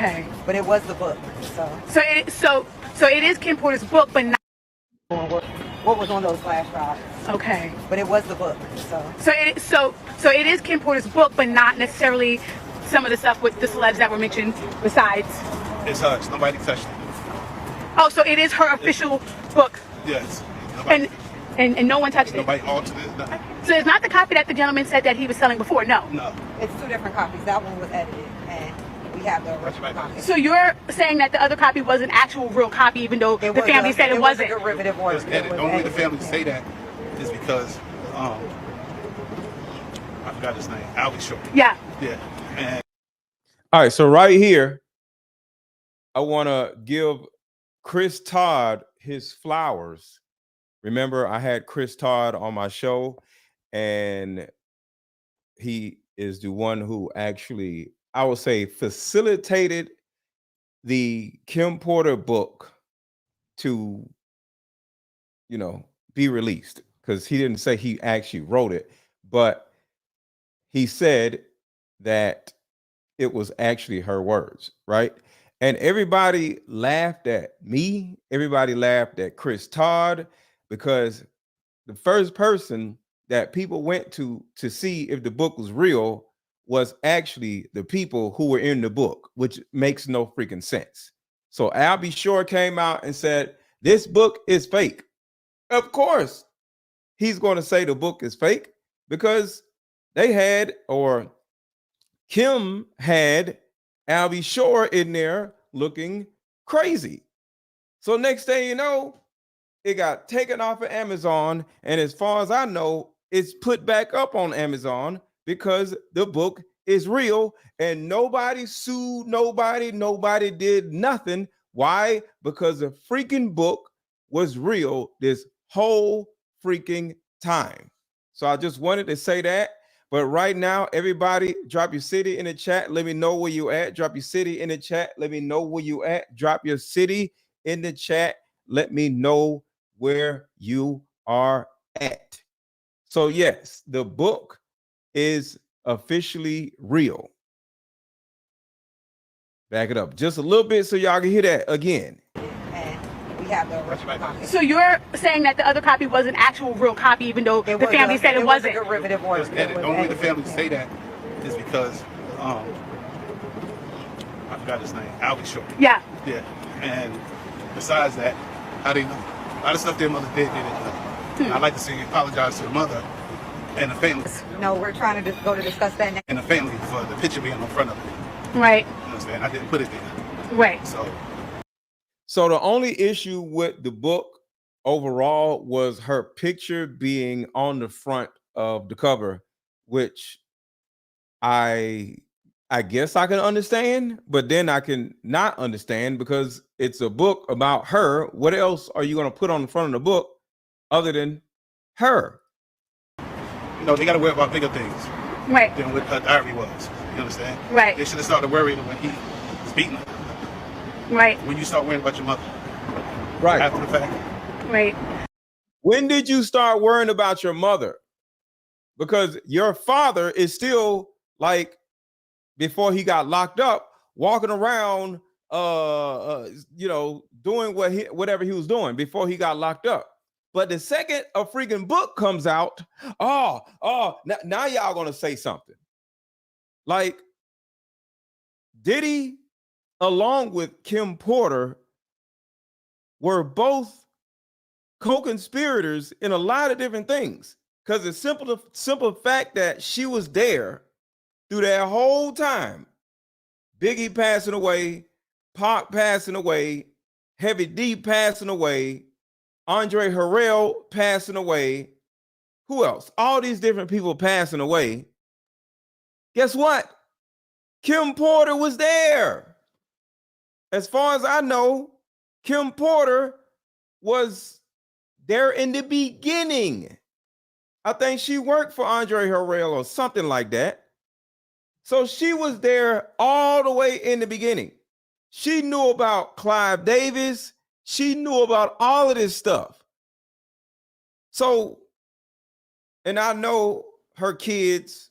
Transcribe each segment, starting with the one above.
Okay. But it was the book. So it is Kim Porter's book, but not. What was on those flash drives. Okay. But it was the book. So it is Kim Porter's book, but not necessarily some of the stuff with the celebs that were mentioned besides. It's hers. Nobody touched it. Oh, so it is her official book. Yes. Nobody, and no one touched it. nobody altered it. Nothing. So it's not the copy that the gentleman said that he was selling before. No. No. It's two different copies. That one was edited, and we have the original copy. So you're saying that the other copy was an actual real copy, even though the family said it wasn't. It was a derivative work. The only way the family say that is because I forgot his name. Albie Short. Yeah. Yeah. And all right, so right here, I want to give Chris Todd his flowers. Remember, I had Chris Todd on my show, and he is the one who actually, I would say, facilitated the Kim Porter book to, be released, because he didn't say he actually wrote it, but he said that it was actually her words, right? And everybody laughed at me. Everybody laughed at Chris Todd, because the first person that people went to see if the book was real was actually the people who were in the book, which makes no freaking sense. So Albie Shore came out and said, this book is fake. Of course, he's going to say the book is fake, because they had, or Kim had, Albie Shore in there looking crazy. So next thing you know, it got taken off of Amazon, and as far as I know, it's put back up on Amazon because the book is real, and nobody sued nobody did nothing. Why? Because the freaking book was real this whole freaking time. So I just wanted to say that. But right now, everybody, drop your city in the chat. Let me know where you at. Drop your city in the chat. Let me know where you at. Drop your city in the chat. Let me know where you are at. So yes, the book is officially real. Back it up just a little bit so y'all can hear that again. And we have the original copy. So you're saying that the other copy was an actual real copy, even though the family said it wasn't. It was a derivative work. the only way the family say that is because I forgot his name. Albie Short. Yeah. Yeah. And besides that, how they know? A lot of stuff their mother did, they didn't know. And I'd like to see you apologize to the mother and the family. No, we're trying to go to discuss that now. And the family for the picture being in front of it. Right. You know what I'm saying? I didn't put it there. Right. So the only issue with the book overall was her picture being on the front of the cover, which I guess I can understand, but then I can not understand, because it's a book about her. What else are you going to put on the front of the book other than her? They got to worry about bigger things. Right. Than what her diary was. You understand? Right. They should have started worrying when he was beating her. Right. When you start worrying about your mother. Right. After the fact. Right. When did you start worrying about your mother? Because your father is still, like, before he got locked up, walking around, doing whatever he was doing before he got locked up. But the second a freaking book comes out, now y'all gonna say something. Like, Diddy, along with Kim Porter, were both co-conspirators in a lot of different things. Because the simple fact that she was there through that whole time, Biggie passing away, Pac passing away, Heavy D passing away, Andre Harrell passing away, who else? All these different people passing away. Guess what? Kim Porter was there. As far as I know, Kim Porter was there in the beginning. I think she worked for Andre Harrell or something like that. So she was there all the way in the beginning. She knew about Clive Davis. She knew about all of this stuff. So, and I know her kids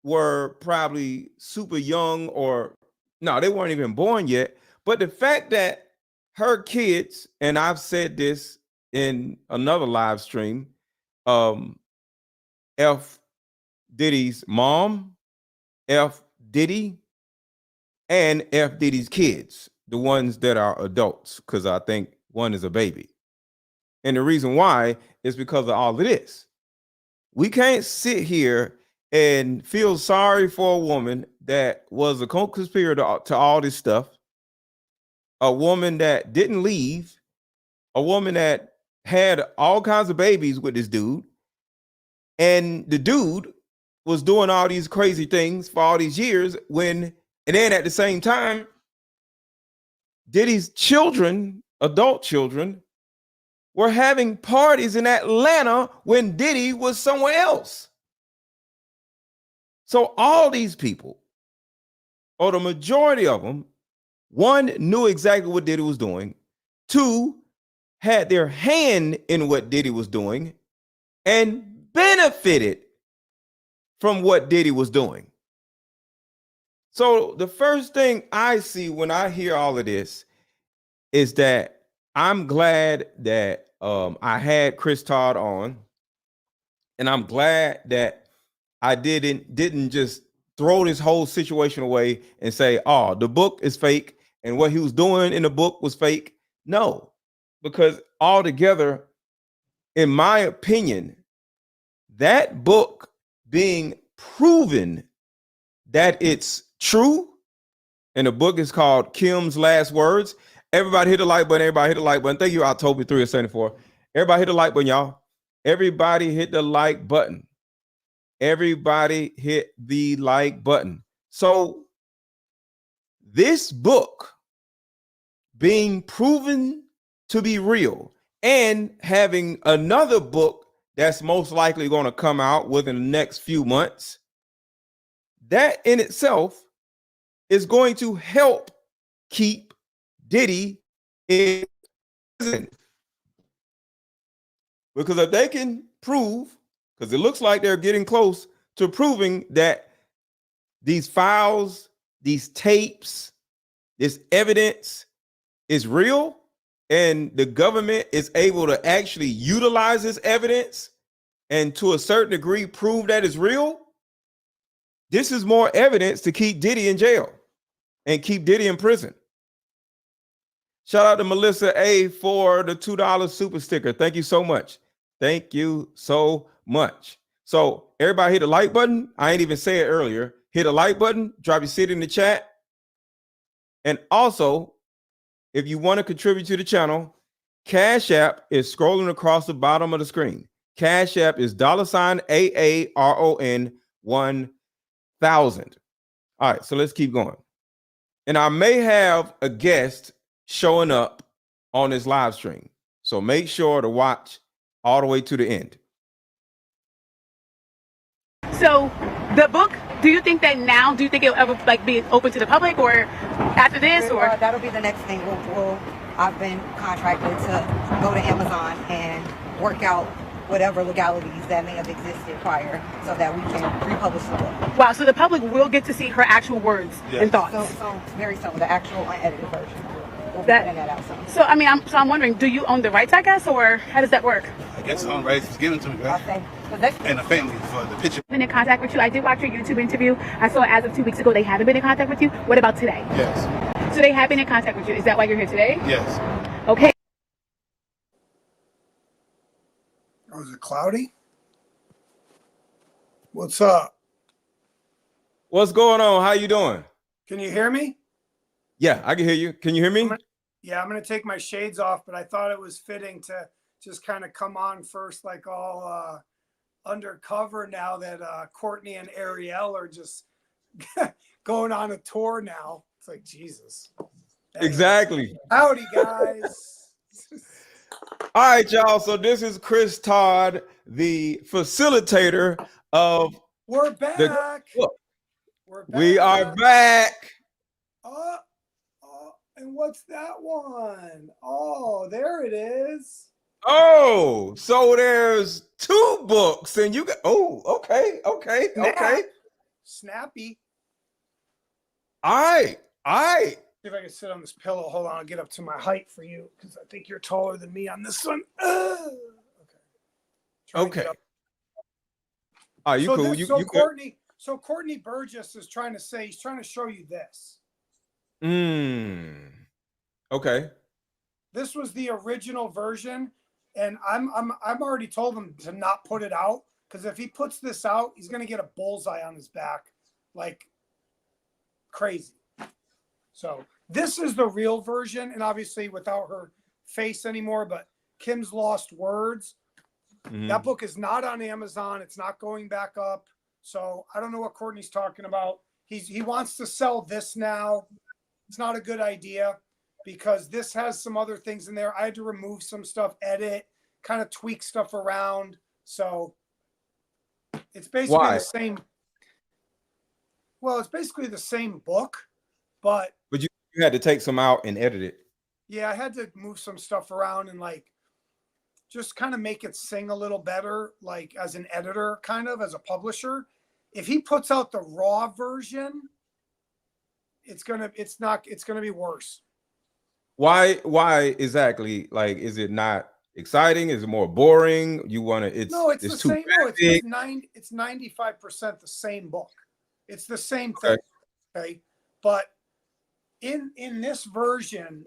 were probably super young or No, they weren't even born yet. But the fact that her kids, and I've said this in another live stream, F Diddy's mom, F Diddy, and F Diddy's kids, the ones that are adults, because I think one is a baby. And the reason why is because of all of this. We can't sit here and feel sorry for a woman that was a co-conspirator to all this stuff, a woman that didn't leave, a woman that had all kinds of babies with this dude, and the dude was doing all these crazy things for all these years and then at the same time, Diddy's children, adult children, were having parties in Atlanta when Diddy was somewhere else. So all these people, or the majority of them, one, knew exactly what Diddy was doing, two, had their hand in what Diddy was doing, and benefited from what Diddy was doing. So the first thing I see when I hear all of this is that I'm glad that I had Chris Todd on, and I'm glad that I didn't just throw this whole situation away and say, oh, the book is fake and what he was doing in the book was fake. No, because altogether, in my opinion, that book being proven that it's true, and the book is called Kim's Last Words. Everybody hit the like button. Everybody hit the like button. Thank you, October 3 of 74. Everybody hit the like button, y'all. Everybody hit the like button. Everybody hit the like button. So this book being proven to be real and having another book that's most likely going to come out within the next few months, that in itself is going to help keep Diddy in prison. Because if they can prove, because it looks like they're getting close to proving that these files, these tapes, this evidence is real, and the government is able to actually utilize this evidence and to a certain degree prove that it's real, this is more evidence to keep Diddy in jail and keep Diddy in prison. Shout out to Melissa A for the $2 super sticker. Thank you so much. Thank you so much. So everybody hit the like button. I ain't even say it earlier. Hit a like button, drop your city in the chat. And also, if you want to contribute to the channel, Cash App is scrolling across the bottom of the screen. Cash App is $AARON 1000. All right, so let's keep going. And I may have a guest showing up on this live stream. So make sure to watch all the way to the end. So the book, do you think it'll ever be open to the public or after this, or that'll be the next thing. I've been contracted to go to Amazon and work out whatever legalities that may have existed prior so that we can republish the book. Wow, so the public will get to see her actual words and thoughts. So very soon, the actual unedited version. We'll be putting that out soon. So I'm wondering, do you own the rights, I guess, or how does that work? I guess the rights was given to me, right? Okay. And the family for the picture. Been in contact with you? I did watch your YouTube interview. I saw as of 2 weeks ago they haven't been in contact with you. What about today? Yes. So they have been in contact with you. Is that why you're here today? Yes. Okay. Oh, is it cloudy? What's up? What's going on? How you doing? Can you hear me? Yeah, I can hear you. Can you hear me? I'm going to take my shades off, but I thought it was fitting to just kind of come on first, like all undercover now that Courtney and Ariel are just going on a tour now. It's like, Jesus. Anyway. Exactly. Howdy, guys. All right, y'all. So this is Chris Todd, the facilitator of We're back. We're back. We are back. And what's that one? Oh, there it is. Oh, so there's 2 books, and you got. Oh, okay. Snappy. All right. I See if I can sit on this pillow. Hold on, I'll get up to my height for you because I think you're taller than me on this one. Okay. Trying to get okay. up. Are you So cool? this, You so good? Courtney Burgess is trying to say, he's trying to show you this. Okay. This was the original version, and I'm already told him to not put it out because if he puts this out, he's gonna get a bullseye on his back, like crazy. So this is the real version, and obviously without her face anymore. But Kim's Lost Words. That book is not on Amazon. It's not going back up. So I don't know what Courtney's talking about. He wants to sell this now. It's not a good idea because this has some other things in there. I had to remove some stuff, edit, kind of tweak stuff around. So it's basically Why? the same. Well, it's basically the same book, but you had to take some out and edit it. yeah, I had to move some stuff around and like just kind of make it sing a little better, like as an editor, kind of as a publisher. If he puts out the raw version, it's gonna be worse. Why exactly? Like, is it not exciting? Is it more boring? You want to? No, it's the too same. No, big. it's 95% the same book. It's the same thing. Okay, but in this version,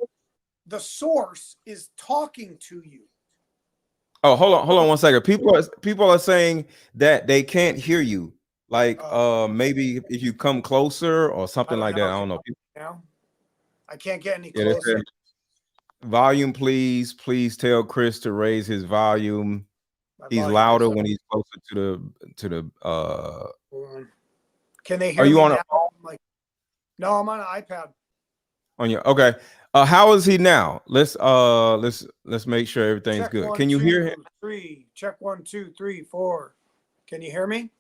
the source is talking to you. Oh, hold on 1 second. People are saying that they can't hear you. Like, maybe if you come closer or something like that. I don't know. Now, I can't get any Yeah, closer. Volume, please. Please tell Chris to raise his volume. He's louder when he's closer to the. Can they hear Are you me on now? a? No, I'm on an iPad. On your okay. How is he now? Let's make sure everything's Check good. 1, Can you 2, hear him? 3. Check 1, 2, 3, 4. Can you hear me?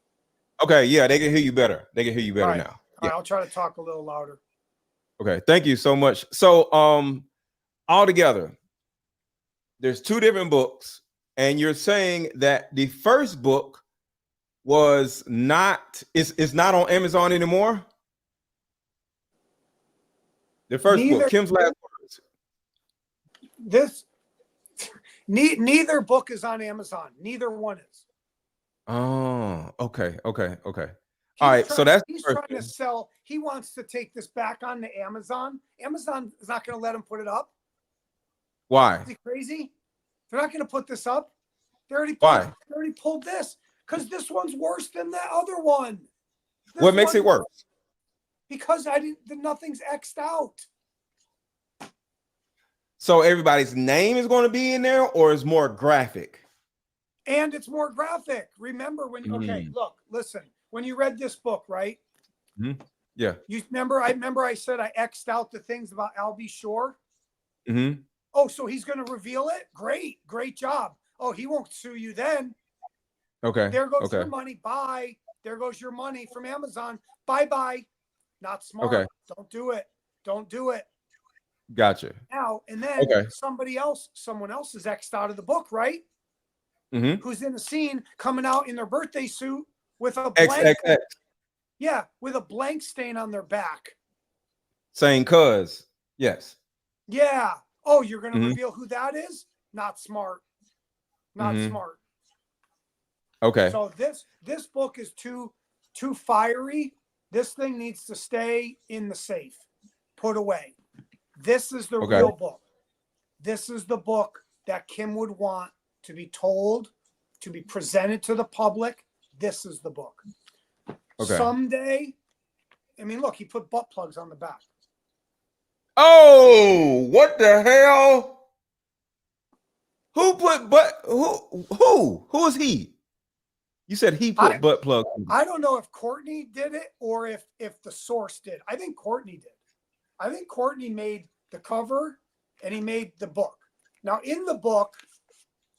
Okay, yeah, they can hear you better. They can hear you better All right. now. All Yeah. right, I'll try to talk a little louder. Okay, thank you so much. So all together, there's 2 different books, and you're saying that the first book was not it's not on Amazon anymore. The first book, Kim's Last Words. Neither book is on Amazon. Neither one is. Oh, okay. All right, so that's he's trying to sell. He wants to take this back onto Amazon. Amazon is not going to let him put it up. Why? Is he crazy? They're not going to put this up. They already pulled this because this one's worse than the other one. What makes it worse? Because nothing's X'd out. So everybody's name is going to be in there, or is more graphic? And it's more graphic. Remember okay, look, listen. When you read this book, right? Yeah. You remember? I said I X'd out the things about Albie Shore. Oh, so he's going to reveal it? Great job. Oh, he won't sue you then. Okay. There goes your money. Bye. There goes your money from Amazon. Bye. Not smart. Okay. Don't do it. Gotcha. Now, and then someone else is X'd out of the book, right? Who's in the scene coming out in their birthday suit with a blank. Yeah, with a blank stain on their back. Saying cuz. Yes. Yeah. Oh, you're going to reveal who that is? Not smart. Not smart. Okay. So this book is too fiery. This thing needs to stay in the safe, put away. This is the real book. This is the book that Kim would want to be told, to be presented to the public. This is the book. Someday, I mean, look, he put butt plugs on the back. Oh, what the hell? Who put who is he? You said he put butt plug. I don't know if Courtney did it or if the source did. I think Courtney did. I think Courtney made the cover and he made the book. Now in the book,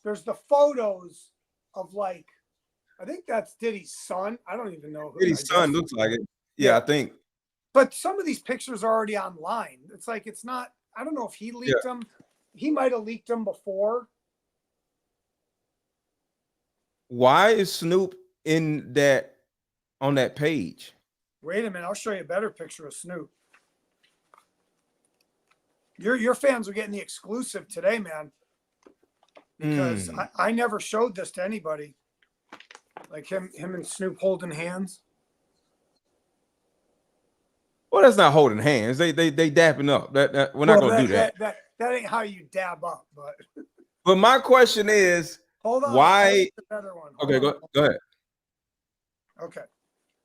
there's the photos of like, I think that's Diddy's son. I don't even know who Diddy's son looks like it. Yeah, I think. But some of these pictures are already online. It's like, it's not, I don't know if he leaked them. He might have leaked them before. Why is Snoop on that page? Wait a minute. I'll show you a better picture of Snoop. Your fans are getting the exclusive today, man. Because I never showed this to anybody. Like him and Snoop holding hands. Well, that's not holding hands. They dapping up. That we're not gonna do that. That ain't how you dab up, but But my question is, hold on. why? Better one. Okay, go ahead. Okay.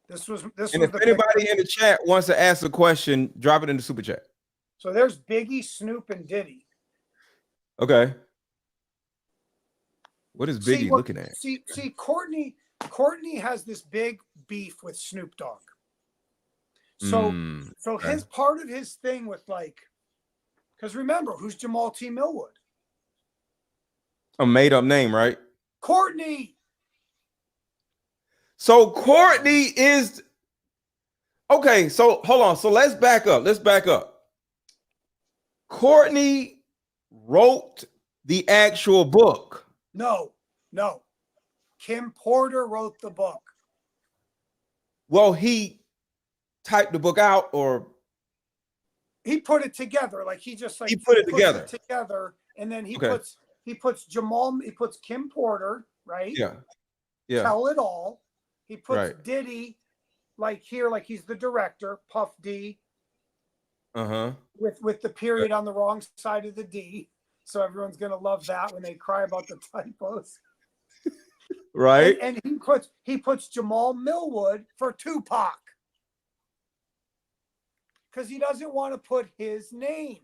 This And was if the anybody picture. in the chat wants to ask a question, drop it in the super chat. So there's Biggie, Snoop, and Diddy. Okay. What is Biggie looking at? See, Courtney has this big beef with Snoop Dogg. So okay. his part of his thing with like, because remember, who's Jamal T. Millwood? A made up name, right? Courtney. So Courtney is okay. So hold on. So let's back up. Courtney wrote the actual book. No. Kim Porter wrote the book. Well, he typed the book out, or he put it together. Like he just like he put it together, and then he puts Jamal. He puts Kim Porter, right? Yeah. Tell it all. He puts Right. Diddy, like here, like he's the director, Puff D. With the period on the wrong side of the D. So everyone's gonna love that when they cry about the typos. Right. And he puts Jamal Millwood for Tupac. Because he doesn't want to put his name.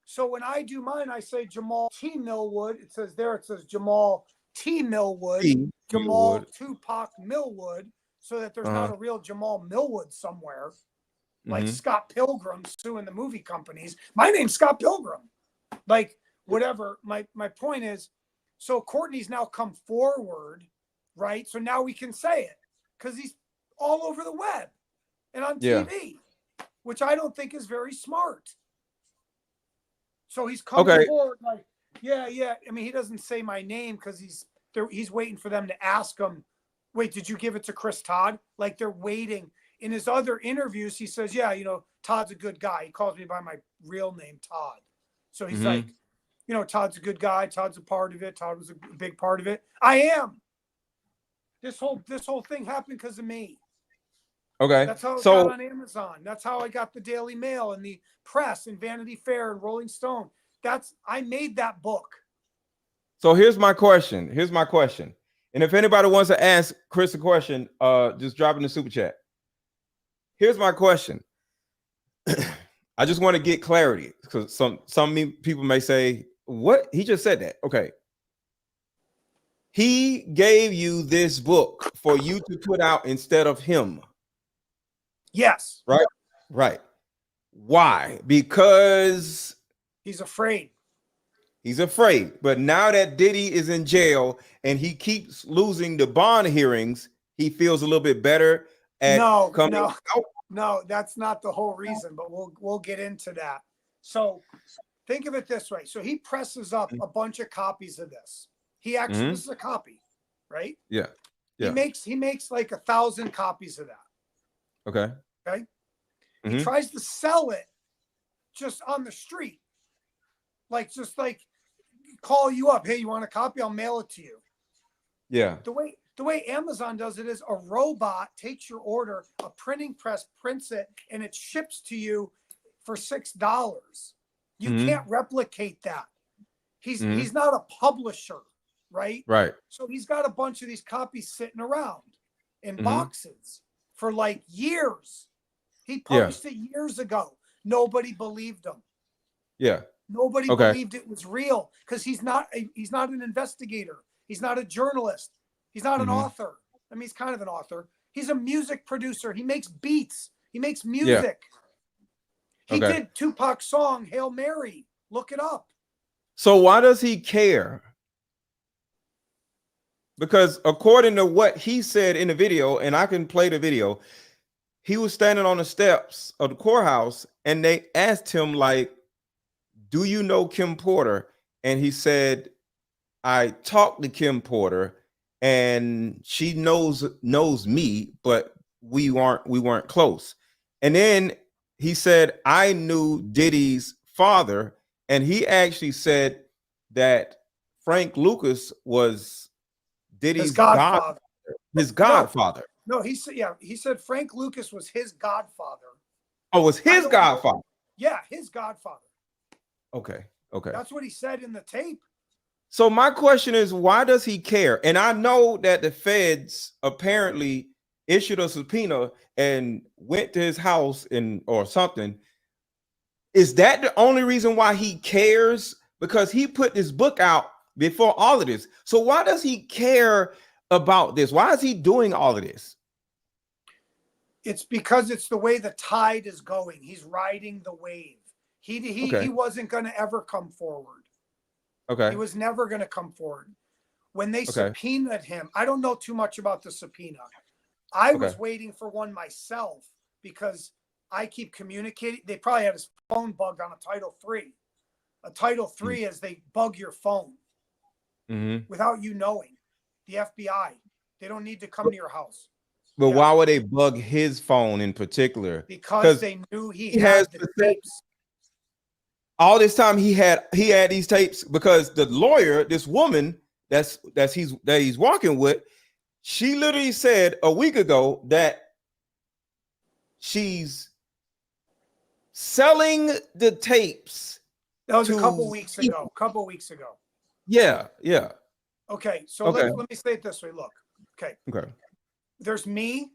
So when I do mine, I say Jamal T. Millwood. It says Jamal T. Millwood. Jamal Tupac Millwood. So that there's not a real Jamal Millwood somewhere. Like Scott Pilgrim suing the movie companies. My name's Scott Pilgrim. Like, whatever. My point is, so Courtney's now come forward, right? So now we can say it. Because he's all over the web and on TV, which I don't think is very smart. So he's coming forward like, yeah. I mean, he doesn't say my name because he's waiting for them to ask him, wait, did you give it to Chris Todd? Like they're waiting. In his other interviews, he says, yeah, Todd's a good guy. He calls me by my real name, Todd. So he's like, Todd's a good guy. Todd's a part of it. Todd was a big part of it. I am. This whole thing happened because of me. Okay. That's how it got on Amazon. That's how I got the Daily Mail and the press and Vanity Fair and Rolling Stone. I made that book. So here's my question. And if anybody wants to ask Chris a question, just drop in the super chat. Here's my question. I just want to get clarity because some people may say, what? He just said that. Okay. He gave you this book for you to put out instead of him. Yes. Right. Why? Because he's afraid. But now that Diddy is in jail and he keeps losing the bond hearings, he feels a little bit better. No, that's not the whole reason, but we'll get into that. So think of it this way. So he presses up a bunch of copies of this. He actually, this is a copy, right? Yeah. He makes like 1,000 copies of that. Okay. He tries to sell it just on the street. Just call you up. Hey, you want a copy? I'll mail it to you. Yeah. The way Amazon does it is a robot takes your order, a printing press prints it, and it ships to you for $6. You can't replicate that. He's not a publisher, right? Right. So he's got a bunch of these copies sitting around in boxes for like years. He published it years ago. Nobody believed him. Yeah. Nobody believed it was real because he's not an investigator. He's not a journalist. He's not an author. I mean, he's kind of an author. He's a music producer. He makes beats. He makes music. Yeah. He did Tupac's song, Hail Mary. Look it up. So why does he care? Because according to what he said in the video, and I can play the video, he was standing on the steps of the courthouse and they asked him, like, do you know Kim Porter? And he said, I talked to Kim Porter and she knows me, but we weren't close. And then he said, I knew Diddy's father, and he actually said that Frank Lucas was Diddy's His godfather. his godfather. No, he said Frank Lucas was his godfather. Oh, was his godfather? Yeah, his godfather. Okay. That's what he said in the tape. So my question is, why does he care? And I know that the feds apparently issued a subpoena and went to his house or something. Is that the only reason why he cares? Because he put this book out before all of this. So why does he care about this? Why is he doing all of this? It's because it's the way the tide is going. He's riding the wave. He wasn't going to ever come forward. Okay. He was never going to come forward. When they subpoenaed him, I don't know too much about the subpoena. I was waiting for one myself because I keep communicating. They probably had his phone bugged on a Title III. A Title III is they bug your phone without you knowing. The FBI, they don't need to come to your house. But why would they bug his phone in particular? Because they knew he had the tapes. All this time he had these tapes because the lawyer, this woman that he's walking with, she literally said a week ago that she's selling the tapes. That was a couple weeks ago. Yeah. Okay, so let me say it this way. Look, okay. There's me,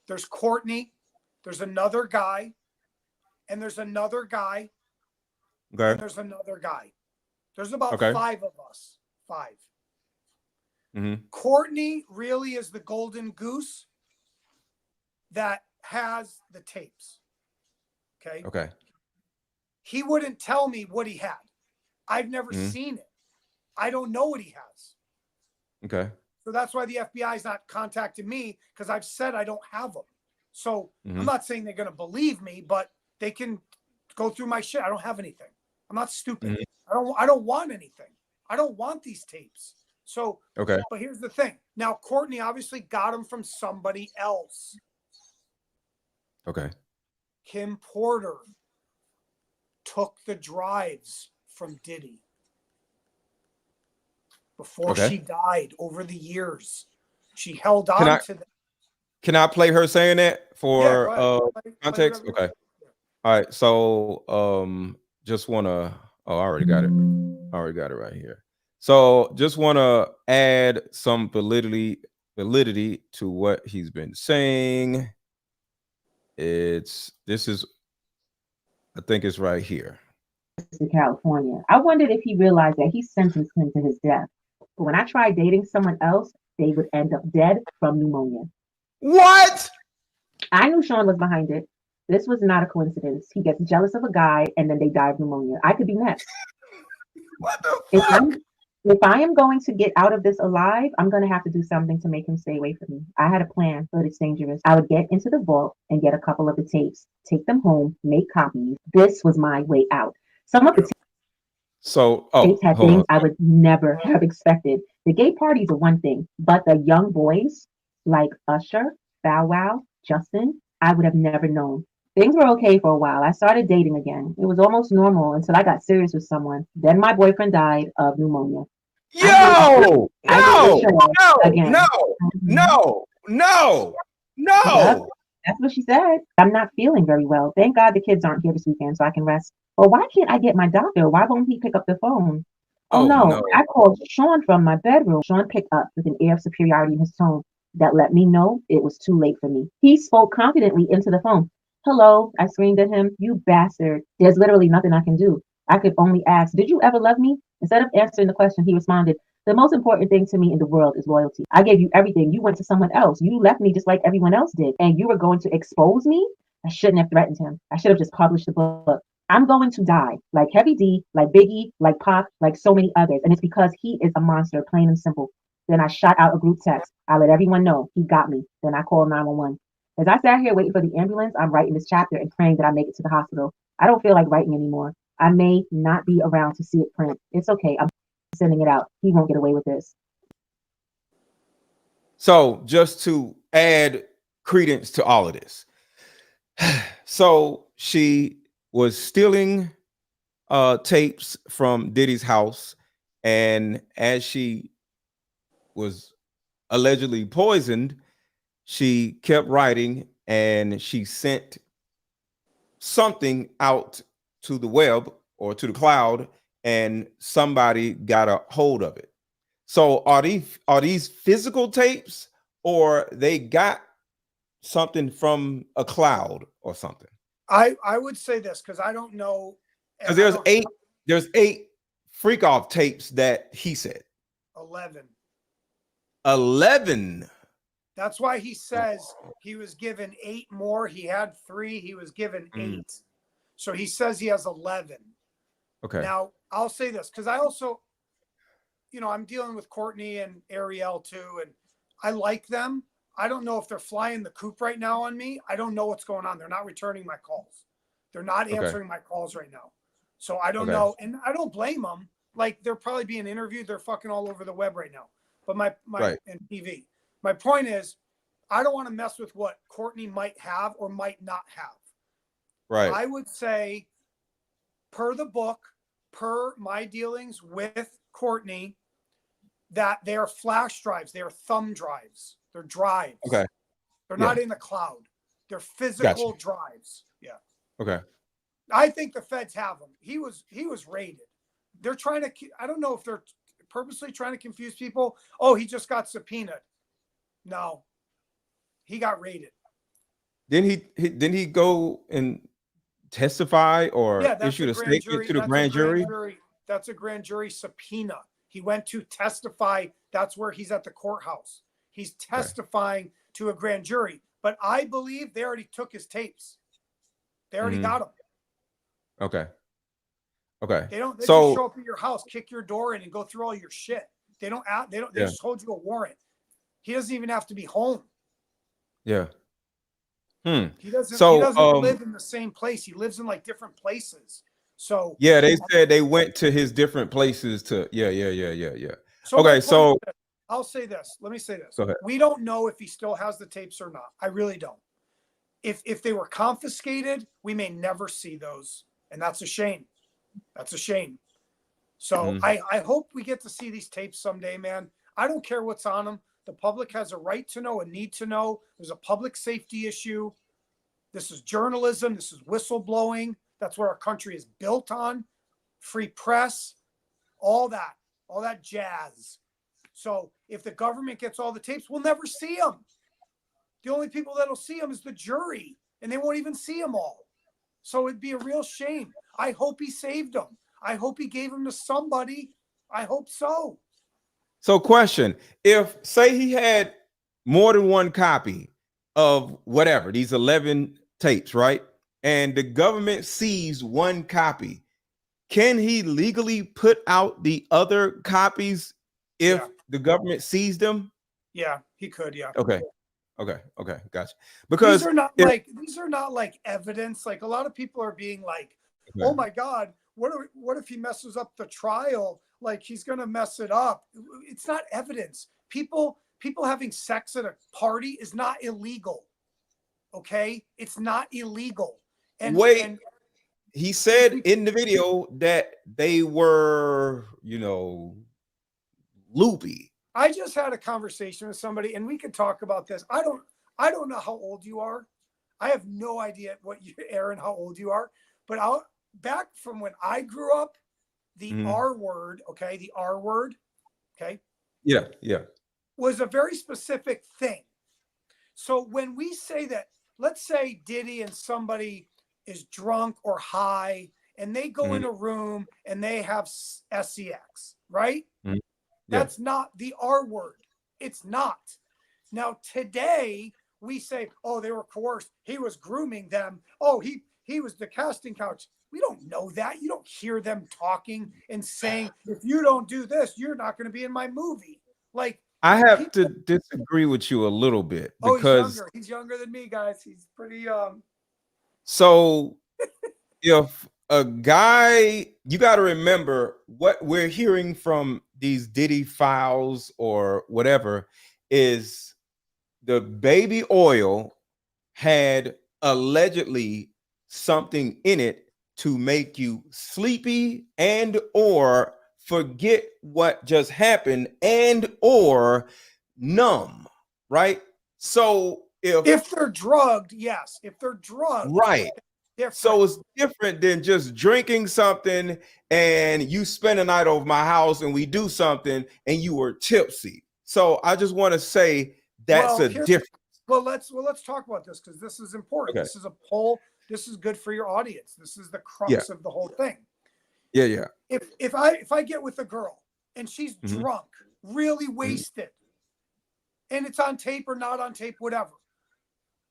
there's Courtney, there's another guy, and there's another guy. Okay. And there's another guy. There's about 5 of us. 5. Courtney really is the golden goose that has the tapes. Okay. He wouldn't tell me what he had. I've never seen it. I don't know what he has. Okay. So that's why the FBI is not contacting me, because I've said I don't have them. So I'm not saying they're going to believe me, but they can go through my shit. I don't have anything. I'm not stupid. I don't want anything. I don't want these tapes. So, but here's the thing. Now, Courtney obviously got them from somebody else. Okay. Kim Porter took the drives from Diddy before she died over the years. She held on to them. Can I play her saying that for context? Okay. All right. So just wanna I already got it. Right here. So just wanna add some validity to what he's been saying. I think it's right here. In California. I wondered if he realized that he sentenced him to his death. But when I tried dating someone else, they would end up dead from pneumonia. What? I knew Sean was behind it. This was not a coincidence. He gets jealous of a guy and then they die of pneumonia. I could be next. What the fuck? If I am going to get out of this alive, I'm going to have to do something to make him stay away from me. I had a plan, but it's dangerous. I would get into the vault and get a couple of the tapes, take them home, make copies. This was my way out. Some of the tapes had things I would never have expected. The gay parties are one thing, but the young boys like Usher, Bow Wow, Justin, I would have never known. Things were okay for a while. I started dating again. It was almost normal until I got serious with someone. Then my boyfriend died of pneumonia. No. Yep, that's what she said. I'm not feeling very well. Thank God the kids aren't here this weekend so I can rest. But why can't I get my doctor? Why won't he pick up the phone? Oh no. I called Sean from my bedroom. Sean picked up with an air of superiority in his tone that let me know it was too late for me. He spoke confidently into the phone. Hello, I screamed at him. You bastard. There's literally nothing I can do. I could only ask, did you ever love me? Instead of answering the question, he responded, the most important thing to me in the world is loyalty. I gave you everything. You went to someone else. You left me just like everyone else did. And you were going to expose me? I shouldn't have threatened him. I should have just published the book. I'm going to die, like Heavy D, like Biggie, like Pac, like so many others. And it's because he is a monster, plain and simple. Then I shot out a group text. I let everyone know he got me. Then I called 911. As I sat here waiting for the ambulance, I'm writing this chapter and praying that I make it to the hospital. I don't feel like writing anymore. I may not be around to see it print. It's okay. I'm sending it out. He won't get away with this. So just to add credence to all of this. So she was stealing tapes from Diddy's house, and as she was allegedly poisoned, she kept writing, and she sent something out to the web or to the cloud, and somebody got a hold of it. So are these physical tapes, or they got something from a cloud or something? I would say this because I don't know. Because there's eight freak off tapes that he said. 11. 11. That's why he says he was given 8 more. He had 3. He was given 8. So he says he has 11. Okay. Now, I'll say this because I also, I'm dealing with Courtney and Ariel too, and I like them. I don't know if they're flying the coop right now on me. I don't know what's going on. They're not returning my calls. They're not answering my calls right now. So I don't know. And I don't blame them. Like, they're probably being interviewed. They're fucking all over the web right now. But and TV. My point is, I don't want to mess with what Courtney might have or might not have. Right. I would say, per the book, per my dealings with Courtney, that they are flash drives. They are thumb drives. They're drives. Okay. They're not in the cloud. They're physical drives. Yeah. Okay. I think the feds have him. He was raided. They're trying to, I don't know if they're purposely trying to confuse people. Oh, he just got subpoenaed. No. He got raided. Didn't he go and testify or issue a statement to the grand jury? That's a grand jury subpoena. He went to testify. That's where he's at the courthouse. He's testifying to a grand jury. But I believe they already took his tapes. They already got him. Okay. Okay. They just show up at your house, kick your door in, and go through all your shit. They just hold you a warrant. He doesn't even have to be home. Yeah. He doesn't live in the same place. He lives in like different places. So yeah, they said they went to his different places to So okay, so I'll say this. Let me say this. Go ahead. We don't know if he still has the tapes or not. I really don't. If they were confiscated, we may never see those. And that's a shame. That's a shame. So I hope we get to see these tapes someday, man. I don't care what's on them. The public has a right to know, a need to know. There's a public safety issue. This is journalism. This is whistleblowing. That's what our country is built on. Free press, all that jazz. So if the government gets all the tapes, we'll never see them. The only people that'll see them is the jury, and they won't even see them all. So it'd be a real shame. I hope he saved them. I hope he gave them to somebody. I hope so. So question, if say he had more than one copy of whatever, these 11 tapes, right? And the government sees one copy, can he legally put out the other copies if the government sees them? Yeah, he could. Yeah. Okay. Gotcha. Because these are not like evidence. Like, a lot of people are being like, oh my God, what if he messes up the trial? Like, he's going to mess it up. It's not evidence. People having sex at a party is not illegal. Okay. It's not illegal. And he said in the video that they were, loopy. I just had a conversation with somebody, and we could talk about this. I don't know how old you are. I have no idea Aaron, how old you are. But back from when I grew up, the R word, the R word, was a very specific thing. So when we say that, let's say Diddy and somebody is drunk or high, and they go in a room and they have sex, right? That's not the R word. It's not. Now, today, we say, oh, they were coerced. He was grooming them. Oh, he was the casting couch. We don't know that. You don't hear them talking and saying, if you don't do this, you're not going to be in my movie. Like, I have to disagree with you a little bit because he's younger than me, guys. He's pretty young. So if a guy, you got to remember what we're hearing from these Diddy files or whatever is the baby oil had allegedly something in it to make you sleepy and or forget what just happened and or numb, right? So if they're drugged, yes. If they're drugged, right. different. So it's different than just drinking something and you spend a night over my house and we do something and you were tipsy. So I just want to say that's a difference. Well, let's talk about this because this is important. Okay. This is a poll. This is good for your audience. This is the crux of the whole thing. Yeah. If I get with a girl and she's drunk, really wasted, and it's on tape or not on tape, whatever.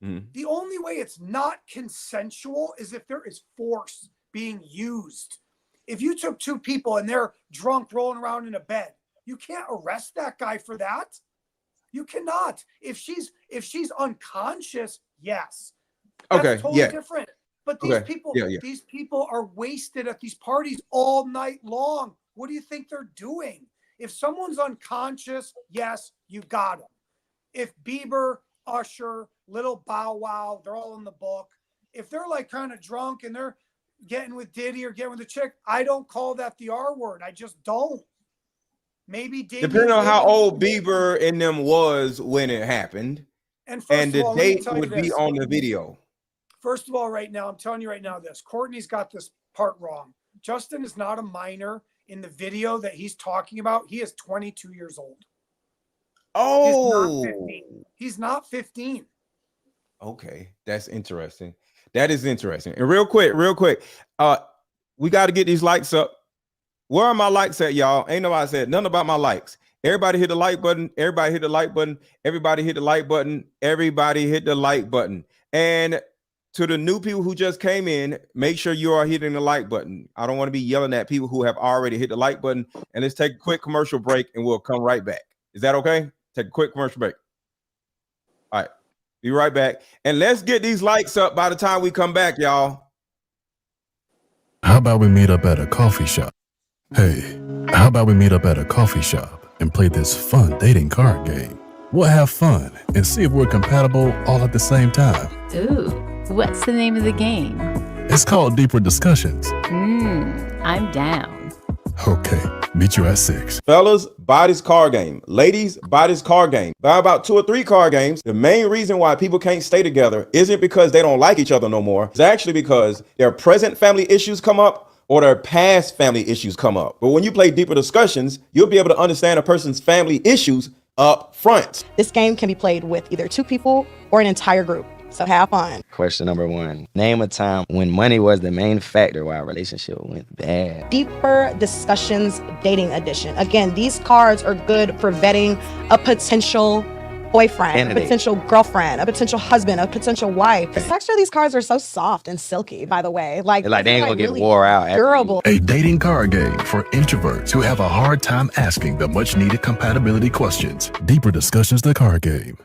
The only way it's not consensual is if there is force being used. If you took two people and they're drunk rolling around in a bed, you can't arrest that guy for that. You cannot. If she's unconscious, yes. That's totally different. But these people are wasted at these parties all night long. What do you think they're doing? If someone's unconscious, yes, you got them. If Bieber, Usher, Little Bow Wow, they're all in the book. If they're like kind of drunk and they're getting with Diddy or getting with a chick, I don't call that the R word. I just don't. Maybe depending on how old Bieber and them was when it happened, and the date would be on the video. First of all, right now, I'm telling you right now this. Courtney's got this part wrong. Justin is not a minor in the video that he's talking about. He is 22 years old. Oh, he's not 15. Okay, that's interesting. That is interesting. And real quick, we got to get these likes up. Where are my likes at, y'all? Ain't nobody said nothing about my likes. Everybody hit the like button. Everybody hit the like button. Everybody hit the like button. Everybody hit the like button. And to the new people who just came in, make sure you are hitting the like button. I don't want to be yelling at people who have already hit the like button. And let's take a quick commercial break and we'll come right back. Is that okay? Take a quick commercial break. All right. Be right back. And let's get these likes up by the time we come back, y'all. How about we meet up at a coffee shop? Hey, how about we meet up at a coffee shop and play this fun dating card game? We'll have fun and see if we're compatible all at the same time. Ooh, what's the name of the game? It's called Deeper Discussions. I'm down. Okay, meet you at 6. Fellas, buy this card game. Ladies, buy this card game. Buy about 2 or 3 card games. The main reason why people can't stay together isn't because they don't like each other no more. It's actually because their present family issues come up or their past family issues come up. But when you play Deeper Discussions, you'll be able to understand a person's family issues up front. This game can be played with either 2 people or an entire group. So have fun. Question number 1. Name a time when money was the main factor why a relationship went bad. Deeper Discussions Dating Edition. Again, these cards are good for vetting a potential boyfriend, a potential girlfriend, a potential husband, a potential wife. The texture of these cards are so soft and silky, by the way. Like they ain't gonna get wore out. Durable. A dating card game for introverts who have a hard time asking the much needed compatibility questions. Deeper Discussions, the card game.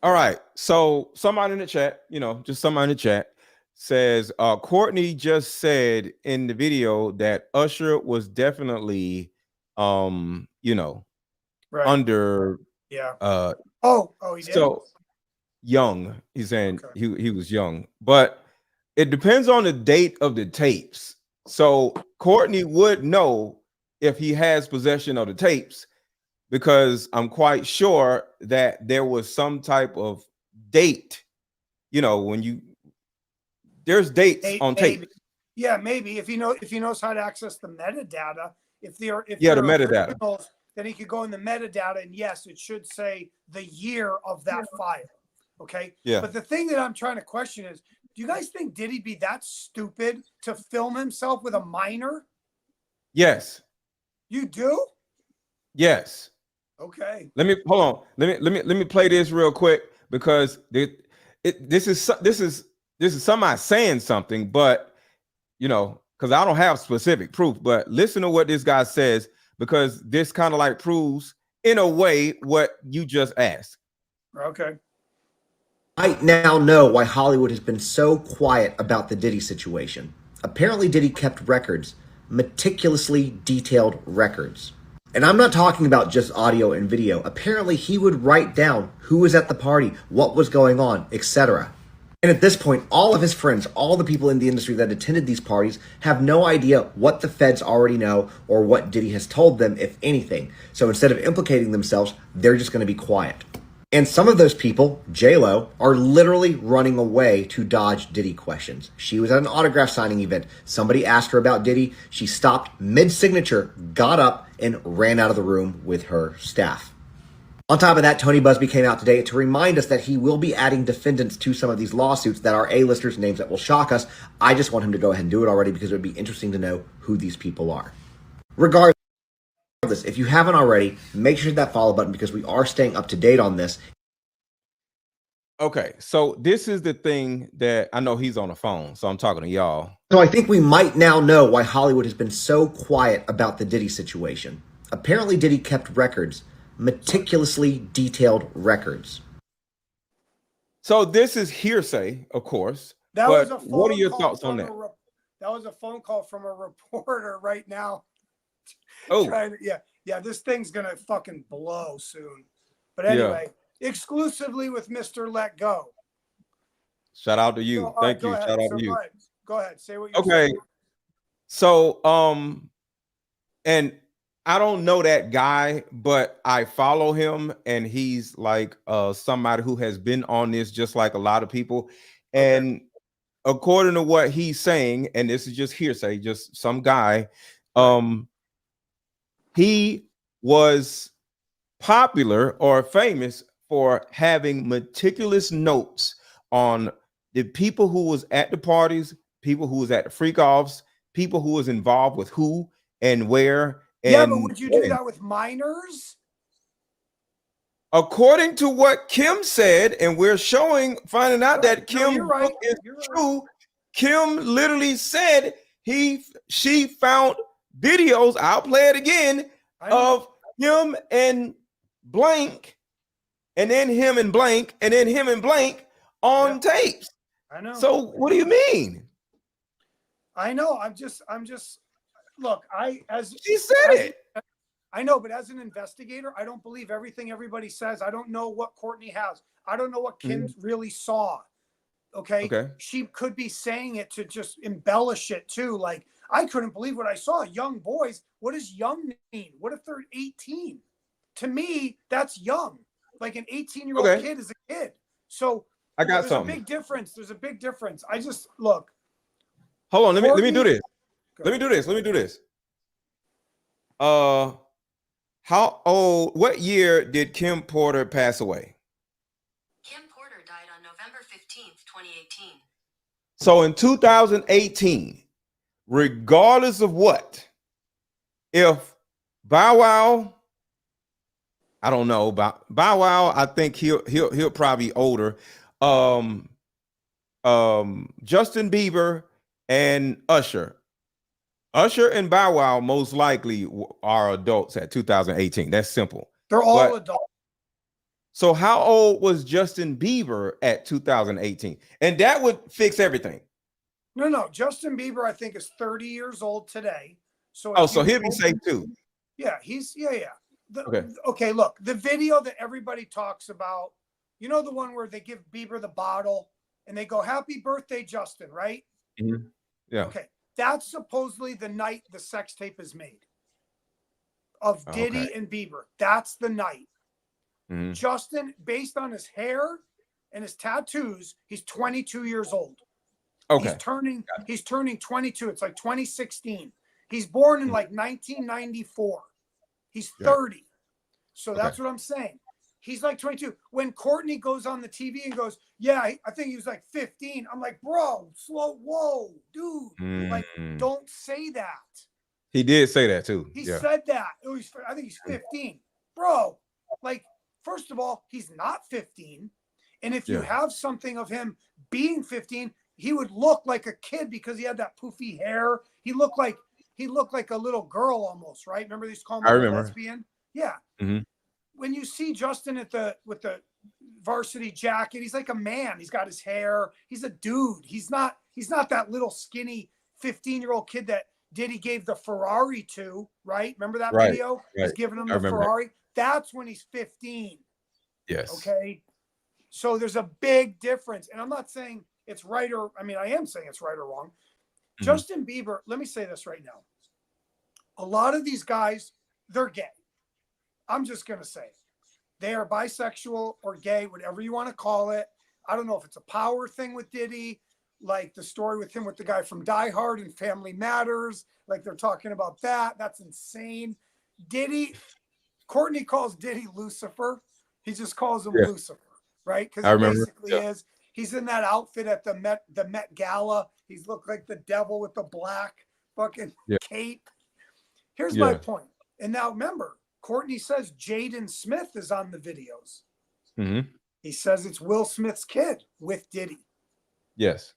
All right. So somebody in the chat, just somebody in the chat says, Courtney just said in the video that Usher was definitely, under. Yeah. He did. So young. He's saying he was young, but it depends on the date of the tapes. So Courtney would know if he has possession of the tapes, because I'm quite sure that there was some type of date, when there's dates on tape. Yeah, maybe if he knows how to access the metadata, the metadata, originals, then he could go in the metadata and yes, it should say the year of that file. Okay. Yeah. But the thing that I'm trying to question is, do you guys think Diddy be that stupid to film himself with a minor? Yes. You do? Yes. Okay. Let me play this real quick, because this is somebody saying something, but because I don't have specific proof, but listen to what this guy says, because this kind of like proves in a way what you just asked. Okay. I now know why Hollywood has been so quiet about the Diddy situation. Apparently Diddy kept records, meticulously detailed records. And I'm not talking about just audio and video. Apparently he would write down who was at the party, what was going on, etc. And at this point, all of his friends, all the people in the industry that attended these parties have no idea what the feds already know or what Diddy has told them, if anything. So instead of implicating themselves, they're just going to be quiet. And some of those people, J-Lo, are literally running away to dodge Diddy questions. She was at an autograph signing event. Somebody asked her about Diddy. She stopped mid-signature, got up, and ran out of the room with her staff. On top of that, Tony Busby came out today to remind us that he will be adding defendants to some of these lawsuits that are A-listers, names that will shock us. I just want him to go ahead and do it already because it would be interesting to know who these people are. Regardless, if you haven't already, make sure to hit that follow button because we are staying up to date on this. Okay, so this is the thing that I know he's on the phone, so I'm talking to y'all. So I think we might now know why Hollywood has been so quiet about the Diddy situation. Apparently Diddy kept records, meticulously detailed records. So this is hearsay, of course. That but was a phone what are your call thoughts on from that? That was a phone call from a reporter right now. Oh, yeah, this thing's gonna fucking blow soon. But anyway, exclusively with Mr. Let Go. Shout out to you. So, Thank you. Shout out to you. Go ahead. Say what you're saying. Okay. So, and I don't know that guy, but I follow him, and he's like somebody who has been on this just like a lot of people. And according to what he's saying, and this is just hearsay, just some guy, he was popular or famous for having meticulous notes on the people who was at the parties, people who was at the freak offs, people who was involved with who and where. And but would you do that with minors? According to what Kim said, and we're finding out that Kim's book is true. Kim literally said she found videos, I'll play it again, of him and blank, and then him and blank, and then him and blank on tapes. I know. So what do you mean? I know. I'm just look, she said it. I know, but as an investigator, I don't believe everything everybody says. I don't know what Courtney has. I don't know what Kim really saw. Okay. She could be saying it to just embellish it too. Like, I couldn't believe what I saw. Young boys. What does young mean? What if they're 18? To me, that's young. Like an 18-year-old kid is a kid. So I got there's something. a big difference. There's a big difference. I just look. Hold on. Let me do this. Let me do this. How old? What year did Kim Porter pass away? Kim Porter died on November 15th, 2018. So in 2018, regardless of what, if Bow Wow, I don't know about Bow Wow, I think he'll probably older. Justin Bieber and Usher and Bow Wow most likely are adults at 2018. That's simple. They're all adults. So how old was Justin Bieber at 2018? And that would fix everything. No. Justin Bieber, I think, is 30 years old today. So so he'll be safe too. Yeah, Okay, look, the video that everybody talks about, you know, the one where they give Bieber the bottle and they go, "Happy birthday, Justin," right? Mm-hmm. Yeah. Okay. That's supposedly the night the sex tape is made of Diddy and Bieber. That's the night. Mm-hmm. Justin, based on his hair and his tattoos, he's 22 years old. Okay. He's turning 22. It's like 2016. He's born in like 1994. He's 30. So that's what I'm saying. He's like 22. When Courtney goes on the TV and goes, "Yeah, I think he was like 15." I'm like, bro, whoa, dude. Like, don't say that. He did say that too. He said that. I think he's 15. Bro, like, first of all, he's not 15. And if you have something of him being 15, he would look like a kid because he had that poofy hair. He looked like a little girl almost, right? Remember they used to call him a lesbian? Yeah. Mm-hmm. When you see Justin with the varsity jacket, he's like a man. He's got his hair. He's a dude. He's not that little skinny 15-year-old kid that Diddy gave the Ferrari to, right? Remember that video? He's giving him the Ferrari. That's when he's 15. Yes. Okay. So there's a big difference. And I'm not saying it's right or, I mean, I am saying it's right or wrong. Mm-hmm. Justin Bieber, let me say this right now. A lot of these guys, they're gay. I'm just going to say it. They are bisexual or gay, whatever you want to call it. I don't know if it's a power thing with Diddy, like the story with him with the guy from Die Hard and Family Matters. Like they're talking about that. That's insane. Diddy, Courtney calls Diddy Lucifer. He just calls him Lucifer, right? Because he basically is. He's in that outfit at the Met Gala. He's looked like the devil with the black fucking cape. Here's my point. And now remember, Courtney says Jaden Smith is on the videos. Mm-hmm. He says it's Will Smith's kid with Diddy. Yes.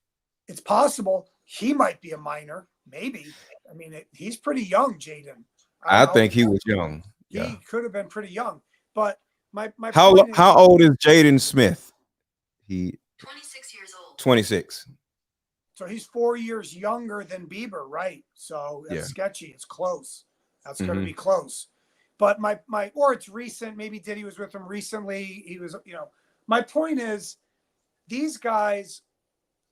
It's possible he might be a minor. Maybe. I mean, he's pretty young, Jaden. I think he was young. He could have been pretty young. But my how point is, how old is Jaden Smith? He 26 years old. 26. So he's 4 years younger than Bieber, right? So it's sketchy. It's close. That's going to be close. But or it's recent. Maybe Diddy was with him recently. He was, my point is these guys,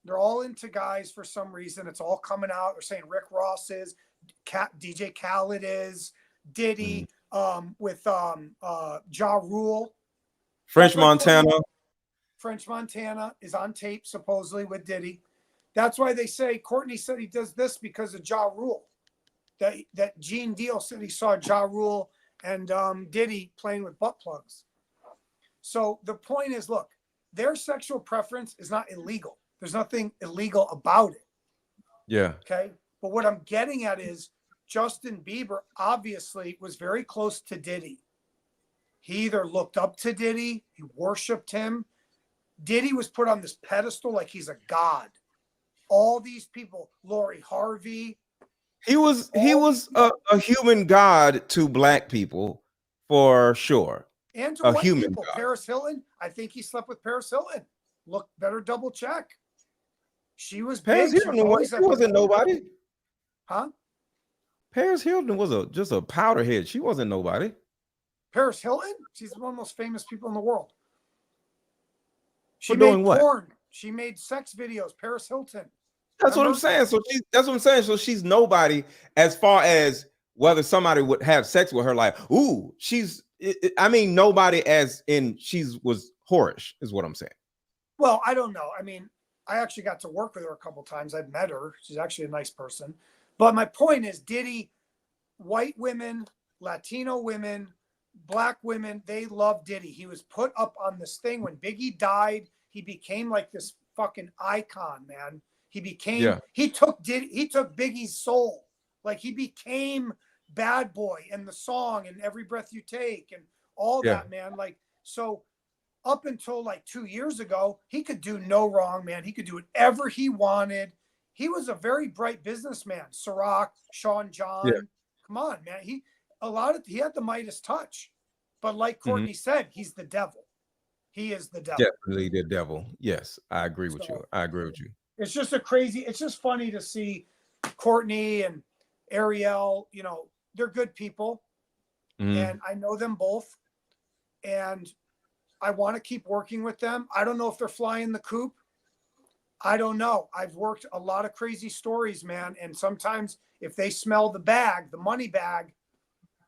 they're all into guys for some reason. It's all coming out. They're saying Rick Ross is, DJ Khaled is, Diddy, with Ja Rule. French Montana. French Montana is on tape supposedly with Diddy. That's why they say Courtney said he does this because of Ja Rule. That Gene Deal said he saw Ja Rule and Diddy playing with butt plugs. So the point is, look, their sexual preference is not illegal. There's nothing illegal about it. Yeah. Okay. But what I'm getting at is Justin Bieber obviously was very close to Diddy. He either looked up to Diddy, he worshiped him. Diddy was put on this pedestal like he's a god. All these people, Lori Harvey. He was a human god to black people for sure. And to white people. God. Paris Hilton, I think he slept with Paris Hilton. Look, better double check. She was Paris big. Hilton she wasn't nobody. Huh? Paris Hilton was just a powderhead. She wasn't nobody. Paris Hilton? She's one of the most famous people in the world. She for made doing what? Porn. She made sex videos. Paris Hilton. That's what I'm saying. So that's what I'm saying. So she's nobody as far as whether somebody would have sex with her. Like, ooh, I mean, nobody as in was whorish is what I'm saying. Well, I don't know. I mean, I actually got to work with her a couple of times. I've met her. She's actually a nice person. But my point is, Diddy, white women, Latino women, black women, they love Diddy. He was put up on this thing when Biggie died. He became like this fucking icon, man. He became, he took Biggie's soul. Like he became Bad Boy and the song and Every Breath You Take and all that, man. Like, so up until like 2 years ago, he could do no wrong, man. He could do whatever he wanted. He was a very bright businessman. Ciroc, Sean John. Yeah. Come on, man. He had the Midas touch. But like Courtney said, he's the devil. He is the devil. Definitely the devil. Yes, I agree with you. I agree with you. It's just it's just funny to see Courtney and Ariel, they're good people. And I know them both. And I want to keep working with them. I don't know if they're flying the coop. I don't know. I've worked a lot of crazy stories, man. And sometimes if they smell the bag, the money bag,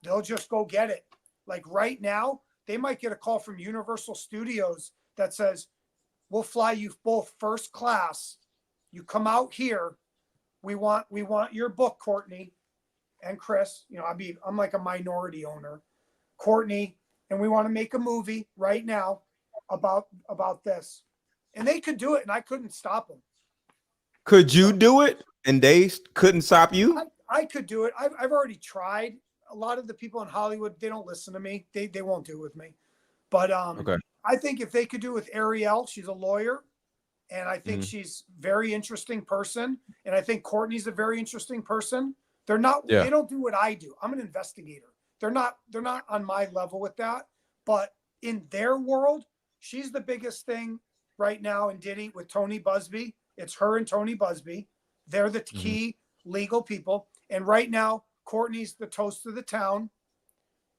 they'll just go get it. Like right now, they might get a call from Universal Studios that says, we'll fly you both first class. You come out here. We want your book, Courtney and Chris. I'm like a minority owner. Courtney, and we want to make a movie right now about this. And they could do it, and I couldn't stop them. Could you do it, and they couldn't stop you? I could do it. I've already tried. A lot of the people in Hollywood, they don't listen to me. They won't do it with me. But I think if they could do it with Ariel, she's a lawyer, and I think she's a very interesting person. And I think Courtney's a very interesting person. They don't do what I do. I'm an investigator. They're not on my level with that. But in their world, she's the biggest thing right now in Diddy with Tony Busby. It's her and Tony Busby. They're the key legal people. And right now, Courtney's the toast of the town.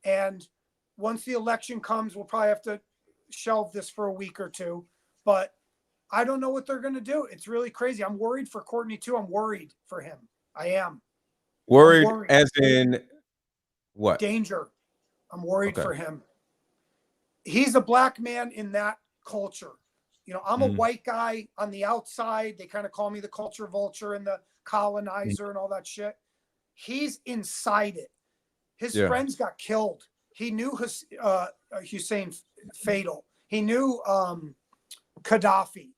And once the election comes, we'll probably have to shelve this for a week or two, but I don't know what they're going to do. It's really crazy. I'm worried for Courtney too. I'm worried for him. I am. Worried as in what? Danger. I'm worried for him. He's a black man in that culture. You know, I'm a white guy on the outside. They kind of call me the culture vulture and the colonizer and all that shit. He's inside it. His friends got killed. He knew Hussein Fatal. He knew Gaddafi.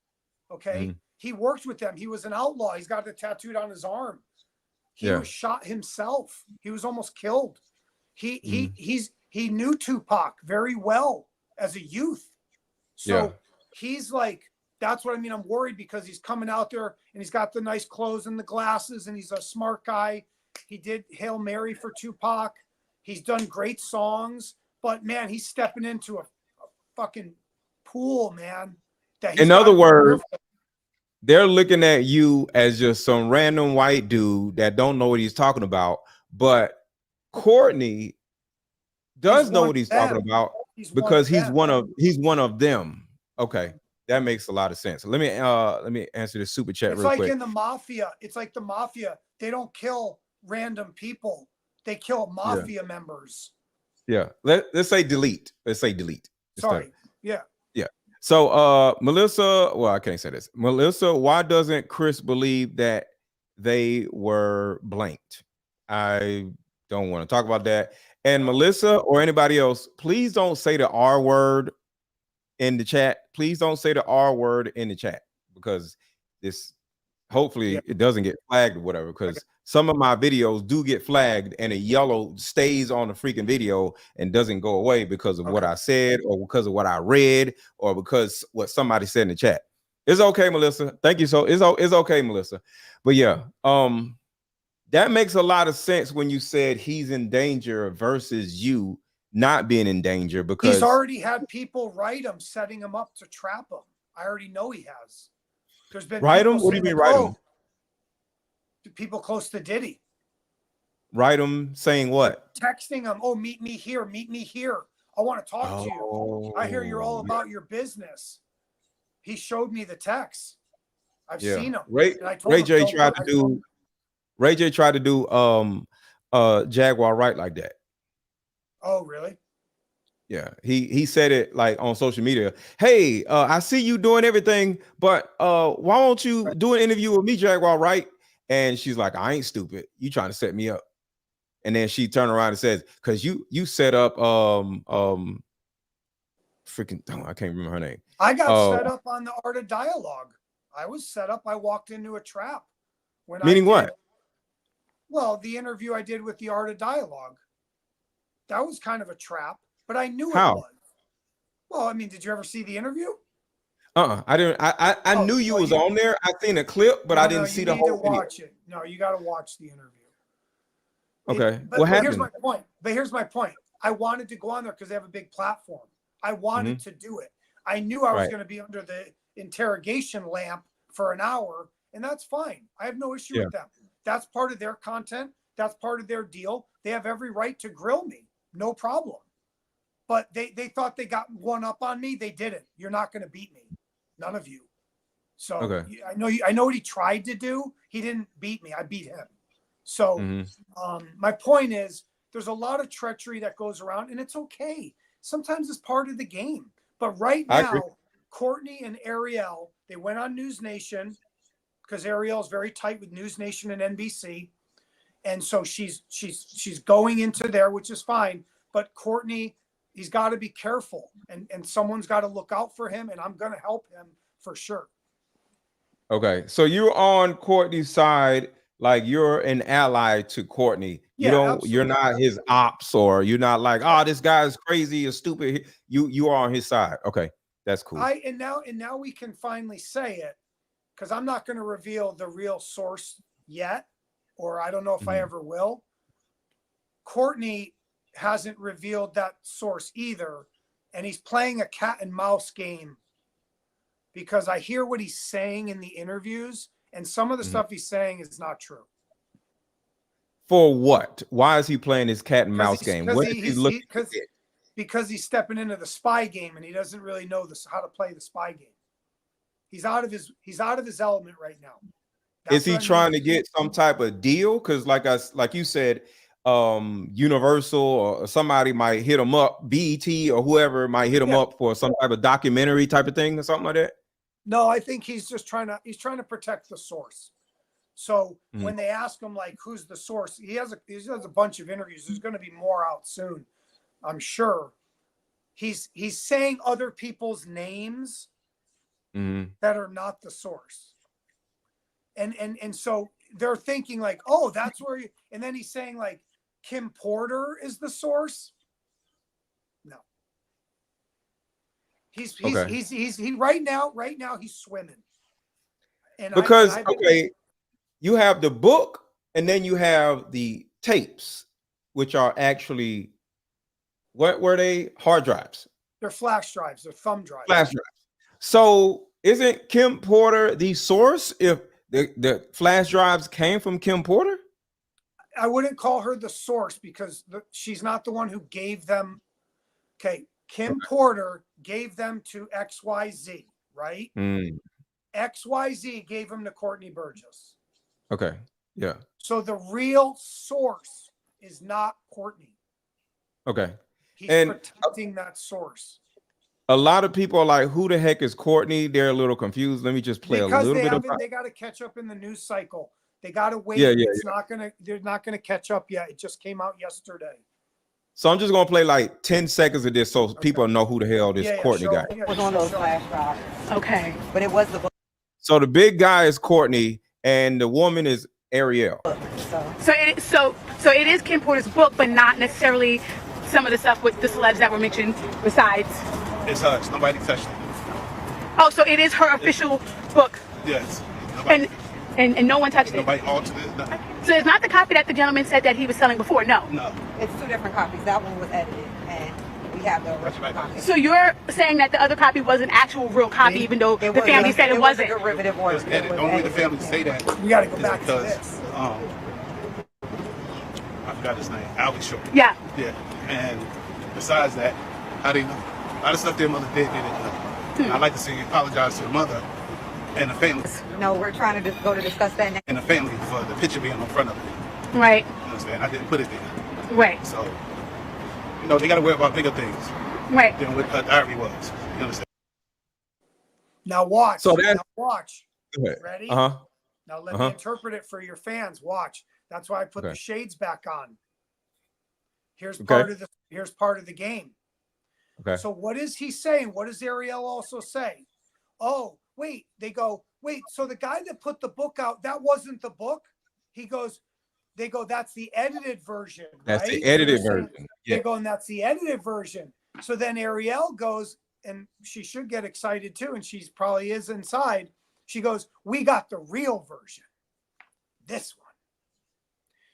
Okay. He worked with them. He was an outlaw. He's got it tattooed on his arm. He was shot himself. He was almost killed. He knew Tupac very well as a youth. So he's like, that's what I mean. I'm worried because he's coming out there and he's got the nice clothes and the glasses and he's a smart guy. He did Hail Mary for Tupac. He's done great songs, but man, he's stepping into a fucking pool, man. In other words, they're looking at you as just some random white dude that don't know what he's talking about. But Courtney does know what he's talking about because he's one of them. Okay, that makes a lot of sense. Let me answer the super chat real quick. It's like in the mafia. It's like the mafia. They don't kill random people. They kill mafia members. Yeah. Let's say delete. Let's say delete. Sorry. Yeah. Yeah. So Melissa, well, I can't say this. Melissa, why doesn't Chris believe that they were blanked? I don't want to talk about that. And Melissa or anybody else, please don't say the R word in the chat. Please don't say the R word in the chat because this hopefully it doesn't get flagged or whatever, because some of my videos do get flagged and a yellow stays on the freaking video and doesn't go away because of what I said or because of what I read or because what somebody said in the chat. It's okay, Melissa. Thank you. So it's okay, Melissa. But yeah, that makes a lot of sense when you said he's in danger versus you not being in danger, because he's already had people write him, setting him up to trap him. I already know he has. There's been write him. What do you mean write him? People close to Diddy. Write him saying what? Texting him. Oh, meet me here. Meet me here. I want to talk to you. I hear you're all about your business. He showed me the text. I've seen him. Ray J tried to do Jaguar right like that. Oh, really? Yeah, he said it like on social media. Hey, I see you doing everything, but why won't you do an interview with me, Jaguar, right? And she's like, I ain't stupid. You trying to set me up. And then she turned around and says, because you set up freaking I can't remember her name. I got set up on the Art of Dialogue. I was set up. I walked into a trap. Meaning what? Well, the interview I did with the Art of Dialogue. That was kind of a trap, but I knew How? It was. Well, I mean, did you ever see the interview? I didn't. I knew you was on there. I seen a clip, but I didn't see the whole video. Watch it. No, you got to watch the interview. Okay. What happened? Here's my point. I wanted to go on there because they have a big platform. I wanted to do it. I knew I was going to be under the interrogation lamp for an hour, and that's fine. I have no issue with them. That's part of their content. That's part of their deal. They have every right to grill me. No problem. But they thought they got one up on me. They didn't. You're not going to beat me. None of you. So I know what he tried to do. He didn't beat me. I beat him. So my point is there's a lot of treachery that goes around, and it's okay. Sometimes it's part of the game. But right now, Courtney and Ariel, they went on News Nation because Ariel is very tight with News Nation and NBC. And so she's going into there, which is fine. But Courtney, he's got to be careful, and someone's got to look out for him, and I'm going to help him for sure. Okay, so you're on Courtney's side, like you're an ally to Courtney. You're not his ops, or you're not like, oh, this guy's crazy or stupid. You are on his side. Okay, that's cool. And now we can finally say it, because I'm not going to reveal the real source yet, or I don't know if I ever will. Courtney hasn't revealed that source either, and he's playing a cat and mouse game, because I hear what he's saying in the interviews, and some of the stuff he's saying is not true. For what? Why is he playing his cat and mouse game? What is he looking? because he's stepping into the spy game and he doesn't really know how to play the spy game. He's out of his element right now. Is he trying to get some type of deal? Because like you said, Universal or somebody might hit him up, BET or whoever might hit him up for some type of documentary type of thing or something like that. No, I think he's just trying to protect the source. So when they ask him like who's the source, he has a bunch of interviews. There's going to be more out soon, I'm sure. He's saying other people's names that are not the source. And so they're thinking like, oh, that's where you, and then he's saying like Kim Porter is the source. No. He's right now he's swimming. And because you have the book and then you have the tapes, which are actually what were they? Hard drives. They're flash drives, they're thumb drives. Flash drives. So isn't Kim Porter the source if the flash drives came from Kim Porter? I wouldn't call her the source because she's not the one who gave them. Okay, Kim Porter gave them to XYZ, right? XYZ gave them to Courtney Burgess. Okay, yeah. So the real source is not Courtney. Okay. He's protecting that source. A lot of people are like, who the heck is Courtney? They're a little confused. Let me just play a little bit of they got to catch up in the news cycle. They got to wait. They're not gonna catch up yet. It just came out yesterday. So I'm just gonna play like 10 seconds of this so people know who the hell this Courtney guy. It was on those flash drives. Okay. But it was the book. So the big guy is Courtney and the woman is Ariel. So it is Kim Porter's book, but not necessarily some of the stuff with the celebs that were mentioned besides. It's hers. Nobody touched it. Oh, so it is her official book. Yes. And no one touched nobody altered it. Nothing. So it's not the copy that the gentleman said that he was selling before. No. No. It's two different copies. That one was edited, and we have the original copy. So you're saying that the other copy was an actual real copy, even though the family said it wasn't. It was a derivative or The only way the family say that. We got to go back to this. I forgot his name. Albie Short. Yeah. Yeah. And besides that, how do you know? A lot of stuff their mother did, they didn't know. I'd like to see you apologize to the mother and the family. No, we're trying to go to discuss that now. And the family for the picture being in front of it. Right. You understand? I didn't put it there. Right. So, they got to worry about bigger things. Right. Than what her diary was. You understand? Now watch. So that's, now watch. Go ahead. Ready? Now let me interpret it for your fans. Watch. That's why I put the shades back on. Here's part of the game. Okay. So what is he saying? What does Ariel also say? Oh, wait. They go, wait. So the guy that put the book out, that wasn't the book? They go, that's the edited version. That's right? the edited version. Yeah. They go, and that's the edited version. So then Ariel goes, and she should get excited too, and she probably is inside. She goes, we got the real version. This one.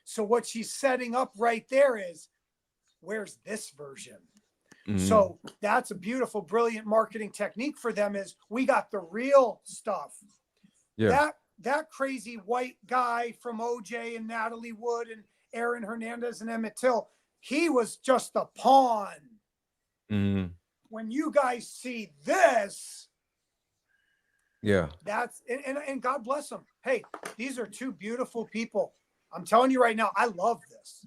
So what she's setting up right there is, where's this version? So that's a beautiful, brilliant marketing technique for them is we got the real stuff. Yeah. That crazy white guy from OJ and Natalie Wood and Aaron Hernandez and Emmett Till, he was just a pawn. When you guys see this, that's and God bless them. Hey, these are two beautiful people. I'm telling you right now, I love this.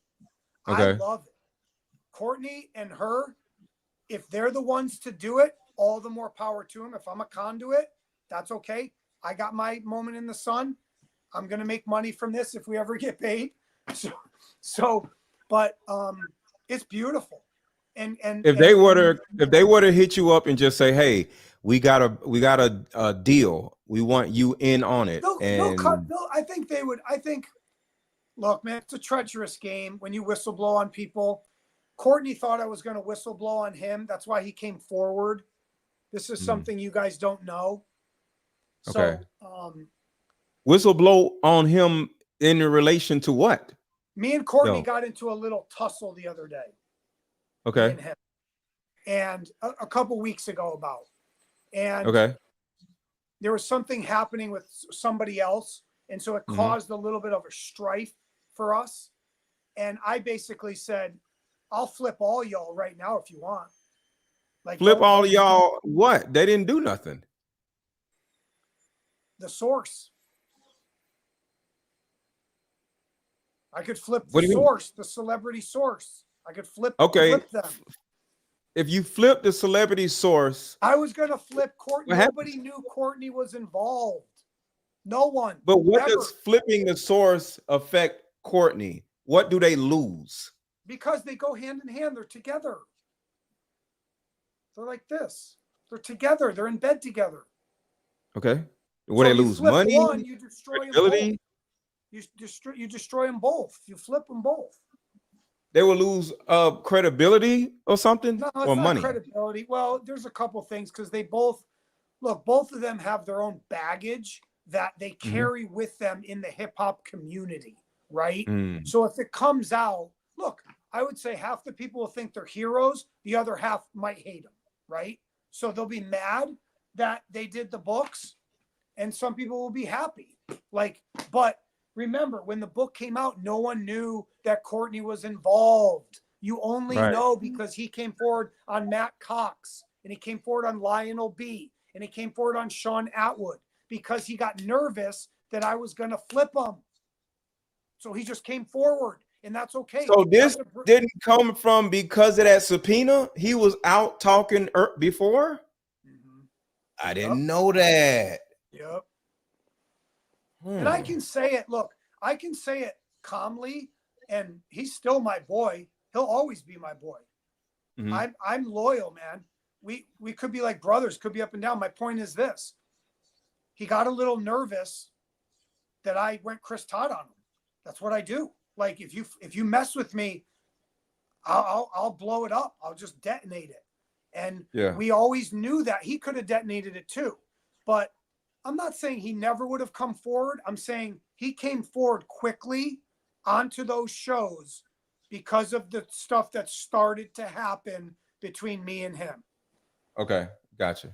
Okay. I love it. Courtney and her, if they're the ones to do it, all the more power to them. If I'm a conduit, that's okay. I got my moment in the sun. I'm going to make money from this if we ever get paid. But it's beautiful. And if they were to hit you up and just say, hey, we got a deal. We want you in on it. I think they would. Look, man, it's a treacherous game when you whistle blow on people. Courtney thought I was going to whistle blow on him. That's why he came forward. This is something you guys don't know. Okay. So, whistle blow on him in relation to what? Me and Courtney got into a little tussle the other day. Okay. And a couple weeks ago and there was something happening with somebody else. And so it caused a little bit of a strife for us. And I basically said, I'll flip all y'all right now if you want. Like flip all y'all what? They didn't do nothing. The source. I could flip the source, the celebrity source. I could flip them. If you flip the celebrity source, I was gonna flip Courtney. Nobody knew Courtney was involved. No one. But what does flipping the source affect Courtney? What do they lose? Because they go hand in hand. They're together. They're like this. They're together. They're in bed together. Okay. What they lose? Money? One, you destroy them both. You destroy them both. You flip them both. They will lose credibility or something, no, or money. Credibility. Well, there's a couple things because they both of them have their own baggage that they carry with them in the hip hop community, right? So if it comes out, look, I would say half the people will think they're heroes, the other half might hate them, right? So they'll be mad that they did the books, and some people will be happy. But remember, when the book came out, no one knew that Courtney was involved. You only know because he came forward on Matt Cox, and he came forward on Lionel B, and he came forward on Sean Atwood because he got nervous that I was going to flip him. So he just came forward, and that's okay. So this didn't come from because of that subpoena? He was out talking before? I didn't know that. Yep. And I can say it, look, I can say it calmly, and he's still my boy. He'll always be my boy. I'm loyal, man. We could be like brothers, could be up and down. My point is this. He got a little nervous that I went Chris Todd on him. That's what I do. Like if you mess with me, I'll blow it up. I'll just detonate it. And we always knew that he could have detonated it too. But I'm not saying he never would have come forward. I'm saying he came forward quickly onto those shows because of the stuff that started to happen between me and him. Okay, gotcha.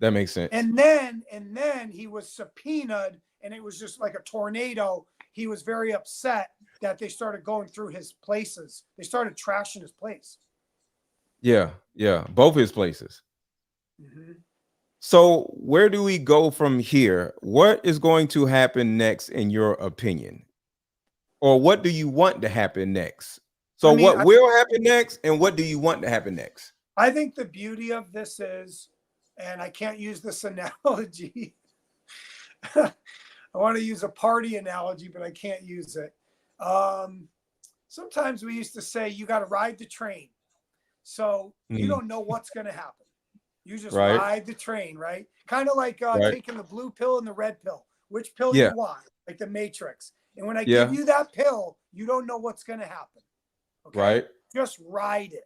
That makes sense. And then he was subpoenaed, and it was just like a tornado. He was very upset that they started going through his places. They started trashing his place. Yeah, both his places. So where do we go from here? What is going to happen next, in your opinion? Or what do you want to happen next? So what will happen next, and what do you want to happen next? I think the beauty of this is, and I can't use this analogy. I want to use a party analogy, but I can't use it. Sometimes we used to say, you got to ride the train. So you don't know what's going to happen. You just ride the train, right? Kind of like taking the blue pill and the red pill. Which pill you want? Like the Matrix. And when I give you that pill, you don't know what's going to happen. Okay? Right. Just ride it.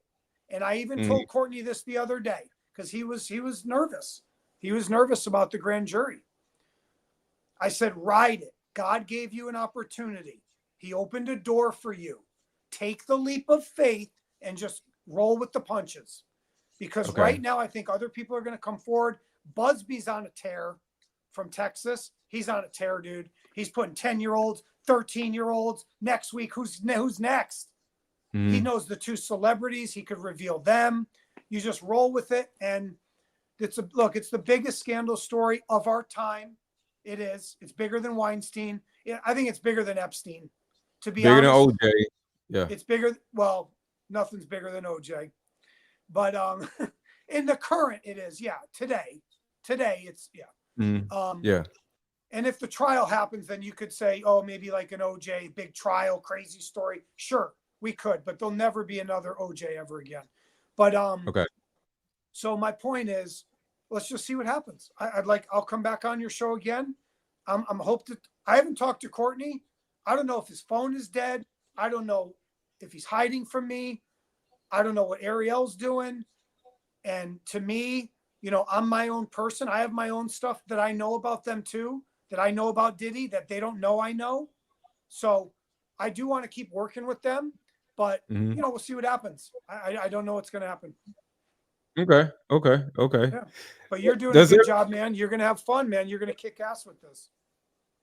And I even told Courtney this the other day because he was nervous. He was nervous about the grand jury. I said, ride it. God gave you an opportunity. He opened a door for you. Take the leap of faith and just roll with the punches. Because right now, I think other people are going to come forward. Busby's on a tear from Texas. He's on a tear, dude. He's putting 10-year-olds, 13-year-olds. Next week, who's next? He knows the two celebrities. He could reveal them. You just roll with it. And it's the biggest scandal story of our time. It is. It's bigger than Weinstein. I think it's bigger than Epstein. To be honest. Bigger than OJ. Yeah. It's bigger. Well, nothing's bigger than OJ. But in the current, it is. Yeah. Today, it's And if the trial happens, then you could say, oh, maybe like an OJ, big trial, crazy story. Sure, we could, but there'll never be another OJ ever again. But so my point is, let's just see what happens. I'll come back on your show again. I haven't talked to Courtney. I don't know if his phone is dead. I don't know if he's hiding from me. I don't know what Ariel's doing. And to me, I'm my own person. I have my own stuff that I know about them too, that I know about Diddy, that they don't know I know. So I do want to keep working with them, but we'll see what happens. I don't know what's going to happen. Okay. Yeah. But you're doing a good job, man. You're going to have fun, man. You're going to kick ass with this.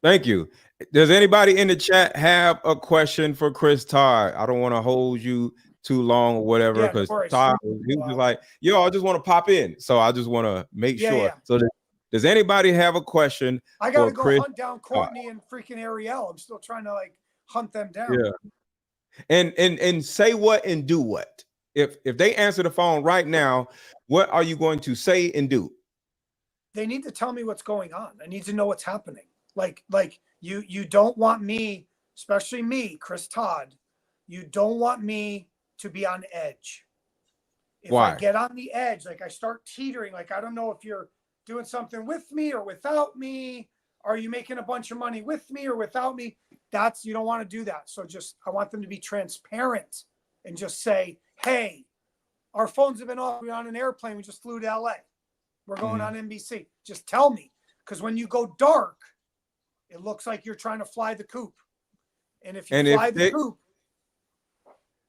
Thank you. Does anybody in the chat have a question for Chris Todd? I don't want to hold you too long or whatever, Yeah, no because worries. Todd, he was just like, yo, I just want to pop in. So I just want to make sure. Yeah. So does anybody have a question I got to for go Chris? hunt down Courtney and freaking Ariel. I'm still trying to like hunt them down. Yeah. And say what and do what. If they answer the phone right now, what are you going to say and do? They need to tell me what's going on. I need to know what's happening. Like you don't want me, especially me, Chris Todd, you don't want me to be on edge. If Why? I get on the edge, like I start teetering, like I don't know if you're doing something with me or without me. Are you making a bunch of money with me or without me? You don't want to do that. So I want them to be transparent and just say, hey, our phones have been off. We're on an airplane. We just flew to LA. We're going on NBC. Just tell me. Because when you go dark, it looks like you're trying to fly the coop. And if you fly the coop.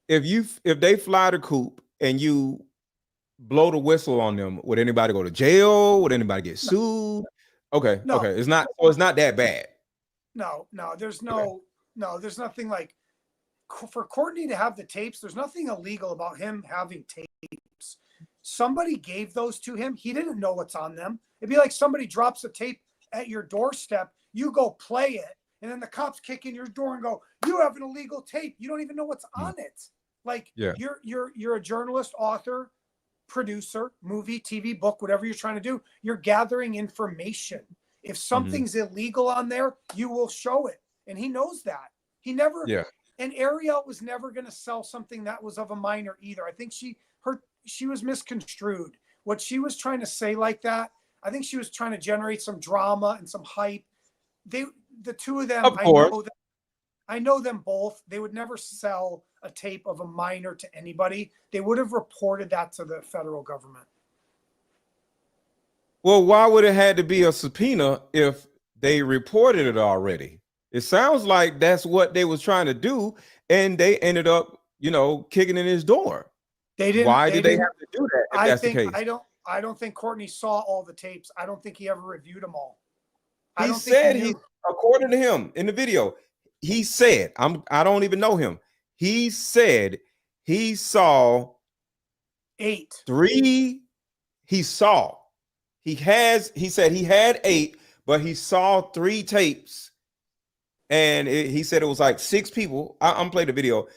If they fly the coop and you blow the whistle on them, would anybody go to jail? Would anybody get sued? Okay. No. Okay. It's not that bad. No, there's there's nothing like for Courtney to have the tapes. There's nothing illegal about him having tapes. Somebody gave those to him. He didn't know what's on them. It'd be like somebody drops a tape at your doorstep. You go play it. And then the cops kick in your door and go, you have an illegal tape. You don't even know what's on it. Like you're a journalist, author, producer, movie, TV, book, whatever you're trying to do. You're gathering information. If something's illegal on there, you will show it. And he knows that. He never, and Ariel was never going to sell something that was of a minor either. I think she was misconstrued. What she was trying to say like that, I think she was trying to generate some drama and some hype. The two of them, I know them both. They would never sell a tape of a minor to anybody. They would have reported that to the federal government. Well, why would it had to be a subpoena if they reported it already? It sounds like that's what they was trying to do, and they ended up, kicking in his door. They didn't. Why did they have to do that? If that's the case? I don't think Courtney saw all the tapes. I don't think he ever reviewed them all. He said according to him in the video, he said, I don't even know him. He said he saw 3. He said he had 8, but he saw 3 tapes. And he said it was like 6 people. I'm playing the video.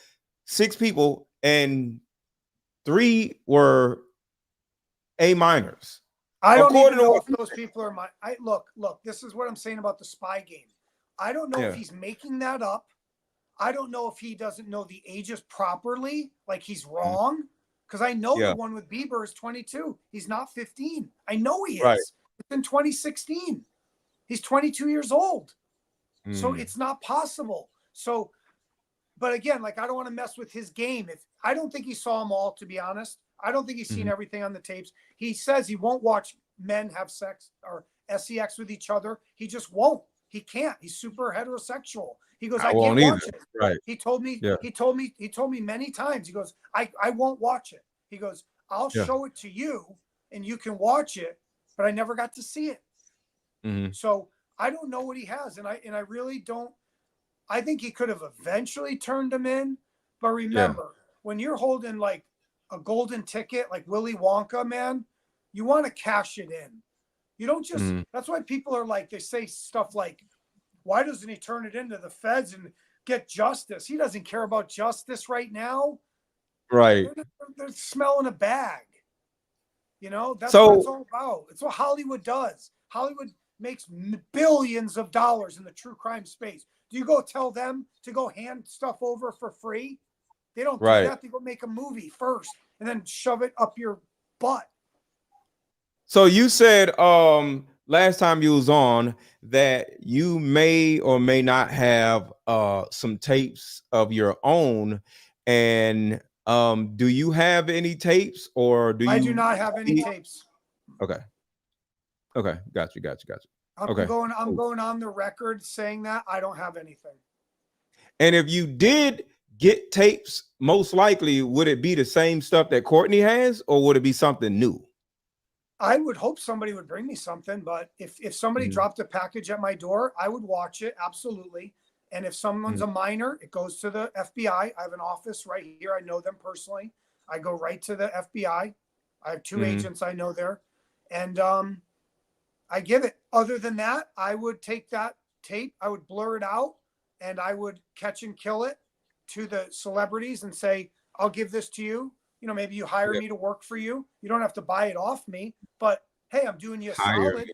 6 people and 3 were A-minors. I don't even know if those people are look, this is what I'm saying about the spy game. I don't know if he's making that up. I don't know if he doesn't know the ages properly, like he's wrong. Because I know the one with Bieber is 22. He's not 15. I know he is. Right. It's in 2016. He's 22 years old. So it's not possible. So, but again, like I don't want to mess with his game. I don't think he saw them all, to be honest. I don't think he's seen everything on the tapes. He says he won't watch men have sex or sex with each other. He just won't. He can't. He's super heterosexual. He goes, I can't watch it. Right. He told me many times. He goes, I won't watch it. He goes, I'll show it to you and you can watch it, but I never got to see it. So I don't know what he has. And I really don't. I think he could have eventually turned him in. But remember, when you're holding like a golden ticket, like Willy Wonka, man, you want to cash it in. You don't just, that's why people are like, they say stuff like, why doesn't he turn it into the feds and get justice? He doesn't care about justice right now. Right. They're smelling a bag. That's what it's all about. It's what Hollywood does. Hollywood makes billions of dollars in the true crime space. Do you go tell them to go hand stuff over for free? They don't do that. They go make a movie first and then shove it up your butt. So you said last time you was on that you may or may not have some tapes of your own. And do you have any tapes or do you? I do not have any tapes. Okay. Got you. I'm going on the record saying that I don't have anything. And if you did get tapes, most likely, would it be the same stuff that Courtney has, or would it be something new? I would hope somebody would bring me something, but if somebody dropped a package at my door, I would watch it. Absolutely. And if someone's a minor, it goes to the FBI. I have an office right here. I know them personally. I go right to the FBI. I have 2 agents I know there. And I give it. Other than that, I would take that tape, I would blur it out, and I would catch and kill it to the celebrities and say, I'll give this to you. You know, maybe you hire me to work for you. You don't have to buy it off me, but hey, I'm doing you a solid.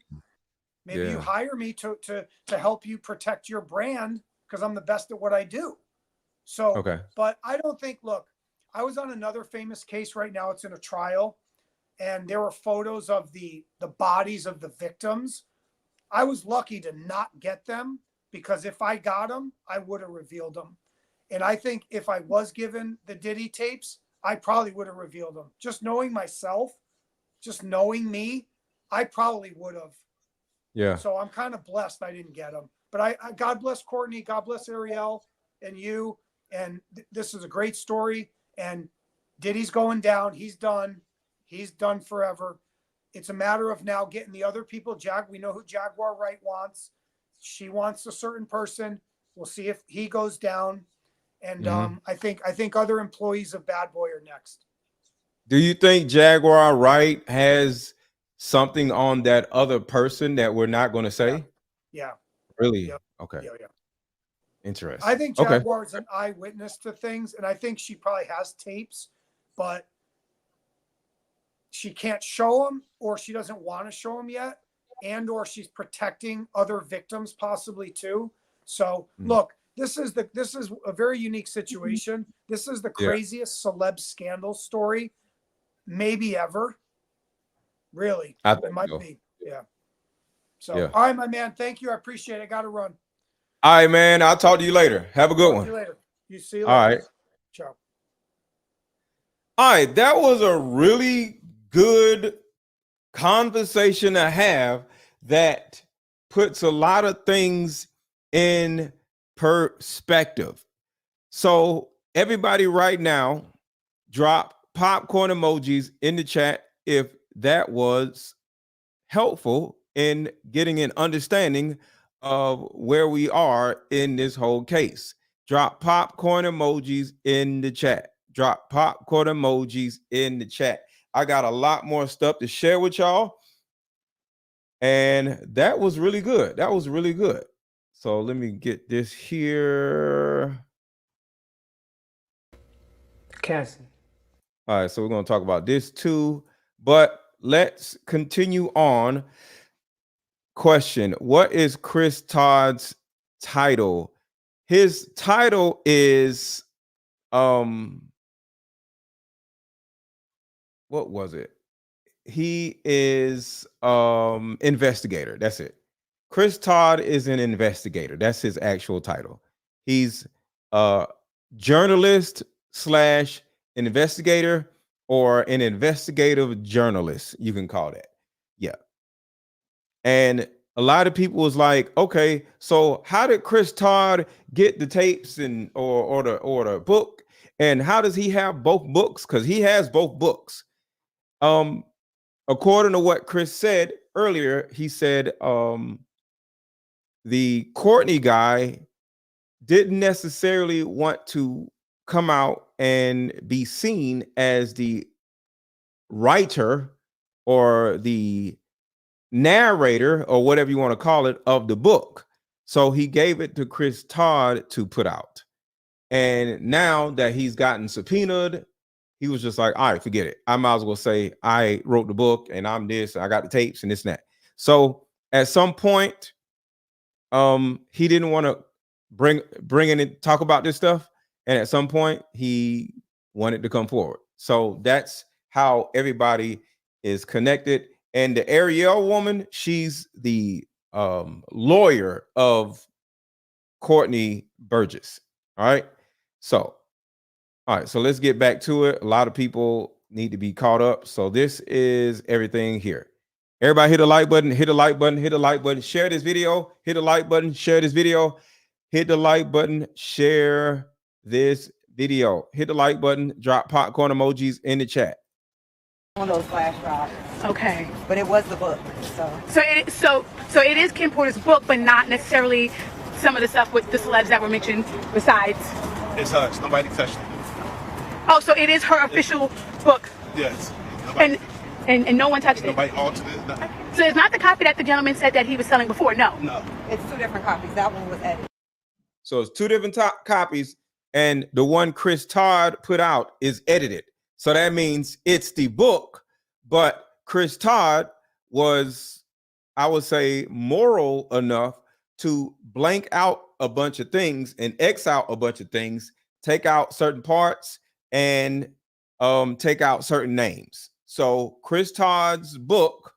Maybe you hire me to help you protect your brand because I'm the best at what I do. So, but I don't think, look, I was on another famous case right now. It's in a trial, and there were photos of the bodies of the victims. I was lucky to not get them because if I got them, I would have revealed them. And I think if I was given the Diddy tapes, I probably would have revealed them. Just knowing myself, just knowing me, I probably would have. Yeah. So I'm kind of blessed I didn't get them. But I God bless Courtney, God bless Ariel and you. And this is a great story. And Diddy's going down. He's done. He's done forever. It's a matter of now getting the other people. We know who Jaguar Wright wants. She wants a certain person. We'll see if he goes down. And I think other employees of Bad Boy are next. Do you think Jaguar Wright has something on that other person that we're not going to say? Yeah. Really? Yep. Okay. Yeah. Interesting. I think Jaguar's an eyewitness to things, and I think she probably has tapes, but she can't show them, or she doesn't want to show them yet, and or she's protecting other victims possibly too. So look, this is a very unique situation. This is the craziest celeb scandal story maybe ever. Really, it might be. Yeah. So, all right, my man. Thank you. I appreciate it. I got to run. All right, man. I'll talk to you later. Have a good one. See you later. See you later. All right. Ciao. All right. That was a really good conversation to have that puts a lot of things in perspective. So everybody right now, drop popcorn emojis in the chat if that was helpful in getting an understanding of where we are in this whole case. Drop popcorn emojis in the chat. Drop popcorn emojis in the chat. I got a lot more stuff to share with y'all. And that was really good. That was really good. So let me get this here. Cassie. All right, so we're going to talk about this too, but let's continue on. Question: what is Chris Todd's title? His title is what was it? He is investigator. That's it. Chris Todd is an investigator. That's his actual title. He's a journalist / investigator, or an investigative journalist, you can call that. Yeah. And a lot of people was like, okay, so how did Chris Todd get the tapes and or the book? And how does he have both books? Because he has both books. According to what Chris said earlier, he said the Courtney guy didn't necessarily want to come out and be seen as the writer or the narrator or whatever you want to call it of the book. So he gave it to Chris Todd to put out. And now that he's gotten subpoenaed, he was just like, all right, forget it. I might as well say I wrote the book and I'm this, and I got the tapes and this and that. So at some point, he didn't want to bring in and talk about this stuff. And at some point he wanted to come forward. So that's how everybody is connected. And the Ariel woman, she's the lawyer of Courtney Burgess. All right. So, all right. So let's get back to it. A lot of people need to be caught up. So this is everything here. Everybody hit the like button, hit the like button, hit the like button, share this video, hit the like button, share this video, hit the like button, share this video, hit the like button, drop popcorn emojis in the chat. On those flash drives. Okay. But it was the book. So it is Kim Porter's book, but not necessarily some of the stuff with the celebs that were mentioned besides? It's hers. Nobody touched it. Oh, so it is her official book. Yes. Nobody, and no one touched it. nobody altered it. Nothing. So it's not the copy that the gentleman said that he was selling before. No. No. It's two different copies. That one was edited. So it's two different copies, and the one Chris Todd put out is edited. So that means it's the book, but Chris Todd was, I would say, moral enough to blank out a bunch of things and X out a bunch of things, take out certain parts, and take out certain names. So Chris Todd's book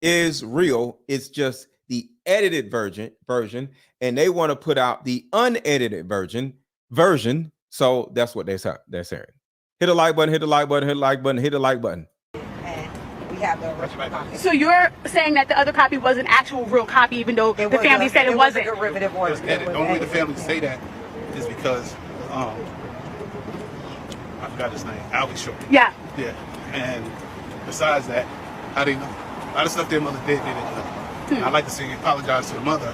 is real. It's just the edited version, and they want to put out the unedited version. So that's what they're saying. Hit a like button, hit the like button, hit the like button, hit the like button. And we have the original copy. So you're saying that the other copy was an actual real copy, even though the family said it wasn't? A derivative order. The only way the family say that is because I forgot his name. I'll be sure. Yeah. Yeah. And besides that, how do you know? A lot of stuff their mother did, they didn't know. I'd like to see you apologize to the mother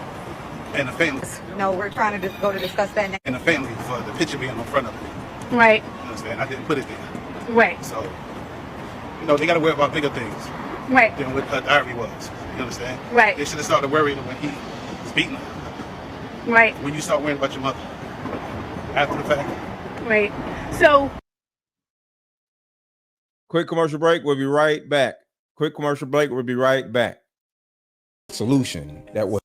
and the family. No, we're trying to go to discuss that now. And the family for the picture being on front of it. Right. You understand? I didn't put it there. Right. So, they got to worry about bigger things. Right. Than what her diary was. You understand? Right. They should have started worrying when he was beating her. Right. When you start worrying about your mother after the fact. Right. So. Quick commercial break. We'll be right back. Quick commercial break. We'll be right back. Solution that will.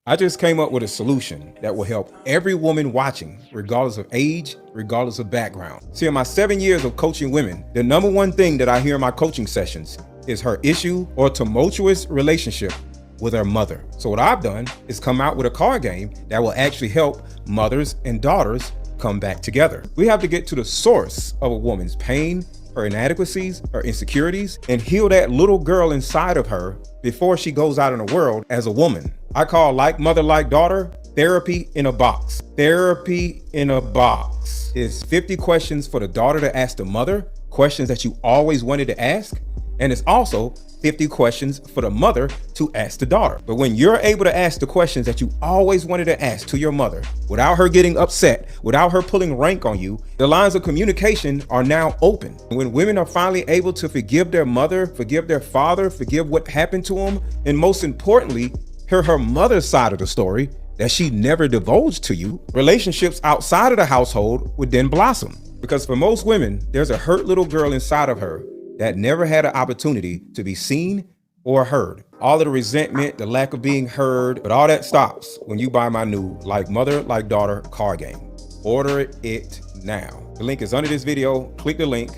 I just came up with a solution that will help every woman watching, regardless of age, regardless of background. See, in my 7 years of coaching women, the number one thing that I hear in my coaching sessions is her issue or tumultuous relationship with her mother. So what I've done is come out with a card game that will actually help mothers and daughters come back together. We have to get to the source of a woman's pain, her inadequacies, her insecurities, and heal that little girl inside of her before she goes out in the world as a woman. I call Like Mother, Like Daughter, therapy in a box. Therapy in a box is 50 questions for the daughter to ask the mother, questions that you always wanted to ask. And it's also 50 questions for the mother to ask the daughter. But when you're able to ask the questions that you always wanted to ask to your mother without her getting upset, without her pulling rank on you, the lines of communication are now open. When women are finally able to forgive their mother, forgive their father, forgive what happened to them, and most importantly, hear her mother's side of the story that she never divulged to you, relationships outside of the household would then blossom. Because for most women, there's a hurt little girl inside of her that never had an opportunity to be seen or heard. All of the resentment, the lack of being heard, but all that stops when you buy my new Like Mother, Like Daughter card game. Order it now. The link is under this video. Click the link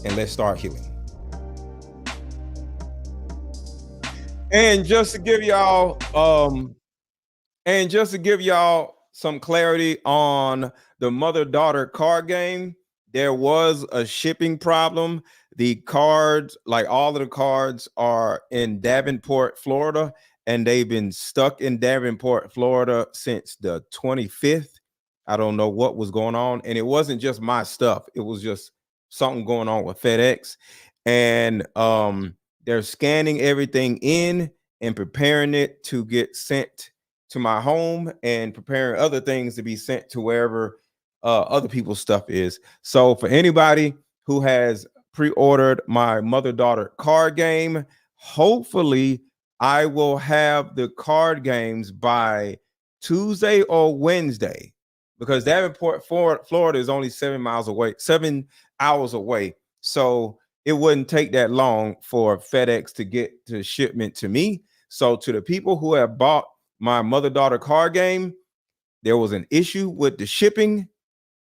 and let's start healing. And just to give y'all, some clarity on the mother-daughter card game, there was a shipping problem. The cards, like all of the cards, are in Davenport, Florida, and they've been stuck in Davenport, Florida since the 25th. I don't know what was going on. And it wasn't just my stuff. It was just something going on with FedEx. And they're scanning everything in and preparing it to get sent to my home and preparing other things to be sent to wherever other people's stuff is. So for anybody who has pre-ordered my mother-daughter card game, hopefully I will have the card games by Tuesday or Wednesday, because Davenport, Florida is only 7 hours away. So it wouldn't take that long for FedEx to get the shipment to me. So to the people who have bought my mother-daughter card game, there was an issue with the shipping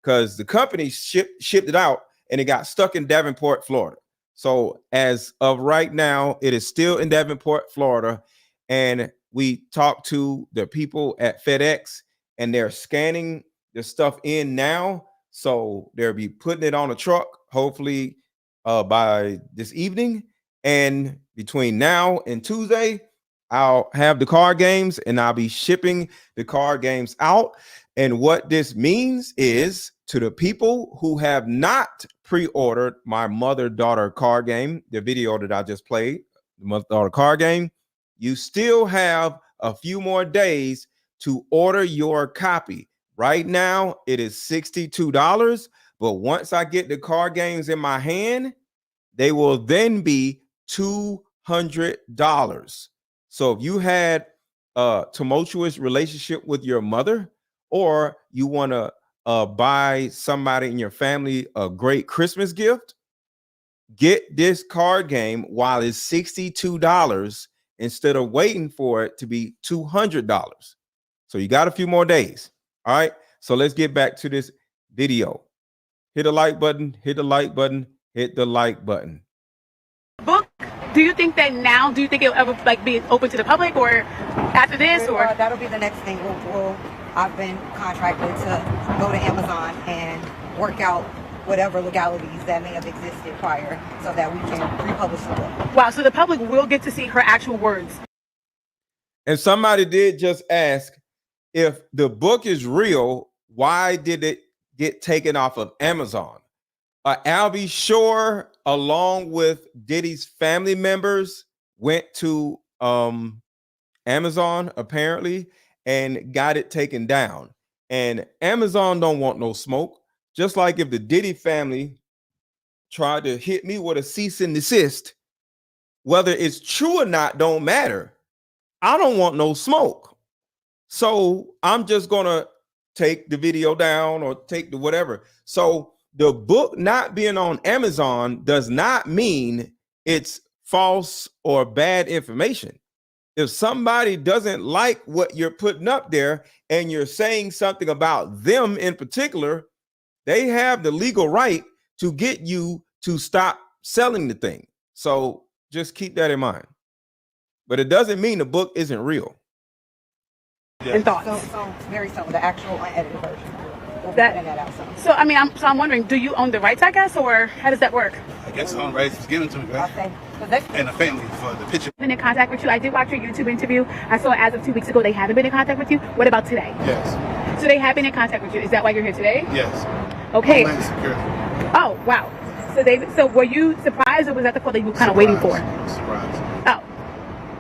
because the company shipped it out and it got stuck in Davenport, Florida. So as of right now, it is still in Davenport, Florida. And we talked to the people at FedEx and they're scanning the stuff in now. So they'll be putting it on a truck, hopefully by this evening. And between now and Tuesday, I'll have the card games and I'll be shipping the card games out. And what this means is, to the people who have not pre-ordered my mother-daughter card game, the video that I just played, the mother-daughter card game, you still have a few more days to order your copy. Right now, it is $62, but once I get the card games in my hand, they will then be $200. So if you had a tumultuous relationship with your mother, or you want to buy somebody in your family a great Christmas gift, get this card game while it's $62 instead of waiting for it to be $200. So you got a few more days. All right. So let's get back to this video. Hit the like button, hit the like button, hit the like button. Book, do you think that now, do you think it'll ever like be open to the public or after this? Or that'll be the next thing. I've been contracted to go to Amazon and work out whatever legalities that may have existed prior so that we can republish the book. Wow, so the public will get to see her actual words. And somebody did just ask, if the book is real, why did it get taken off of Amazon? Albie Shore, along with Diddy's family members, went to Amazon apparently and got it taken down. And Amazon don't want no smoke. Just like if the Diddy family tried to hit me with a cease and desist, whether it's true or not don't matter. I don't want no smoke. So I'm just gonna take the video down or take the whatever. So the book not being on Amazon does not mean it's false or bad information. If somebody doesn't like what you're putting up there and you're saying something about them in particular, they have the legal right to get you to stop selling the thing. So just keep that in mind. But it doesn't mean the book isn't real. And thoughts. So very simple, the actual unedited version. We'll be That- putting that out soon. So I mean, I'm wondering, do you own the rights, I guess, or how does that work? I guess on rights was given to me, right? Okay. And the family for the picture. Been in contact with you? I did watch your YouTube interview. I saw as of 2 weeks ago they haven't been in contact with you. What about today? Yes. So they have been in contact with you. Is that why you're here today? Yes. Okay. Homeland Security. Oh wow. So were you surprised, or was that the call that you were kind of waiting for? Surprise. Oh.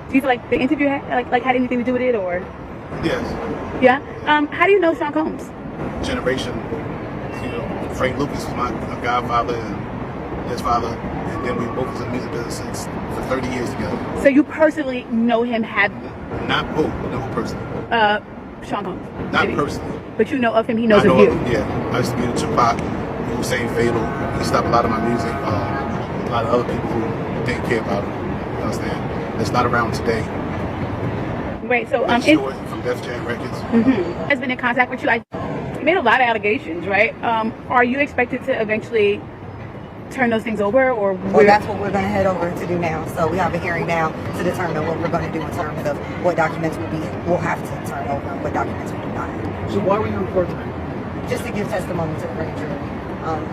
Do you feel like the interview had anything to do with it, or? Yes. Yeah. How do you know Sean Combs? Generation. You know, Frank Lucas was my godfather and his father, and then we both was in the music business for 30 years together. So you personally know him, Not both, no person. Sean Combs. Not personally. But you know of him, he knows I know of you. him, yeah. I used to be in Tupac, Hussein Fatal. He stopped a lot of my music. A lot of other people who didn't care about him. You understand? That's not around today. Right. So Short from Def Jam Records. Has been in contact with you. You made a lot of allegations, right? Are you expected to eventually turn those things over, or? Well, that's what we're going to head over to do now. So we have a hearing now to determine what we're going to do in terms of what documents we'll have to turn over and what documents we do not have. So why were you in court tonight? Just to give testimony to the grand jury.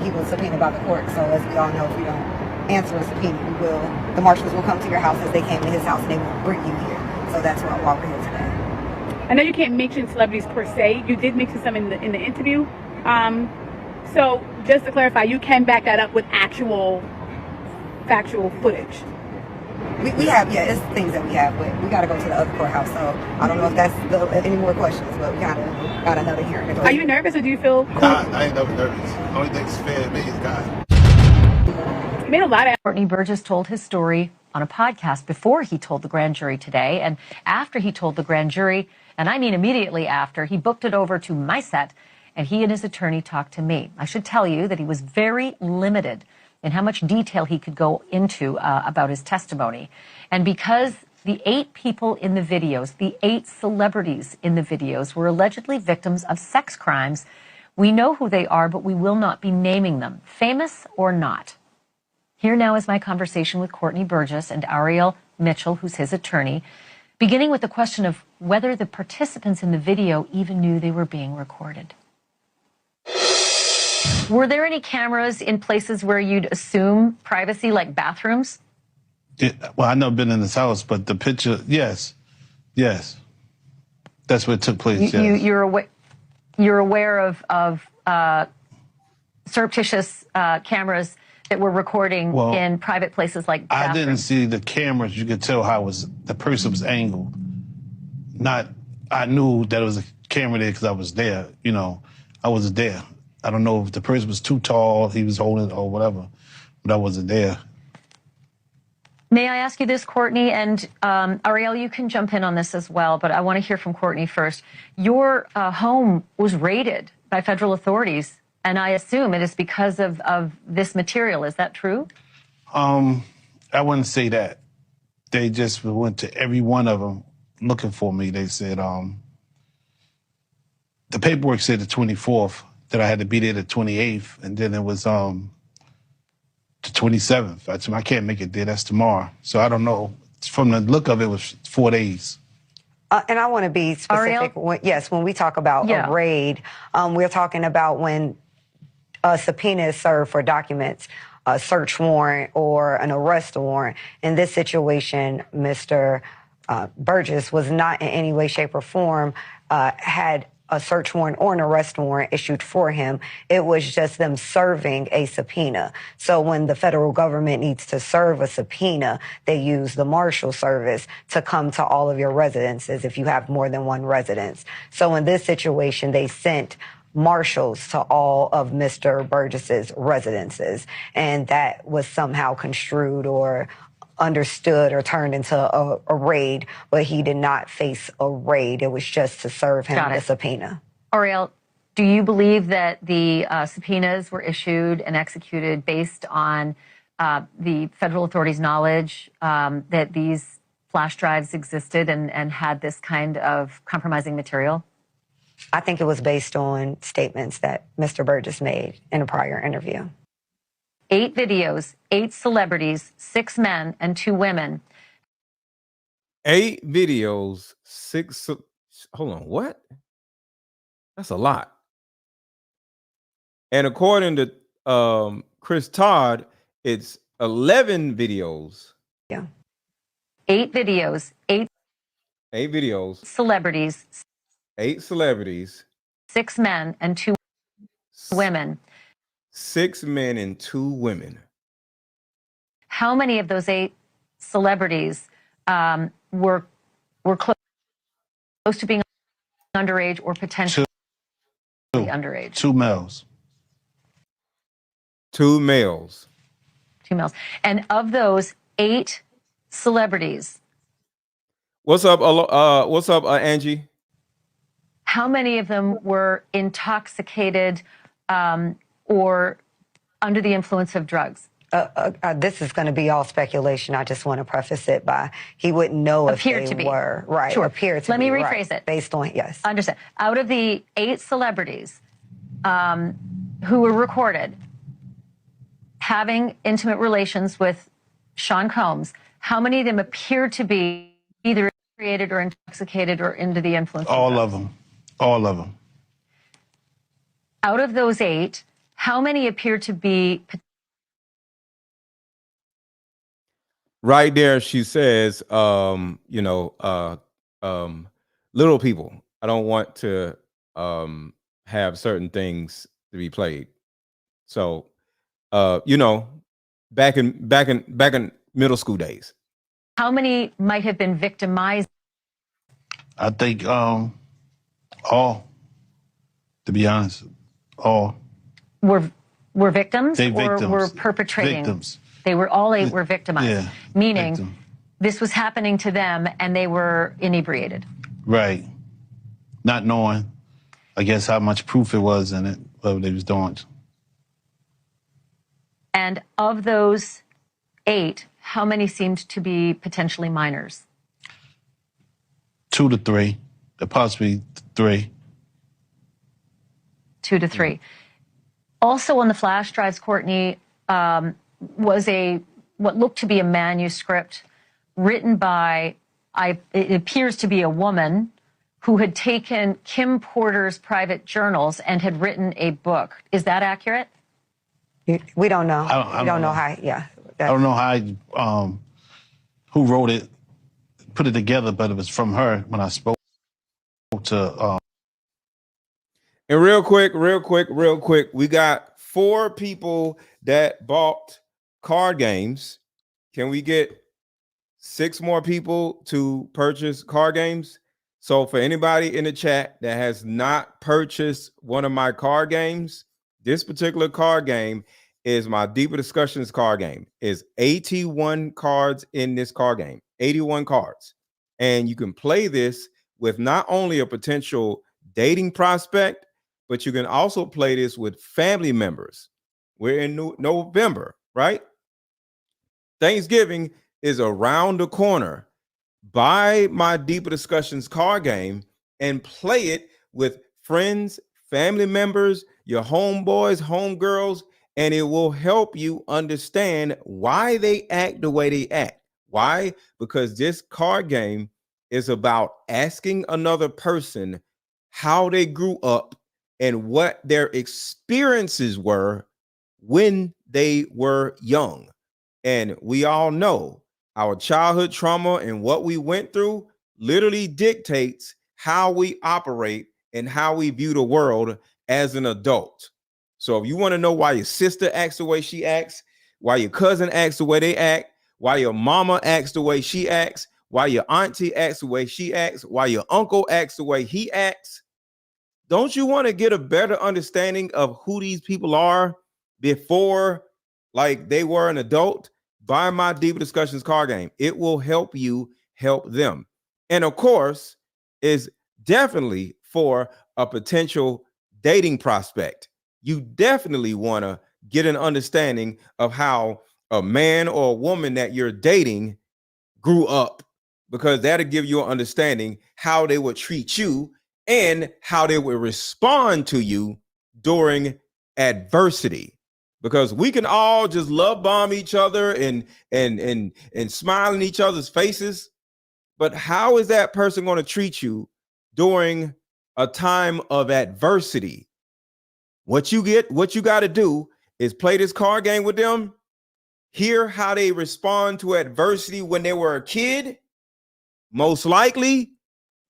He was subpoenaed by the court, so as we all know, if we don't answer a subpoena, the marshals will come to your house as they came to his house and they will bring you here. So that's why we're here today. I know you can't mention celebrities per se. You did mention some in the interview. So just to clarify, you can back that up with actual factual footage. We have, yeah, it's things that we have, but we got to go to the other courthouse. So I don't know if that's any more questions, but we got another hearing to go. Are you nervous, or do you feel cool? Nah, I ain't never nervous. Only thing that's fair to me is God. You made a lot of. Courtney Burgess told his story on a podcast before he told the grand jury today, and after he told the grand jury, and I mean immediately after, he booked it over to my set, and he and his attorney talked to me. I should tell you that he was very limited in how much detail he could go into about his testimony. And because the 8 people in the videos, the 8 celebrities in the videos were allegedly victims of sex crimes, we know who they are, but we will not be naming them, famous or not. Here now is my conversation with Courtney Burgess and Ariel Mitchell, who's his attorney, beginning with the question of whether the participants in the video even knew they were being recorded. Were there any cameras in places where you'd assume privacy, like bathrooms? Well, I've never been in this house, but the picture, yes. Yes. That's where it took place, yes. You're aware of surreptitious cameras that were recording in private places like bathrooms. I didn't see the cameras. You could tell how the person was angled. I knew that it was a camera there because I was there. You know, I wasn't there. I don't know if the person was too tall, he was holding it or whatever, but I wasn't there. May I ask you this, Courtney? And Ariel, you can jump in on this as well, but I want to hear from Courtney first. Your home was raided by federal authorities, and I assume it is because of this material. Is that true? I wouldn't say that. They just went to every one of them looking for me. They said, the paperwork said the 24th, that I had to be there the 28th, and then it was the 27th. I said, I can't make it there, that's tomorrow. So I don't know. From the look of it, it was 4 days. And I want to be specific. When we talk about a raid, we're talking about when a subpoena is served for documents, a search warrant or an arrest warrant. In this situation, Mr. Burgess was not in any way, shape, or form had a search warrant or an arrest warrant issued for him. It was just them serving a subpoena. So when the federal government needs to serve a subpoena, they use the Marshal Service to come to all of your residences if you have more than one residence. So in this situation, they sent marshals to all of Mr. Burgess's residences, and that was somehow construed or understood or turned into a raid, but he did not face a raid. It was just to serve him the subpoena. Ariel, do you believe that the subpoenas were issued and executed based on the federal authorities' knowledge that these flash drives existed and had this kind of compromising material? I think it was based on statements that Mr. Burgess made in a prior interview. 8 videos, 8 celebrities, 6 men and 2 women. 8 videos, 6. Hold on, what? That's a lot. And according to Chris Todd, it's 11 videos. Yeah. 8 videos, 8 videos, celebrities, 8 celebrities, 6 men and 2 women. 6 men and 2 women. How many of those 8 celebrities were close to being underage or potentially underage? 2 males. 2 males. 2 males. And of those 8 celebrities, What's up, Angie? how many of them were intoxicated or under the influence of drugs? This is going to be all speculation. I just want to preface it by he wouldn't know if they were. Right. Sure. Appear to Let be. me rephrase it. Based on, yes. Understand. Out of the 8 celebrities who were recorded having intimate relations with Sean Combs, how many of them appeared to be either inebriated or intoxicated or under the influence of drugs? All of them. All of them. Out of those 8, how many appear to be? Right there, she says, little people. I don't want to have certain things to be played. So, back in middle school days. How many might have been victimized? I think all, to be honest, all. Were victims They or victims. were perpetrating? Victims. They were all 8 were victimized, Yeah, meaning victim. this was happening to them and they were inebriated. Right. Not knowing, I guess, how much proof it was in it, what they was doing. And of those 8, how many seemed to be potentially minors? 2 to 3, possibly 3. 2 to 3. Also on the flash drives, Courtney, was what looked to be a manuscript written by, it appears to be a woman who had taken Kim Porter's private journals and had written a book. Is that accurate? We don't know. I don't know. How. Yeah. I don't know how, who wrote it, put it together, but it was from her when I spoke to. And real quick, we got 4 people that bought card games. Can we get 6 more people to purchase card games So for anybody in the chat that has not purchased one of my card games, this particular card game is my Deeper Discussions card game. Is 81 cards in this card game, 81 cards. And you can play this with not only a potential dating prospect, but you can also play this with family members. We're in November, right? Thanksgiving is around the corner. Buy my Deeper Discussions card game and play it with friends, family members, your homeboys, homegirls, and it will help you understand why they act the way they act. Why? Because this card game is about asking another person how they grew up and what their experiences were when they were young. And we all know our childhood trauma and what we went through literally dictates how we operate and how we view the world as an adult. So if you want to know why your sister acts the way she acts, why your cousin acts the way they act, why your mama acts the way she acts, why your auntie acts the way she acts, why your uncle acts the way he acts, don't you want to get a better understanding of who these people are before like they were an adult? Buy my Deeper Discussions card game. It will help you help them. And of course, is definitely for a potential dating prospect. You definitely want to get an understanding of how a man or a woman that you're dating grew up, because that'll give you an understanding how they would treat you and how they would respond to you during adversity. Because we can all just love bomb each other and smile in each other's faces, but how is that person going to treat you during a time of adversity? What you got to do is play this card game with them, hear how they respond to adversity when they were a kid. Most likely,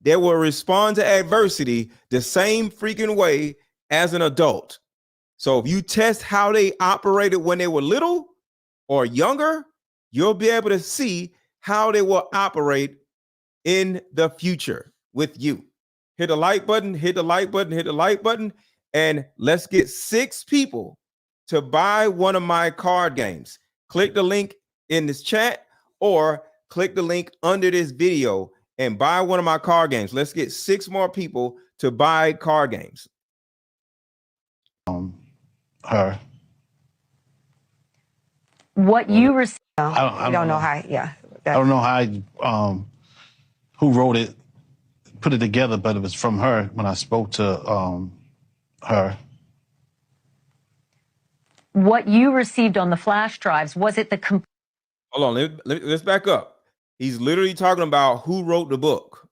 they will respond to adversity the same freaking way as an adult. So if you test how they operated when they were little or younger, you'll be able to see how they will operate in the future with you. Hit the like button, hit the like button, hit the like button, and let's get 6 people to buy one of my card games. Click the link in this chat or click the link under this video and buy one of my card games. Let's get 6 more people to buy card games. Her. What you received? I don't know how. Yeah. I don't know how. Who wrote it? Put it together, but it was from her when I spoke to her. What you received on the flash drives, was it the Hold on, let's back up. He's literally talking about who wrote the book.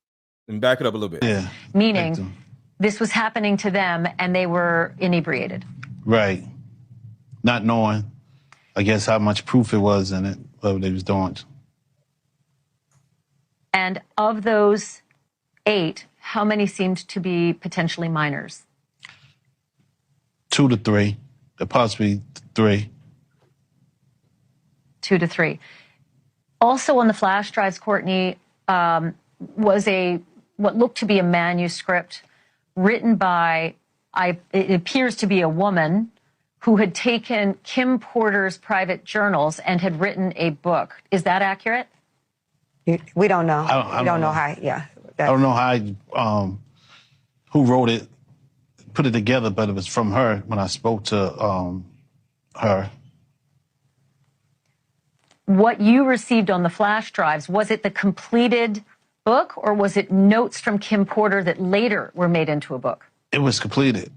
And back it up a little bit. Yeah. meaning this was happening to them and they were inebriated? Right. Not knowing, I guess, how much proof it was in it, what they was doing. And of those 8, how many seemed to be potentially minors? 2 to 3, possibly 3. 2 to 3. Also on the flash drives, Courtney, was what looked to be a manuscript written by, it appears to be a woman who had taken Kim Porter's private journals and had written a book. Is that accurate? We don't know. I don't know how. Yeah. I don't know how. Who wrote it? Put it together, but it was from her when I spoke to her. What you received on the flash drives, was it the completed book or was it notes from Kim Porter that later were made into a book? It was completed.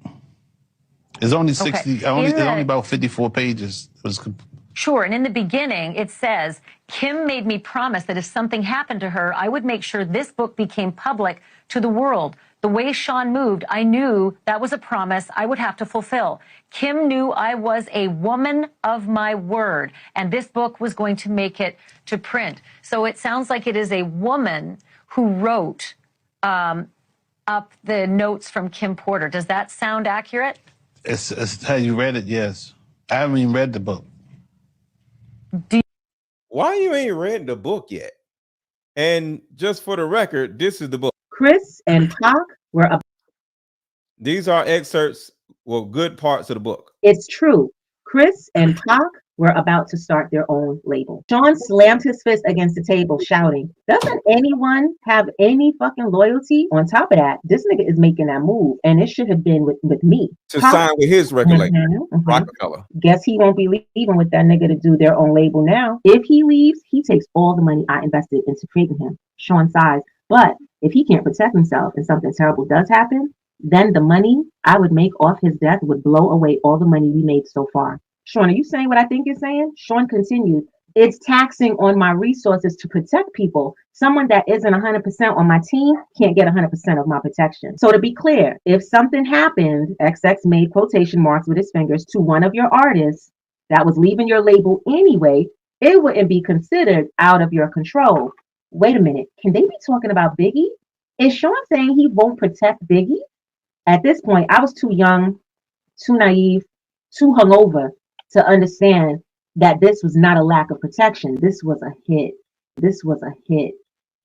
It's only 60. It's only about 54 pages. It was. Sure, and in the beginning, it says, Kim made me promise that if something happened to her, I would make sure this book became public to the world. The way Sean moved, I knew that was a promise I would have to fulfill. Kim knew I was a woman of my word, and this book was going to make it to print. So it sounds like it is a woman who wrote up the notes from Kim Porter. Does that sound accurate? It's how you read it, yes. I haven't even read the book. Why you ain't read the book yet? And just for the record, this is the book. Chris and Pac were These are excerpts, well, good parts of the book. It's true. Chris and Pac were about to start their own label. Sean slammed his fist against the table, shouting, "Doesn't anyone have any fucking loyalty?" On top of that, this nigga is making that move, and it should have been with me. To sign with his record label, Rockefeller. Guess he won't be leaving with that nigga to do their own label now. If he leaves, he takes all the money I invested into creating him. Sean sighs. But if he can't protect himself and something terrible does happen, then the money I would make off his death would blow away all the money we made so far. Sean, are you saying what I think you're saying? Sean continued, "It's taxing on my resources to protect people. Someone that isn't 100% on my team can't get 100% of my protection. So to be clear, if something happened," XX made quotation marks with his fingers, "to one of your artists that was leaving your label anyway, it wouldn't be considered out of your control." Wait a minute, can they be talking about Biggie? Is Sean saying he won't protect Biggie? At this point, I was too young, too naive, too hungover to understand that this was not a lack of protection. This was a hit. This was a hit.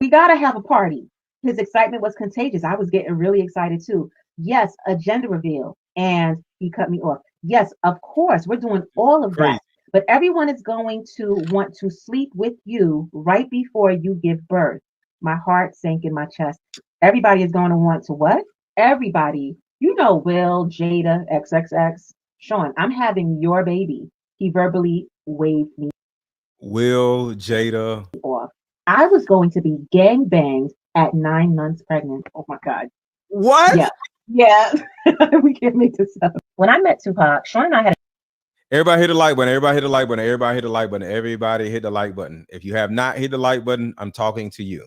We gotta have a party. His excitement was contagious. I was getting really excited too. Yes, a gender reveal. And he cut me off. Yes, of course, we're doing all of that. But everyone is going to want to sleep with you right before you give birth. My heart sank in my chest. Everybody is going to want to what? Everybody. You know, Will, Jada, XXX. Sean, I'm having your baby. He verbally waved me Will, Jada off. I was going to be gang banged at 9 months pregnant. Oh my God. What? Yeah. We can't make this up. When I met Tupac, Sean and I had Everybody hit the like button. Everybody hit the like button. Everybody hit the like button. Everybody hit the like button. If you have not hit the like button, I'm talking to you.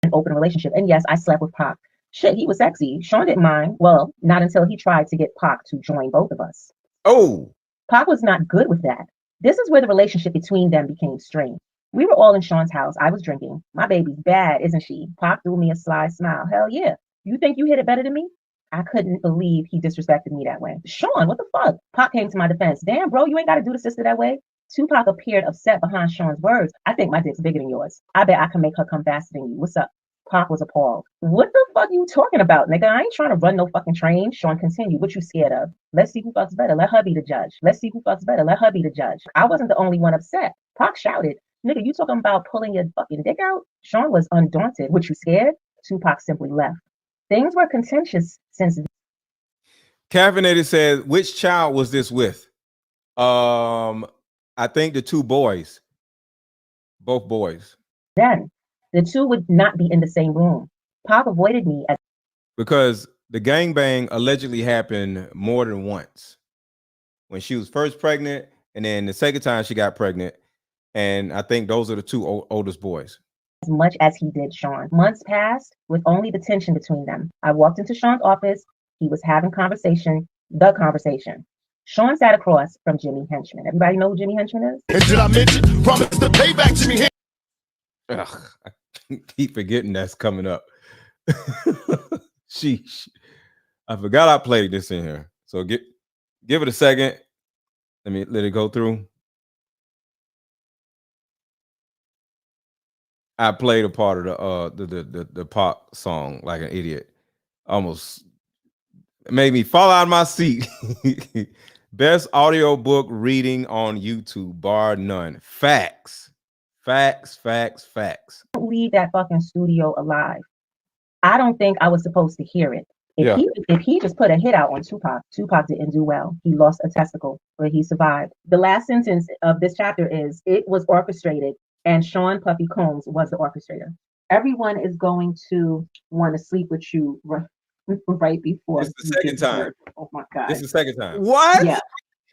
An open relationship. And yes, I slept with Pac. Shit, he was sexy. Sean didn't mind. Well, not until he tried to get Pac to join both of us. Oh. Pac was not good with that. This is where the relationship between them became strained. We were all in Sean's house. I was drinking. My baby's bad, isn't she? Pac threw me a sly smile. Hell yeah. You think you hit it better than me? I couldn't believe he disrespected me that way. Sean, what the fuck? Pac came to my defense. Damn, bro, you ain't got to do the sister that way. Tupac appeared upset behind Sean's words. I think my dick's bigger than yours. I bet I can make her come faster than you. What's up? Pac was appalled. What the fuck you talking about, nigga? I ain't trying to run no fucking train. Sean continued. What you scared of? Let's see who fucks better. Let her be the judge. Let's see who fucks better. Let her be the judge. I wasn't the only one upset. Pac shouted, "Nigga, you talking about pulling your fucking dick out?" Sean was undaunted. What, you scared? Tupac simply left. Things were contentious since. Caffeinated says, which child was this with? I think the two boys. Both boys. Then the two would not be in the same room. Pac avoided me because the gangbang allegedly happened more than once. When she was first pregnant, and then the second time she got pregnant. And I think those are the two oldest boys. As much as he did Sean. Months passed with only the tension between them. I walked into Sean's office. He was having the conversation. Sean sat across from Jimmy Henchman. Everybody know who Jimmy Henchman is? And did I mention, promise to pay back Jimmy Henchman? Ugh, I keep forgetting that's coming up. Sheesh. I forgot I played this in here. So give it a second. Let it go through. I played a part of the pop song like an idiot. Almost made me fall out of my seat. Best audiobook reading on YouTube, bar none. Facts. Don't leave that fucking studio alive. I don't think I was supposed to hear it. If he just put a hit out on Tupac didn't do well. He lost a testicle, but he survived. The last sentence of this chapter is, it was orchestrated, and Sean Puffy Combs was the orchestrator. Everyone is going to want to sleep with you right before. It's the second time. Oh my God. It's the second time. What? Yeah.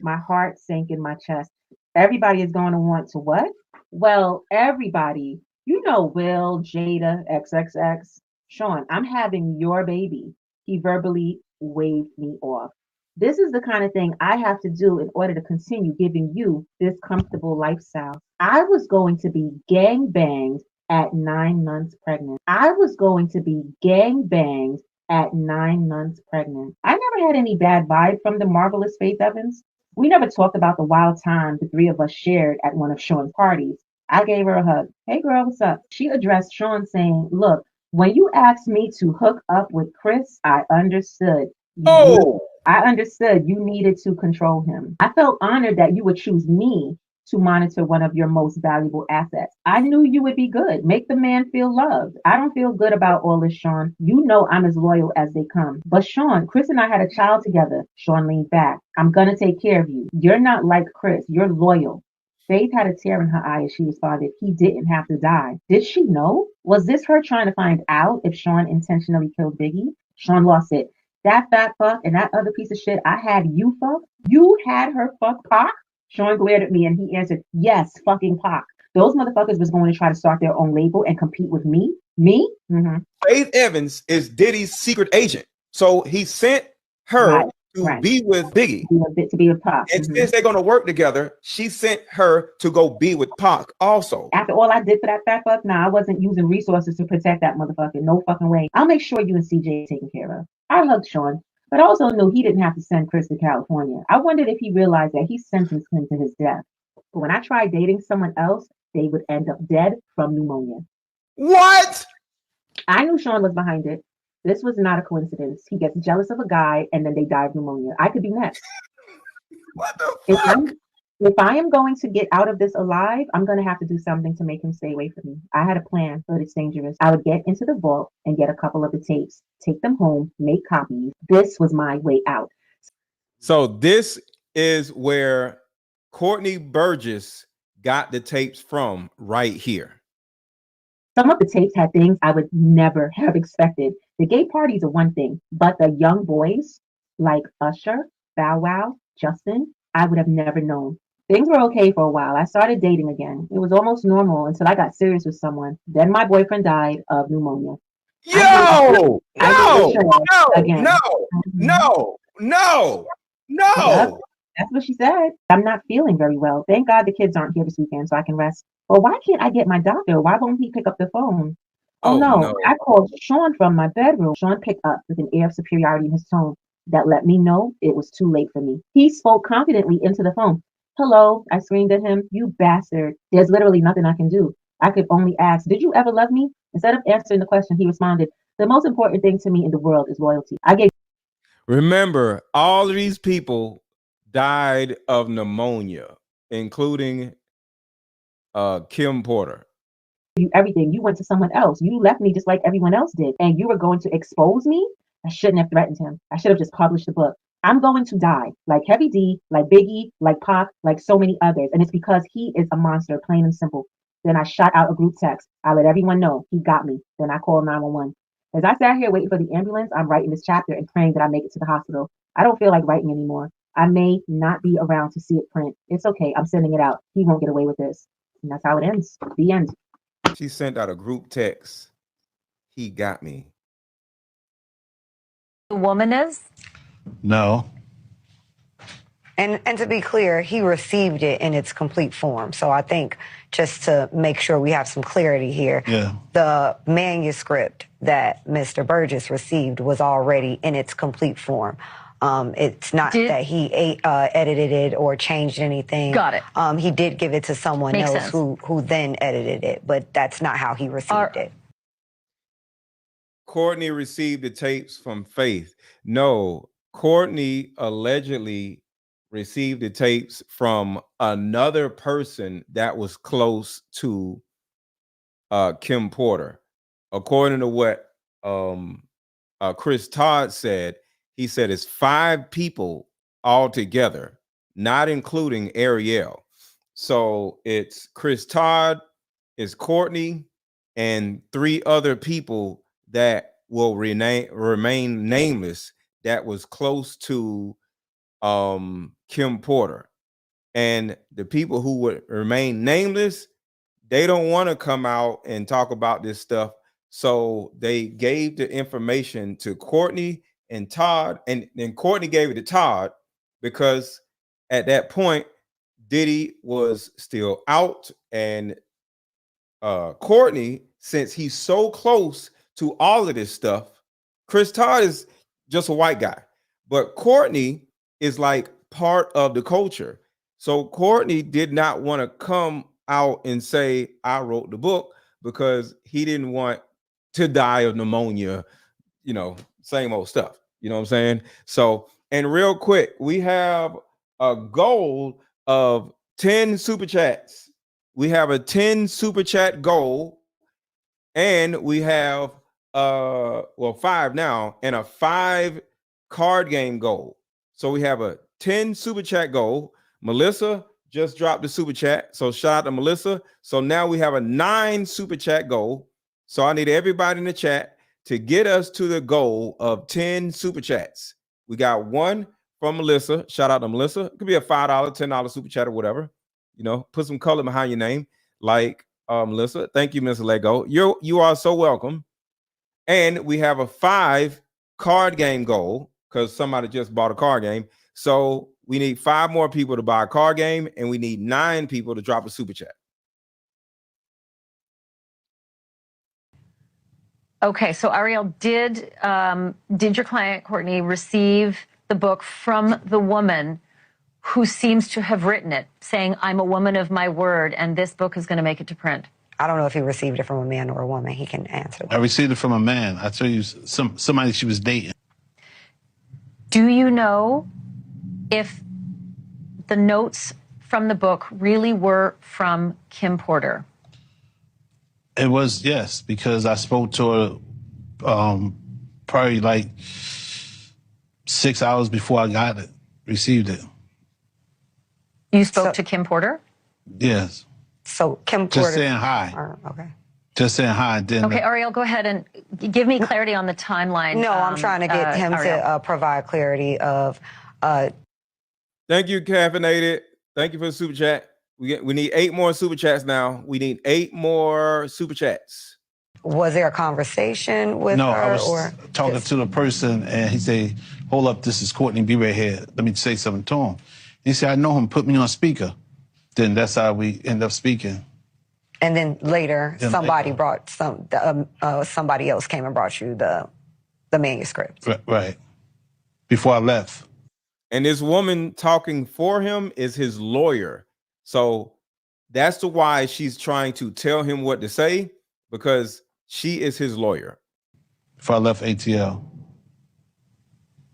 My heart sank in my chest. Everybody is going to want to what? Well, everybody. You know, Will, Jada, XXX. Sean, I'm having your baby. He verbally waved me off. This is the kind of thing I have to do in order to continue giving you this comfortable lifestyle. I was going to be gang banged at 9 months pregnant. I was going to be gang banged at 9 months pregnant. I never had any bad vibe from the marvelous Faith Evans. We never talked about the wild time the three of us shared at one of Sean's parties. I gave her a hug. Hey girl, what's up? She addressed Sean saying, look, When you asked me to hook up with Chris, I understood. Oh, I understood you needed to control him. I felt honored that you would choose me to monitor one of your most valuable assets. I knew you would be good. Make the man feel loved. I don't feel good about all this, Sean. You know I'm as loyal as they come. But Sean, Chris and I had a child together. Sean leaned back. I'm gonna take care of you. You're not like Chris. You're loyal. Faith had a tear in her eye as she responded, he didn't have to die. Did she know? Was this her trying to find out if Sean intentionally killed Biggie? Sean lost it. That fat fuck and that other piece of shit I had you fuck? You had her fuck Pac? Sean glared at me and he answered, yes, fucking Pac. Those motherfuckers was going to try to start their own label and compete with me? Me? Mm-hmm. Faith Evans is Diddy's secret agent. So he sent her to be with Biggie. To be with Pac. And since they're going to work together, she sent her to go be with Pac also. After all I did for that fat fuck, I wasn't using resources to protect that motherfucker. No fucking way. I'll make sure you and CJ are taken care of. I hugged Sean, but I also knew he didn't have to send Chris to California. I wondered if he realized that he sentenced him to his death. But when I tried dating someone else, they would end up dead from pneumonia. What? I knew Sean was behind it. This was not a coincidence. He gets jealous of a guy and then they die of pneumonia. I could be next. What the fuck? If I am going to get out of this alive, I'm going to have to do something to make him stay away from me. I had a plan, but it's dangerous. I would get into the vault and get a couple of the tapes, take them home, make copies. This was my way out. So this is where Courtney Burgess got the tapes from right here. Some of the tapes had things I would never have expected. The gay parties are one thing, but the young boys like Usher, Bow Wow, Justin, I would have never known. Things were okay for a while. I started dating again. It was almost normal until I got serious with someone. Then my boyfriend died of pneumonia. No! Yep, that's what she said. I'm not feeling very well. Thank God the kids aren't here this weekend so I can rest. But why can't I get my doctor? Why won't he pick up the phone? Oh no. I called Sean from my bedroom. Sean picked up with an air of superiority in his tone that let me know it was too late for me. He spoke confidently into the phone. Hello, I screamed at him. You bastard. There's literally nothing I can do. I could only ask, did you ever love me? Instead of answering the question, he responded, the most important thing to me in the world is loyalty. Remember, all of these people died of pneumonia, including Kim Porter. You everything. You went to someone else. You left me just like everyone else did. And you were going to expose me? I shouldn't have threatened him. I should have just published the book. I'm going to die, like Heavy D, like Biggie, like Pac, like so many others. And it's because he is a monster, plain and simple. Then I shot out a group text. I let everyone know he got me. Then I called 911. As I sat here waiting for the ambulance, I'm writing this chapter and praying that I make it to the hospital. I don't feel like writing anymore. I may not be around to see it print. It's okay. I'm sending it out. He won't get away with this. And that's how it ends. The end. She sent out a group text. He got me. The woman is? No. And to be clear, he received it in its complete form. So I think just to make sure we have some clarity here, the manuscript that Mr. Burgess received was already in its complete form. It's not that he edited it or changed anything. Got it. He did give it to someone else who then edited it, but that's not how he received it. Courtney received the tapes from Faith. No, Courtney allegedly received the tapes from another person that was close to Kim Porter. According to what Chris Todd said, he said it's 5 people altogether, not including Ariel. So it's Chris Todd, it's Courtney, and 3 other people that will remain nameless that was close to Kim Porter. And the people who would remain nameless, they don't want to come out and talk about this stuff. So they gave the information to Courtney and Todd, and then Courtney gave it to Todd because at that point Diddy was still out, and Courtney, since he's so close to all of this stuff, Chris Todd is just a white guy, but Courtney is like part of the culture. So Courtney did not want to come out and say I wrote the book because he didn't want to die of pneumonia, you know, same old stuff. You know what I'm saying? So, and real quick, we have a goal of 10 super chats. We have a 10 super chat goal, and we have 5 now, and a 5 card game goal. So we have a 10 super chat goal. Melissa just dropped the super chat, so shout out to Melissa. So now we have a 9 super chat goal. So I need everybody in the chat to get us to the goal of 10 super chats. We got 1 from Melissa. Shout out to Melissa. It could be a $5, $10 super chat or whatever. You know, put some color behind your name, like Melissa. Thank you, Mr. Lego. You are so welcome. And we have a 5 card game goal because somebody just bought a card game. So we need 5 more people to buy a card game, and we need 9 people to drop a super chat. Okay, so Ariel, did your client Courtney receive the book from the woman who seems to have written it, saying, "I'm a woman of my word, and this book is going to make it to print"? I don't know if he received it from a man or a woman. He can answer that. I received it from a man. I tell you, somebody she was dating. Do you know if the notes from the book really were from Kim Porter? It was, yes, because I spoke to her probably like 6 hours before I got it, received it. You spoke to Kim Porter? Yes. So Kim Porter. Just saying hi. Okay. Just saying hi. Okay, Ariel, go ahead and give me clarity on the timeline. No, I'm trying to get him to provide clarity of. Thank you, Caffeinated. Thank you for the super chat. We need 8 more super chats now. We need 8 more super chats. Was there a conversation with no, her? I was talking to the person, and he said, "Hold up, this is Courtney. Be right here. Let me say something to him." He said, "I know him. Put me on speaker." Then that's how we end up speaking. And then later, somebody brought somebody else came and brought you the manuscript. Right. Before I left. And this woman talking for him is his lawyer. So that's the why she's trying to tell him what to say, because she is his lawyer. Before I left ATL.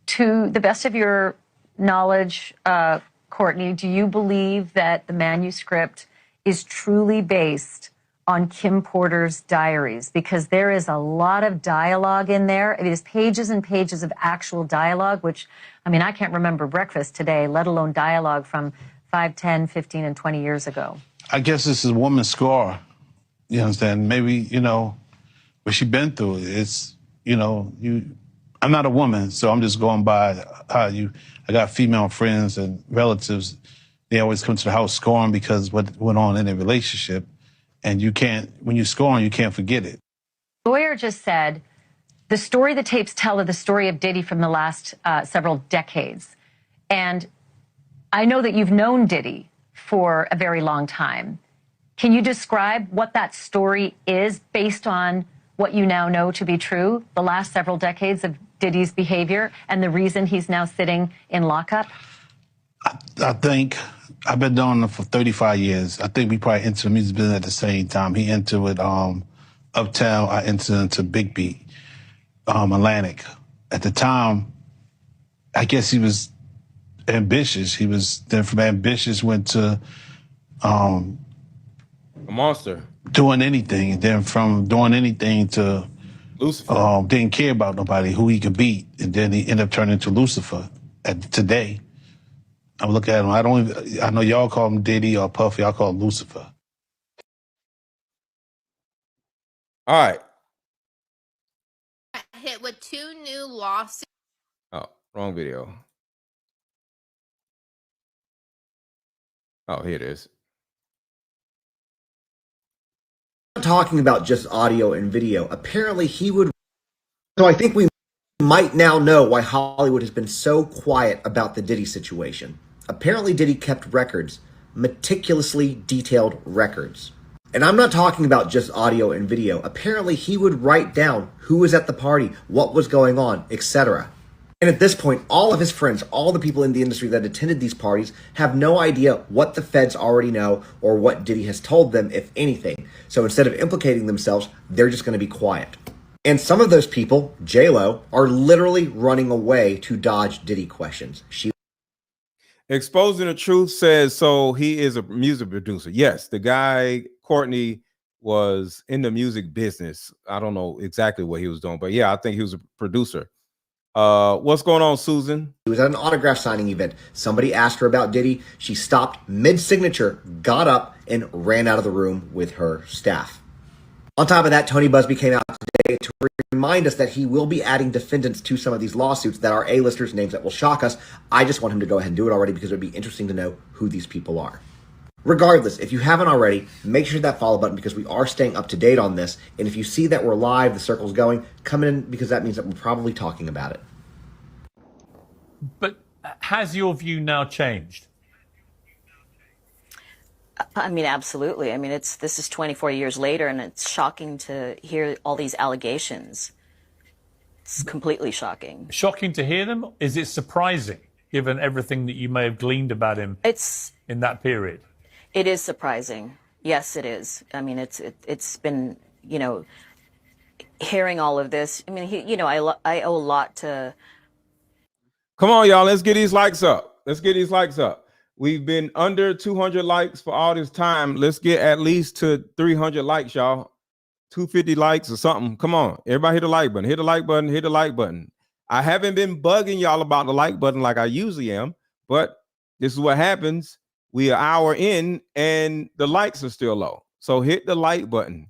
To the best of your knowledge, Courtney, do you believe that the manuscript is truly based on Kim Porter's diaries? Because there is a lot of dialogue in there. It is pages and pages of actual dialogue, which, I mean, I can't remember breakfast today, let alone dialogue from 5, 10, 15, and 20 years ago. I guess this is a woman's scar. You understand? Maybe, you know, what she been through. It's, you know, I'm not a woman, so I'm just going by how I got female friends and relatives. They always come to the house scoring because what went on in their relationship. And you can't, when you're scoring, you can't forget it. The lawyer just said, the story the tapes tell are the story of Diddy from the last several decades. And I know that you've known Diddy for a very long time. Can you describe what that story is based on what you now know to be true, the last several decades of Diddy's behavior and the reason he's now sitting in lockup? I think I've been doing it for 35 years. I think we probably entered the music business at the same time. He entered with Uptown. I entered into Big Beat, Atlantic. At the time, I guess he was ambitious. He was then from ambitious went to a monster. Doing anything. And then from doing anything to Lucifer. Didn't care about nobody, who he could beat. And then he ended up turning into Lucifer today. I look at him, I know y'all call him Diddy or Puffy, I call him Lucifer. All right. Hit with 2 new lawsuits. Oh, wrong video. Oh, here it is. Not talking about just audio and video. Apparently he would. So I think we might now know why Hollywood has been so quiet about the Diddy situation. Apparently Diddy kept records, meticulously detailed records. And I'm not talking about just audio and video. Apparently he would write down who was at the party, what was going on, etc. And at this point, all of his friends, all the people in the industry that attended these parties have no idea what the feds already know or what Diddy has told them, if anything. So instead of implicating themselves, they're just going to be quiet. And some of those people, J-Lo, are literally running away to dodge Diddy questions. Exposing the Truth says, so he is a music producer. Yes, the guy, Courtney, was in the music business. I don't know exactly what he was doing, but yeah, I think he was a producer. What's going on, Susan? She was at an autograph signing event. Somebody asked her about Diddy. She stopped mid-signature, got up, and ran out of the room with her staff. On top of that, Tony Busby came out today to remind us that he will be adding defendants to some of these lawsuits that are A-listers, names that will shock us. I just want him to go ahead and do it already because it would be interesting to know who these people are. Regardless, if you haven't already, make sure that follow button because we are staying up to date on this. And if you see that we're live, the circle's going, come in because that means that we're probably talking about it. But has your view now changed? I mean, absolutely. I mean, this is 24 years later, and it's shocking to hear all these allegations. It's completely shocking. Shocking to hear them? Is it surprising, given everything that you may have gleaned about him in that period? It is surprising. Yes, it is. I mean, it's been, you know, hearing all of this. I mean, you know, I owe a lot to. Come on, y'all. Let's get these likes up. Let's get these likes up. We've been under 200 likes for all this time. Let's get at least to 300 likes, y'all. 250 likes or something. Come on. Everybody hit the like button. Hit the like button. Hit the like button. I haven't been bugging y'all about the like button like I usually am, but this is what happens. We are an hour in and the likes are still low. So hit the like button.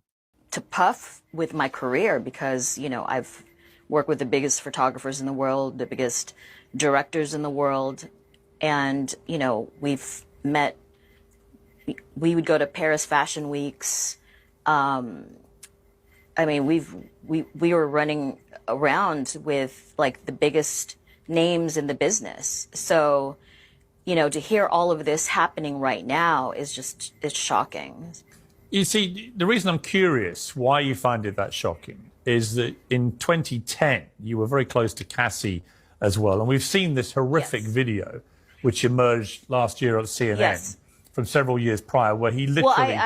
To puff with my career because, you know, I've worked with the biggest photographers in the world, the biggest directors in the world. And, you know, we've met, we would go to Paris Fashion Weeks. I mean, we were running around with like the biggest names in the business. So, you know, to hear all of this happening right now is just, it's shocking. You see, the reason I'm curious why you find it that shocking is that in 2010, you were very close to Cassie as well. And we've seen this horrific video which emerged last year at CNN from several years prior, where he literally.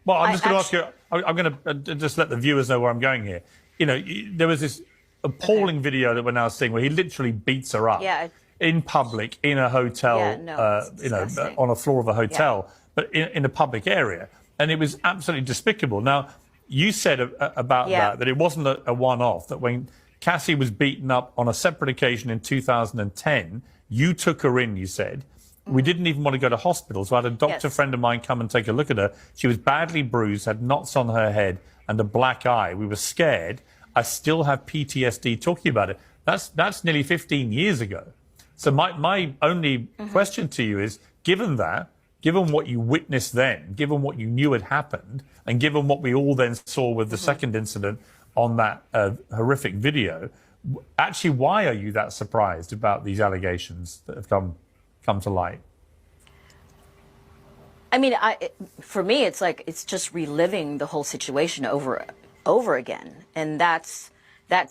Well, I'm just going to ask you. I'm going to just let the viewers know where I'm going here. You know, there was this appalling video that we're now seeing where he literally beats her up in public in a hotel. You know, on a floor of a hotel, but in a public area, and it was absolutely despicable. Now, you said about that it wasn't a one-off. That when Cassie was beaten up on a separate occasion in 2010. You took her in, you said. We didn't even want to go to hospital, so I had a doctor friend of mine come and take a look at her. She was badly bruised, had knots on her head and a black eye. We were scared. I still have PTSD talking about it. That's nearly 15 years ago. So my only question to you is, given what you witnessed then, given what you knew had happened, and given what we all then saw with the second incident on that horrific video, actually, why are you that surprised about these allegations that have come to light? I mean, for me, it's like it's just reliving the whole situation over again, and that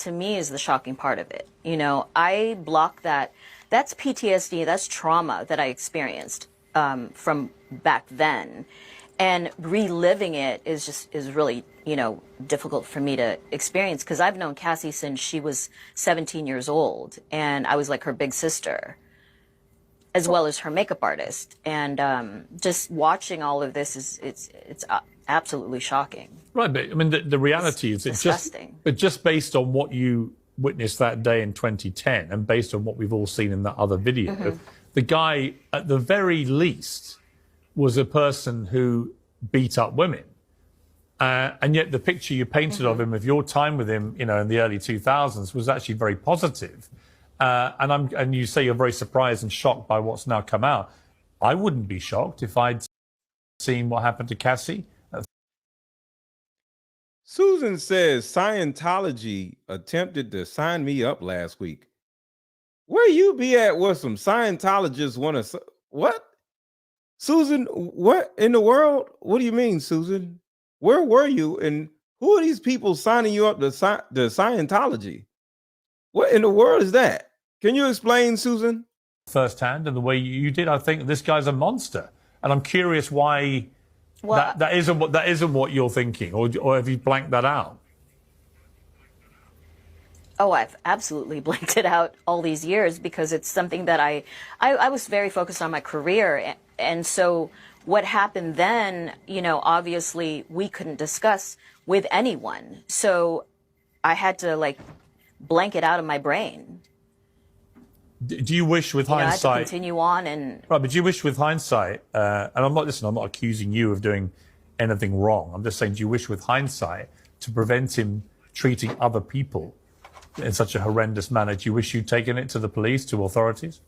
to me is the shocking part of it. You know, I block that. That's PTSD. That's trauma that I experienced from back then, and reliving it is really, you know, difficult for me to experience because I've known Cassie since she was 17 years old, and I was like her big sister, as well as her makeup artist. And just watching all of this it's absolutely shocking. Right, but I mean, the reality is it's disgusting. Just based on what you witnessed that day in 2010, and based on what we've all seen in that other video, the guy, at the very least, was a person who beat up women. And yet the picture you painted of him, of your time with him, you know, in the early 2000s, was actually very positive. And you say you're very surprised and shocked by what's now come out. I wouldn't be shocked if I'd seen what happened to Cassie. Susan says Scientology attempted to sign me up last week. Where you be at with some Scientologists want to... What? Susan, what in the world? What do you mean, Susan? Where were you? And who are these people signing you up to Scientology? What in the world is that? Can you explain, Susan? Firsthand, and the way you did, I think this guy's a monster. And I'm curious why that isn't what you're thinking, or have you blanked that out? Oh, I've absolutely blanked it out all these years because it's something that I was very focused on my career. And so what happened then, you know, obviously we couldn't discuss with anyone. So I had to like blank it out of my brain. Do you wish with I had to hindsight... continue on and... Right, but do you wish with hindsight, and I'm not accusing you of doing anything wrong. I'm just saying, do you wish with hindsight to prevent him treating other people in such a horrendous manner? Do you wish you'd taken it to the police, to authorities?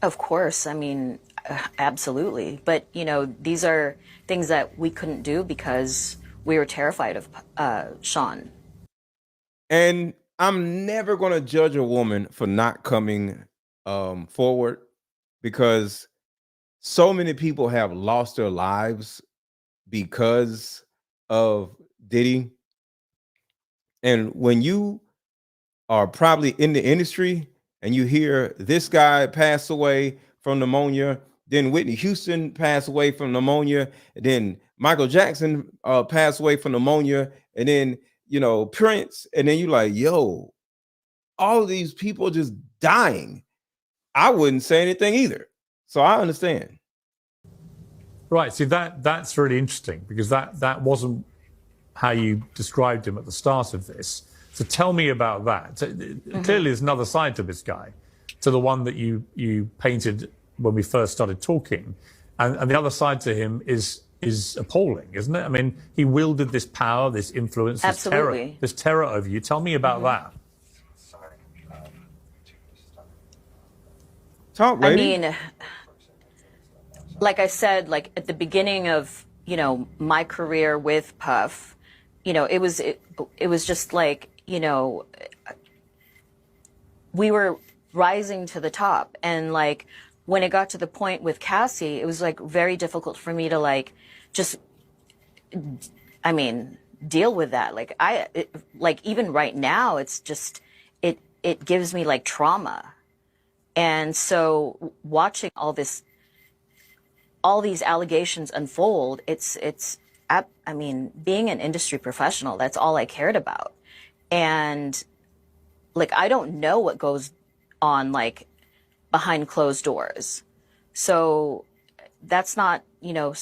Of course. I mean, absolutely. But, you know, these are things that we couldn't do because we were terrified of Sean. And I'm never going to judge a woman for not coming forward, because so many people have lost their lives because of Diddy. And when you are probably in the industry and you hear this guy pass away from pneumonia, then Whitney Houston passed away from pneumonia, and then Michael Jackson passed away from pneumonia, and then, you know, Prince, and then you're like, yo, all of these people just dying. I wouldn't say anything either. So I understand. Right. See, that's really interesting, because that wasn't how you described him at the start of this. So tell me about that. So, clearly, there's another side to this guy, to the one that you painted when we first started talking, and the other side to him is appalling, isn't it? I mean, he wielded this power, this influence, this terror over you. Tell me about that. Talk, lady. I mean, like I said, like at the beginning of, you know, my career with Puff, you know, it was just like, you know, we were rising to the top. And like, when it got to the point with Cassie, it was like very difficult for me to like, just, I mean, deal with that. Like like even right now, it's just, it gives me like trauma. And so watching all these allegations unfold, I mean, being an industry professional, that's all I cared about. And like, I don't know what goes on like behind closed doors. So that's not, you know,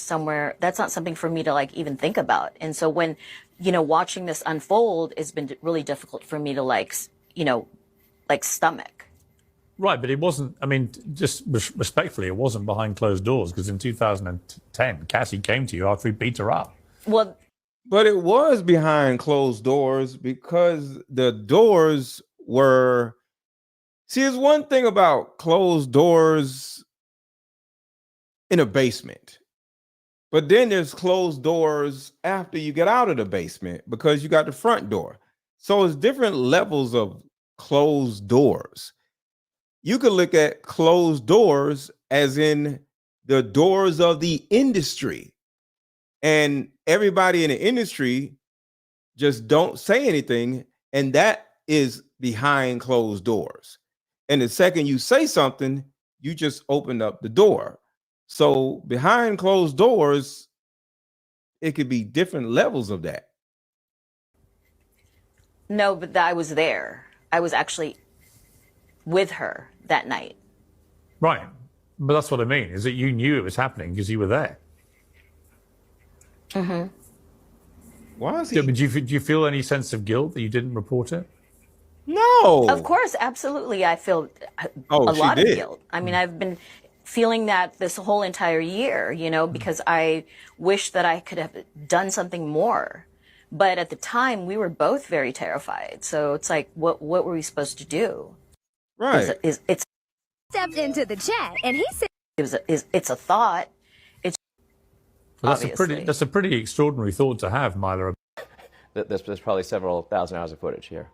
that's not something for me to like even think about. And so when, you know, watching this unfold, it's been really difficult for me to like, you know, like stomach. Right, but it wasn't, I mean, just respectfully, it wasn't behind closed doors, because in 2010, Cassie came to you after he beat her up. Well, but it was behind closed doors, because the doors were, see, there's one thing about closed doors in a basement, but then there's closed doors after you get out of the basement, because you got the front door. So it's different levels of closed doors. You could look at closed doors as in the doors of the industry, and everybody in the industry just don't say anything, and that is behind closed doors. And the second you say something, you just opened up the door. So behind closed doors, it could be different levels of that. No, but I was there. I was actually with her that night. Right. But that's what I mean, is that you knew it was happening because you were there. Mm-hmm. Why is he? Yeah, but do you feel any sense of guilt that you didn't report it? No. Of course, absolutely. I feel a lot of guilt. I mean, I've been feeling that this whole entire year, you know, because I wish that I could have done something more. But at the time, we were both very terrified. So it's like, what were we supposed to do? Right. It's stepped into the chat and he said it's a thought. It's well, that's a pretty extraordinary thought to have, Myla. There's probably several thousand hours of footage here.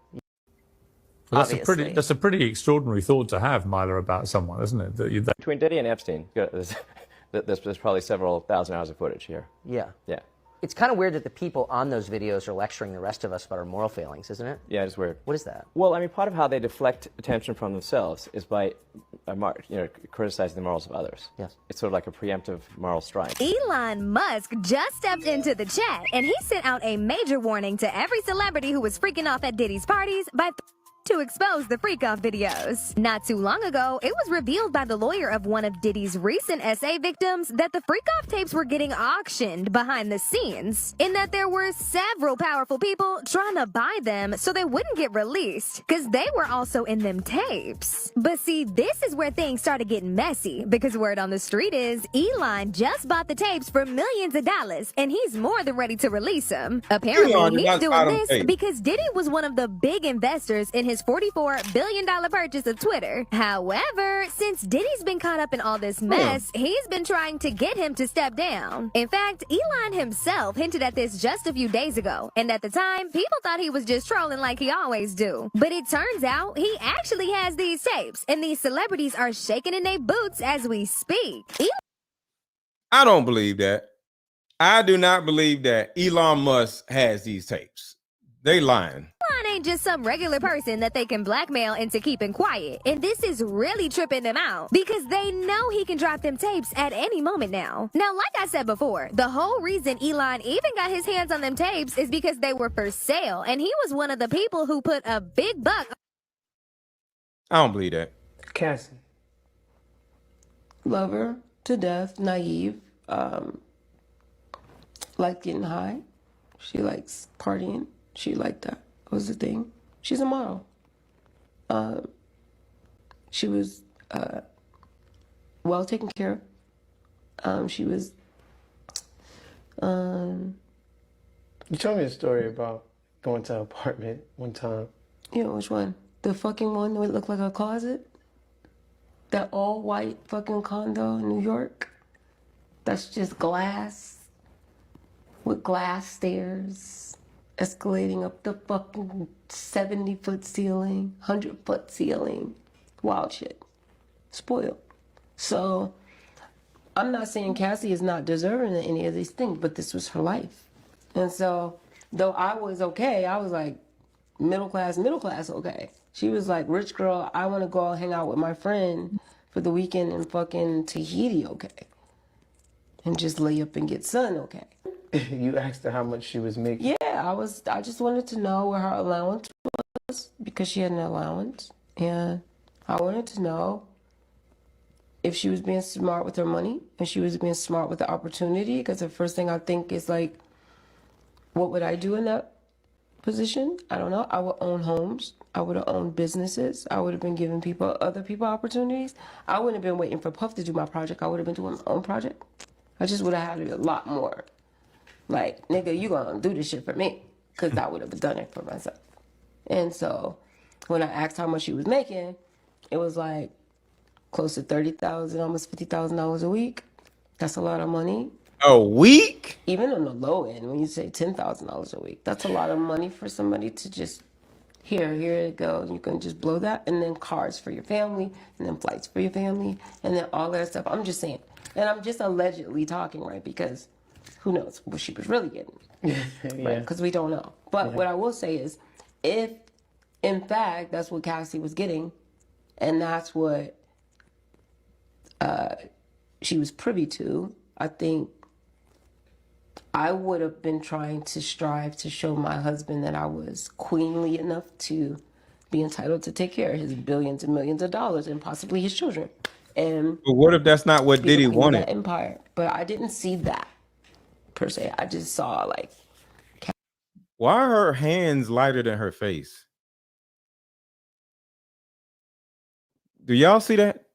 Well, that's a pretty extraordinary thought to have, Myla, about someone, isn't it? Between Diddy and Epstein, there's probably several thousand hours of footage here. Yeah. Yeah. It's kind of weird that the people on those videos are lecturing the rest of us about our moral failings, isn't it? Yeah, it's weird. What is that? Well, I mean, part of how they deflect attention from themselves is by, criticizing the morals of others. Yes. It's sort of like a preemptive moral strike. Elon Musk just stepped into the chat and he sent out a major warning to every celebrity who was freaking off at Diddy's parties by to expose the freak-off videos. Not too long ago, it was revealed by the lawyer of one of Diddy's recent SA victims that the freak-off tapes were getting auctioned behind the scenes, in that there were several powerful people trying to buy them so they wouldn't get released, because they were also in them tapes. But see, this is where things started getting messy, because word on the street is Elon just bought the tapes for millions of dollars, and he's more than ready to release them. Apparently, he's doing this because Diddy was one of the big investors in his $44 billion purchase of Twitter. However, since Diddy's been caught up in all this mess, he's been trying to get him to step down. In fact, Elon himself hinted at this just a few days ago, and at the time, people thought he was just trolling like he always do. But it turns out he actually has these tapes, and these celebrities are shaking in their boots as we speak. I don't believe that. I do not believe that Elon Musk has these tapes. They lying. Elon ain't just some regular person that they can blackmail into keeping quiet. And this is really tripping them out because they know he can drop them tapes at any moment now. Now, like I said before, the whole reason Elon even got his hands on them tapes is because they were for sale. And he was one of the people who put a big buck. I don't believe that. Cassie. Love her to death, naive, like getting high. She likes partying. She liked that. Was the thing. She's a model. She was well taken care of. She was. You told me a story about going to an apartment one time. Yeah, which one? The fucking one that looked like a closet? That all white fucking condo in New York? That's just glass with glass stairs. Escalating up the fucking 70-foot ceiling, 100-foot ceiling. Wild shit. Spoiled. So, I'm not saying Cassie is not deserving of any of these things, but this was her life. And so, though I was okay, I was like, middle class, okay. She was like, rich girl, I want to go hang out with my friend for the weekend in fucking Tahiti, okay. And just lay up and get sun, okay. You asked her how much she was making. Yeah, I just wanted to know where her allowance was because she had an allowance. And I wanted to know if she was being smart with her money and she was being smart with the opportunity. Because the first thing I think is like, what would I do in that position? I don't know. I would own homes. I would have owned businesses. I would have been giving other people opportunities. I wouldn't have been waiting for Puff to do my project. I would have been doing my own project. I just would have had to be a lot more. Like, nigga, you gonna do this shit for me. Because I would have done it for myself. And so, when I asked how much she was making, it was like close to $30,000, almost $50,000 a week. That's a lot of money. A week? Even on the low end, when you say $10,000 a week, that's a lot of money for somebody to just, here you go. You can just blow that. And then cars for your family, and then flights for your family, and then all that stuff. I'm just saying. And I'm just allegedly talking, right? Because who knows what she was really getting. Right? Because we don't know. But what I will say is, if in fact that's what Cassie was getting, and that's what she was privy to, I think I would have been trying to strive to show my husband that I was queenly enough to be entitled to take care of his billions and millions of dollars and possibly his children. And but what if that's not what Diddy wanted? That empire. But I didn't see that per se. I just saw like. Why are her hands lighter than her face? Do y'all see that?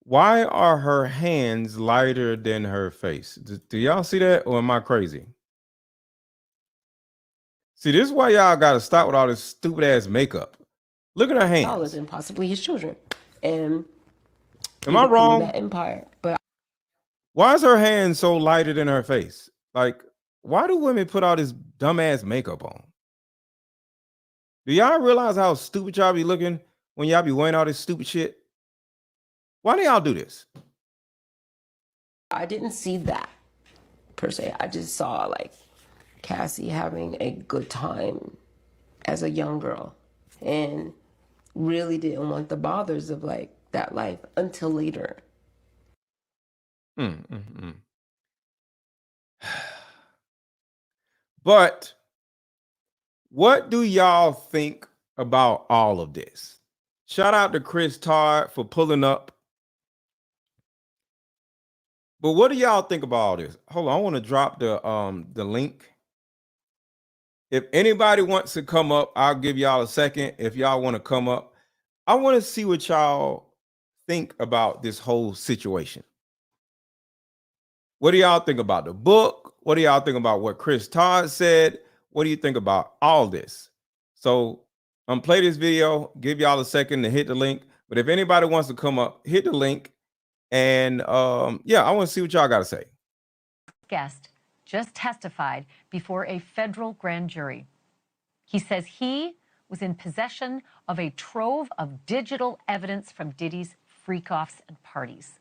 Why are her hands lighter than her face? Do y'all see that, or am I crazy? See, this is why y'all got to stop with all this stupid ass makeup. Look at her hands. Dollars and possibly his children. And am I wrong? That empire, but why is her hands so lighter than her face? Like, why do women put all this dumbass makeup on? Do y'all realize how stupid y'all be looking when y'all be wearing all this stupid shit? Why do y'all do this? I didn't see that per se. I just saw like Cassie having a good time as a young girl and really didn't want the bothers of like that life until later. But what do y'all think about all of this? Shout out to Todd for pulling up. But what do y'all think about all this? Hold on, I want to drop the link. If anybody wants to come up, I'll give y'all a second. If y'all want to come up, I want to see what y'all think about this whole situation. What do y'all think about the book? What do y'all think about what Todd said? What do you think about all this? So play this video, give y'all a second to hit the link. But if anybody wants to come up, hit the link. And yeah, I want to see what y'all got to say. Guest just testified before a federal grand jury. He says he was in possession of a trove of digital evidence from Diddy's freak-offs and parties.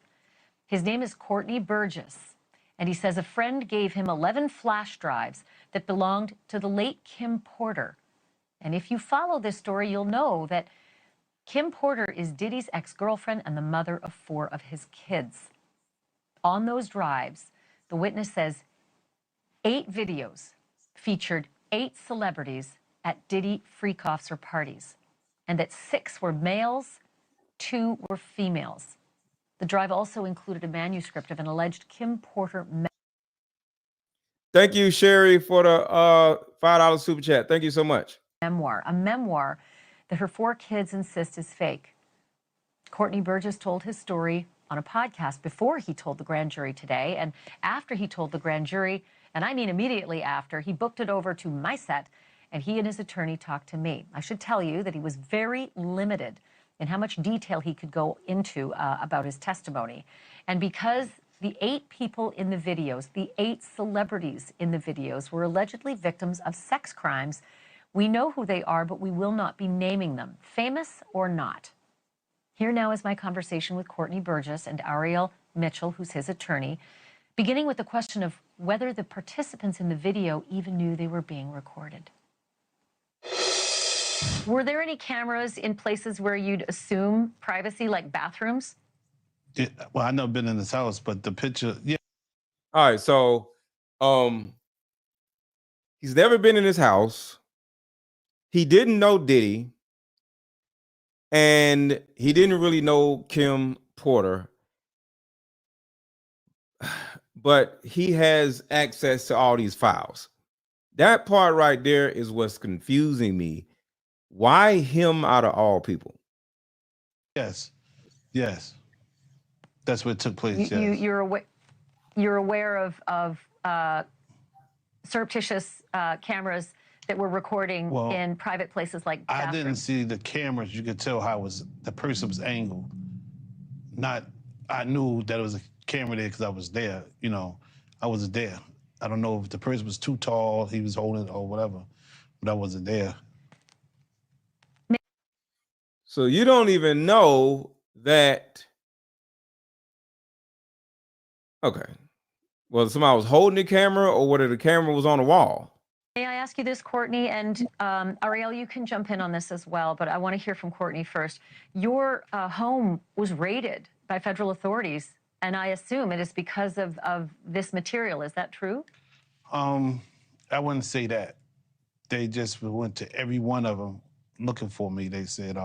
His name is Courtney Burgess, and he says a friend gave him 11 flash drives that belonged to the late Kim Porter. And if you follow this story, you'll know that Kim Porter is Diddy's ex-girlfriend and the mother of 4 of his kids. On those drives, the witness says 8 videos featured 8 celebrities at Diddy freak-offs or parties, and that 6 were males, 2 were females. The drive also included a manuscript of an alleged Kim Porter. Thank you, Sherry, for the $5 super chat. Thank you so much. A memoir that her 4 kids insist is fake. Courtney Burgess told his story on a podcast before he told the grand jury today, and after he told the grand jury, and I mean immediately after, he booked it over to my set, and he and his attorney talked to me. I should tell you that he was very limited in how much detail he could go into about his testimony. And because the 8 people in the videos, the 8 celebrities in the videos were allegedly victims of sex crimes, we know who they are, but we will not be naming them, famous or not. Here now is my conversation with Courtney Burgess and Ariel Mitchell, who's his attorney, beginning with the question of whether the participants in the video even knew they were being recorded. Were there any cameras in places where you'd assume privacy, like bathrooms? Yeah, well, I've never been in this house, but the picture, yeah. All right, so he's never been in his house. He didn't know Diddy. And he didn't really know Kim Porter, but he has access to all these files. That part right there is what's confusing me. Why him out of all people? Yes, yes, that's what took place. You're aware of surreptitious cameras that were recording in private places like bathrooms. I didn't see the cameras. You could tell how the person was angled. I knew that it was a camera there because I was there. You know, I was there. I don't know if the person was too tall, he was holding it or whatever, but I wasn't there. So you don't even know that. Okay. Well, somebody was holding the camera, or whether the camera was on the wall. May I ask you this, Courtney? And Ariel, you can jump in on this as well, but I want to hear from Courtney first. Your home was raided by federal authorities, and I assume it is because of this material. Is that true? I wouldn't say that. They just went to every one of them looking for me. They said,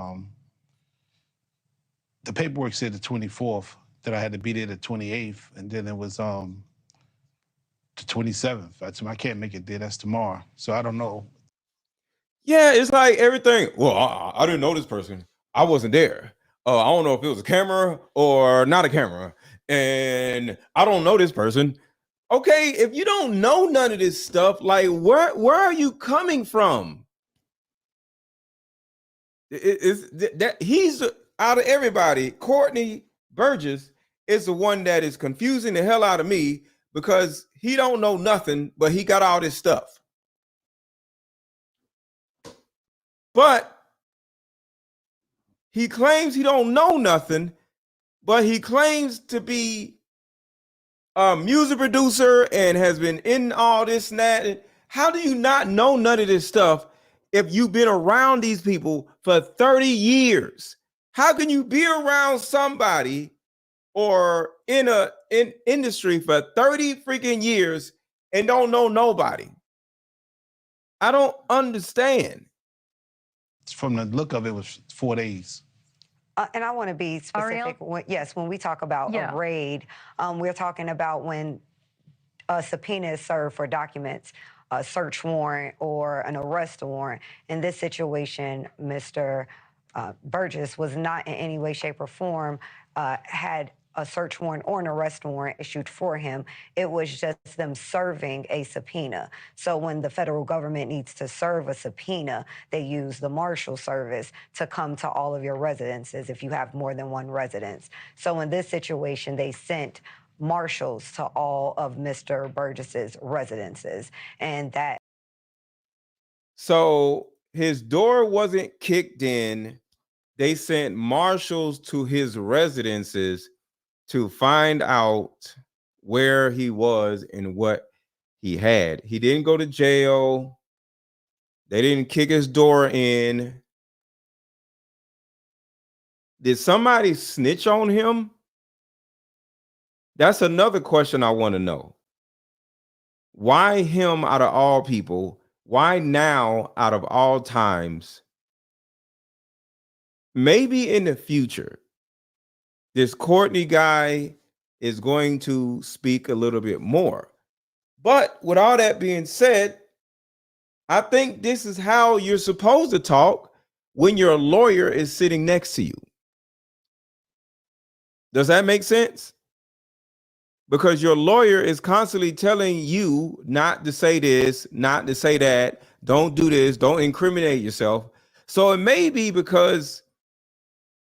the paperwork said the 24th, that I had to be there the 28th, and then it was the 27th. I said, I can't make it there. That's tomorrow. So I don't know. Yeah, it's like everything. Well, I didn't know this person. I wasn't there. I don't know if it was a camera or not a camera. And I don't know this person. Okay, if you don't know none of this stuff, like where are you coming from? He's out of everybody. Courtney Burgess is the one that is confusing the hell out of me, because he don't know nothing, but he got all this stuff. But he claims he don't know nothing, but he claims to be a music producer and has been in all this and that. How do you not know none of this stuff if you've been around these people for 30 years? How can you be around somebody or in industry for 30 freaking years and don't know nobody? I don't understand. From the look of it, was 4 days. And I want to be specific. When we talk about a raid, we're talking about when a subpoena is served for documents, a search warrant, or an arrest warrant. In this situation, Mr. Burgess was not in any way, shape, or form had a search warrant or an arrest warrant issued for him. It was just them serving a subpoena. So when the federal government needs to serve a subpoena, they use the Marshal Service to come to all of your residences if you have more than one residence. So in this situation, they sent marshals to all of Mr. Burgess's residences, and that. So his door wasn't kicked in. They sent marshals to his residences to find out where he was and what he had. He didn't go to jail. They didn't kick his door in. Did somebody snitch on him? That's another question I want to know. Why him out of all people? Why now out of all times? Maybe in the future, this Courtney guy is going to speak a little bit more. But with all that being said, I think this is how you're supposed to talk when your lawyer is sitting next to you. Does that make sense? Because your lawyer is constantly telling you not to say this, not to say that, don't do this, don't incriminate yourself. So it may be because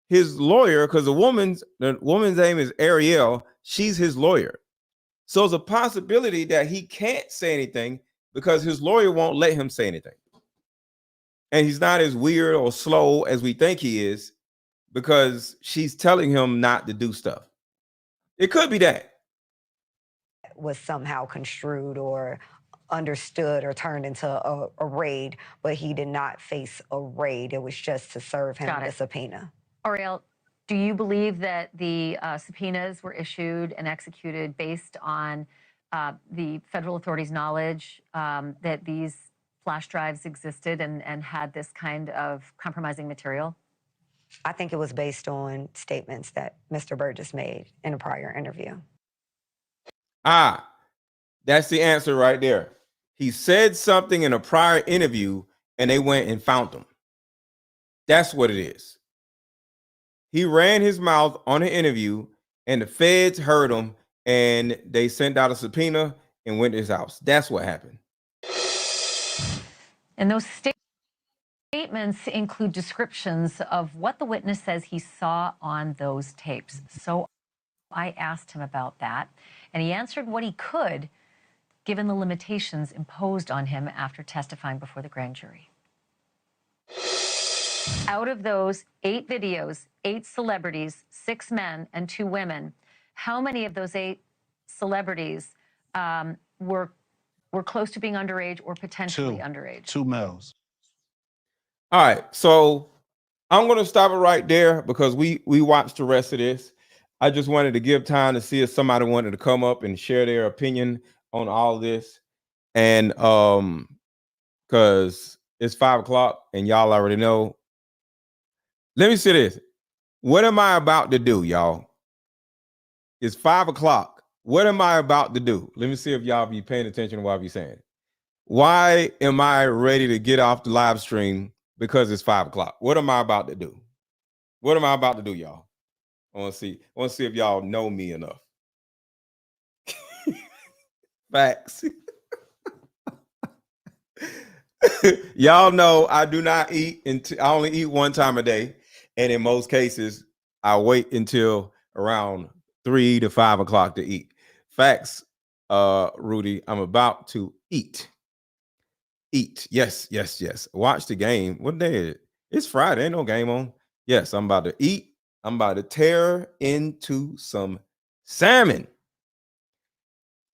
his lawyer, because the woman's name is Ariel, she's his lawyer. So it's a possibility that he can't say anything because his lawyer won't let him say anything. And he's not as weird or slow as we think he is because she's telling him not to do stuff. It could be that was somehow construed or understood or turned into a raid, but he did not face a raid. It was just to serve him the subpoena. Ariel, do you believe that the subpoenas were issued and executed based on the federal authorities' knowledge that these flash drives existed and had this kind of compromising material? I think it was based on statements that Mr. Burgess made in a prior interview. That's the answer right there. He said something in a prior interview and they went and found him. That's what it is. He ran his mouth on an interview and the feds heard him and they sent out a subpoena and went to his house. That's what happened. And those statements include descriptions of what the witness says he saw on those tapes. So I asked him about that, and he answered what he could, given the limitations imposed on him after testifying before the grand jury. Out of those 8 videos, 8 celebrities, 6 men and 2 women, how many of those 8 celebrities were close to being underage or potentially underage? 2 males. All right, so I'm going to stop it right there because we watched the rest of this. I just wanted to give time to see if somebody wanted to come up and share their opinion on all of this. And because it's 5 o'clock and y'all already know. Let me say this. What am I about to do, y'all? It's 5 o'clock. What am I about to do? Let me see if y'all be paying attention to what I be saying. Why am I ready to get off the live stream? Because it's 5 o'clock. What am I about to do? What am I about to do, y'all? I want to see if y'all know me enough. Facts. Y'all know I do not eat I only eat one time a day. And in most cases, I wait until around 3 to 5 o'clock to eat. Facts, Rudy, I'm about to eat. Yes. Watch the game. What day is it? It's Friday. Ain't no game on. Yes, I'm about to eat. I'm about to tear into some salmon.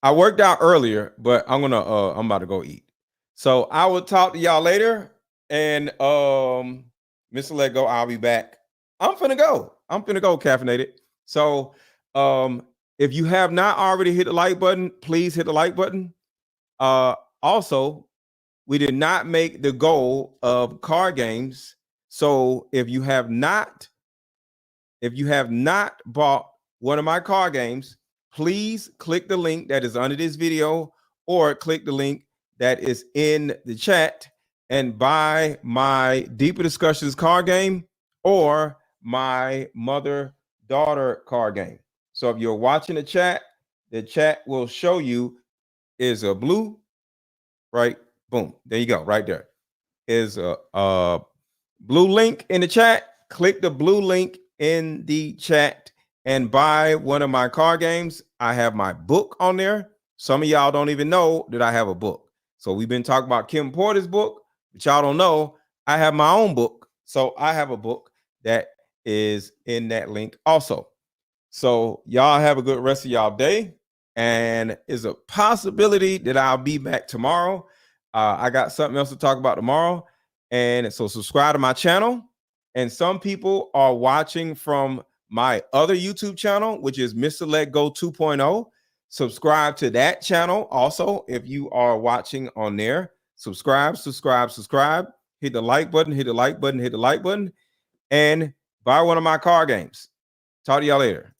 I worked out earlier, but I'm about to go eat. So I will talk to y'all later. And Mr. Let Go, I'll be back. I'm finna go caffeinated. So if you have not already hit the like button, please hit the like button. Also, we did not make the goal of card games. So if you have not bought one of my card games, please click the link that is under this video or click the link that is in the chat and buy my Deeper Discussions card game or my mother-daughter card game. So if you're watching the chat will show you is a blue, right? Boom. There you go. Right there is a blue link in the chat. Click the blue link in the chat and buy one of my card games. I have my book on there. Some of y'all don't even know that I have a book. So we've been talking about Kim Porter's book, but y'all don't know I have my own book. So I have a book that is in that link also. So y'all have a good rest of y'all day. And it's a possibility that I'll be back tomorrow. I got something else to talk about tomorrow. And so subscribe to my channel. And some people are watching from my other YouTube channel, which is Mr. Let Go 2.0. Subscribe to that channel also. If you are watching on there, subscribe. Hit the like button, and buy one of my card games. Talk to y'all later.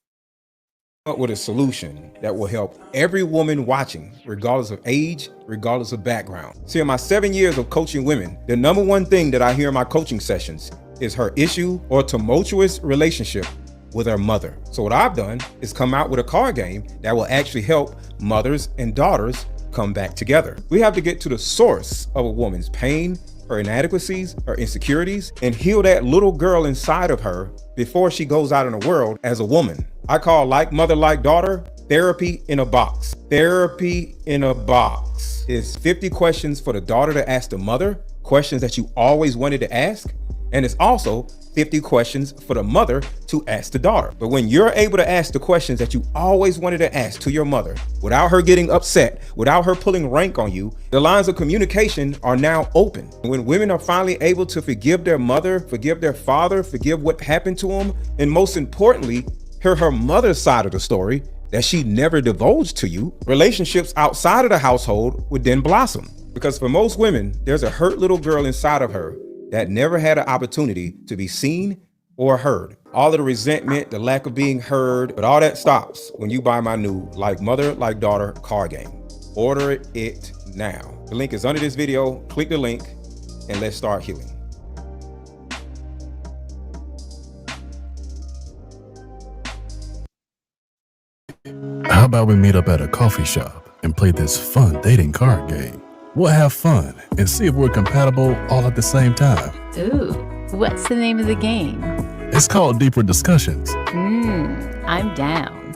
With a solution that will help every woman watching, regardless of age, regardless of background. See, in my 7 years of coaching women, the number one thing that I hear in my coaching sessions is her issue or tumultuous relationship with her mother. So what I've done is come out with a card game that will actually help mothers and daughters come back together. We have to get to the source of a woman's pain, her inadequacies, her insecurities, and heal that little girl inside of her before she goes out in the world as a woman. I call Like Mother, Like Daughter, therapy in a box. Therapy in a box is 50 questions for the daughter to ask the mother, questions that you always wanted to ask. And it's also 50 questions for the mother to ask the daughter. But when you're able to ask the questions that you always wanted to ask to your mother without her getting upset, without her pulling rank on you, the lines of communication are now open. When women are finally able to forgive their mother, forgive their father, forgive what happened to them, and most importantly, hear her mother's side of the story that she never divulged to you, relationships outside of the household would then blossom. Because for most women, there's a hurt little girl inside of her that never had an opportunity to be seen or heard. All of the resentment, the lack of being heard, but all that stops when you buy my new Like Mother, Like Daughter card game. Order it now. The link is under this video. Click the link and let's start healing. How about we meet up at a coffee shop and play this fun dating card game? We'll have fun and see if we're compatible all at the same time. Ooh, what's the name of the game? It's called Deeper Discussions. I'm down.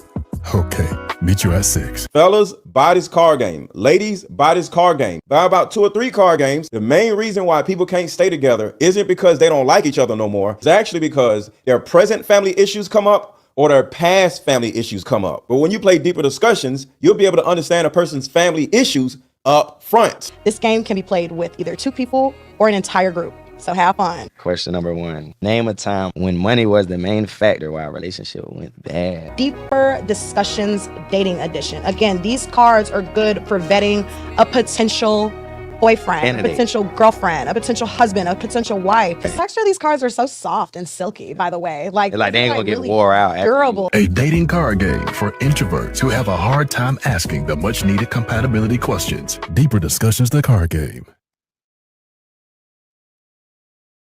Okay, meet you at 6. Fellas, buy this card game. Ladies, buy this card game. Buy about 2 or 3 card games. The main reason why people can't stay together isn't because they don't like each other no more. It's actually because their present family issues come up or their past family issues come up. But when you play Deeper Discussions, you'll be able to understand a person's family issues up front. This game can be played with either 2 people or an entire group. So have fun. Question number 1. Name a time when money was the main factor why a relationship went bad. Deeper Discussions Dating Edition. Again, these cards are good for vetting a potential boyfriend, a potential girlfriend, a potential husband, a potential wife. The texture of these cards are so soft and silky, by the way. Like they ain't gonna get really wore out. Durable. A dating card game for introverts who have a hard time asking the much needed compatibility questions. Deeper Discussions, the card game.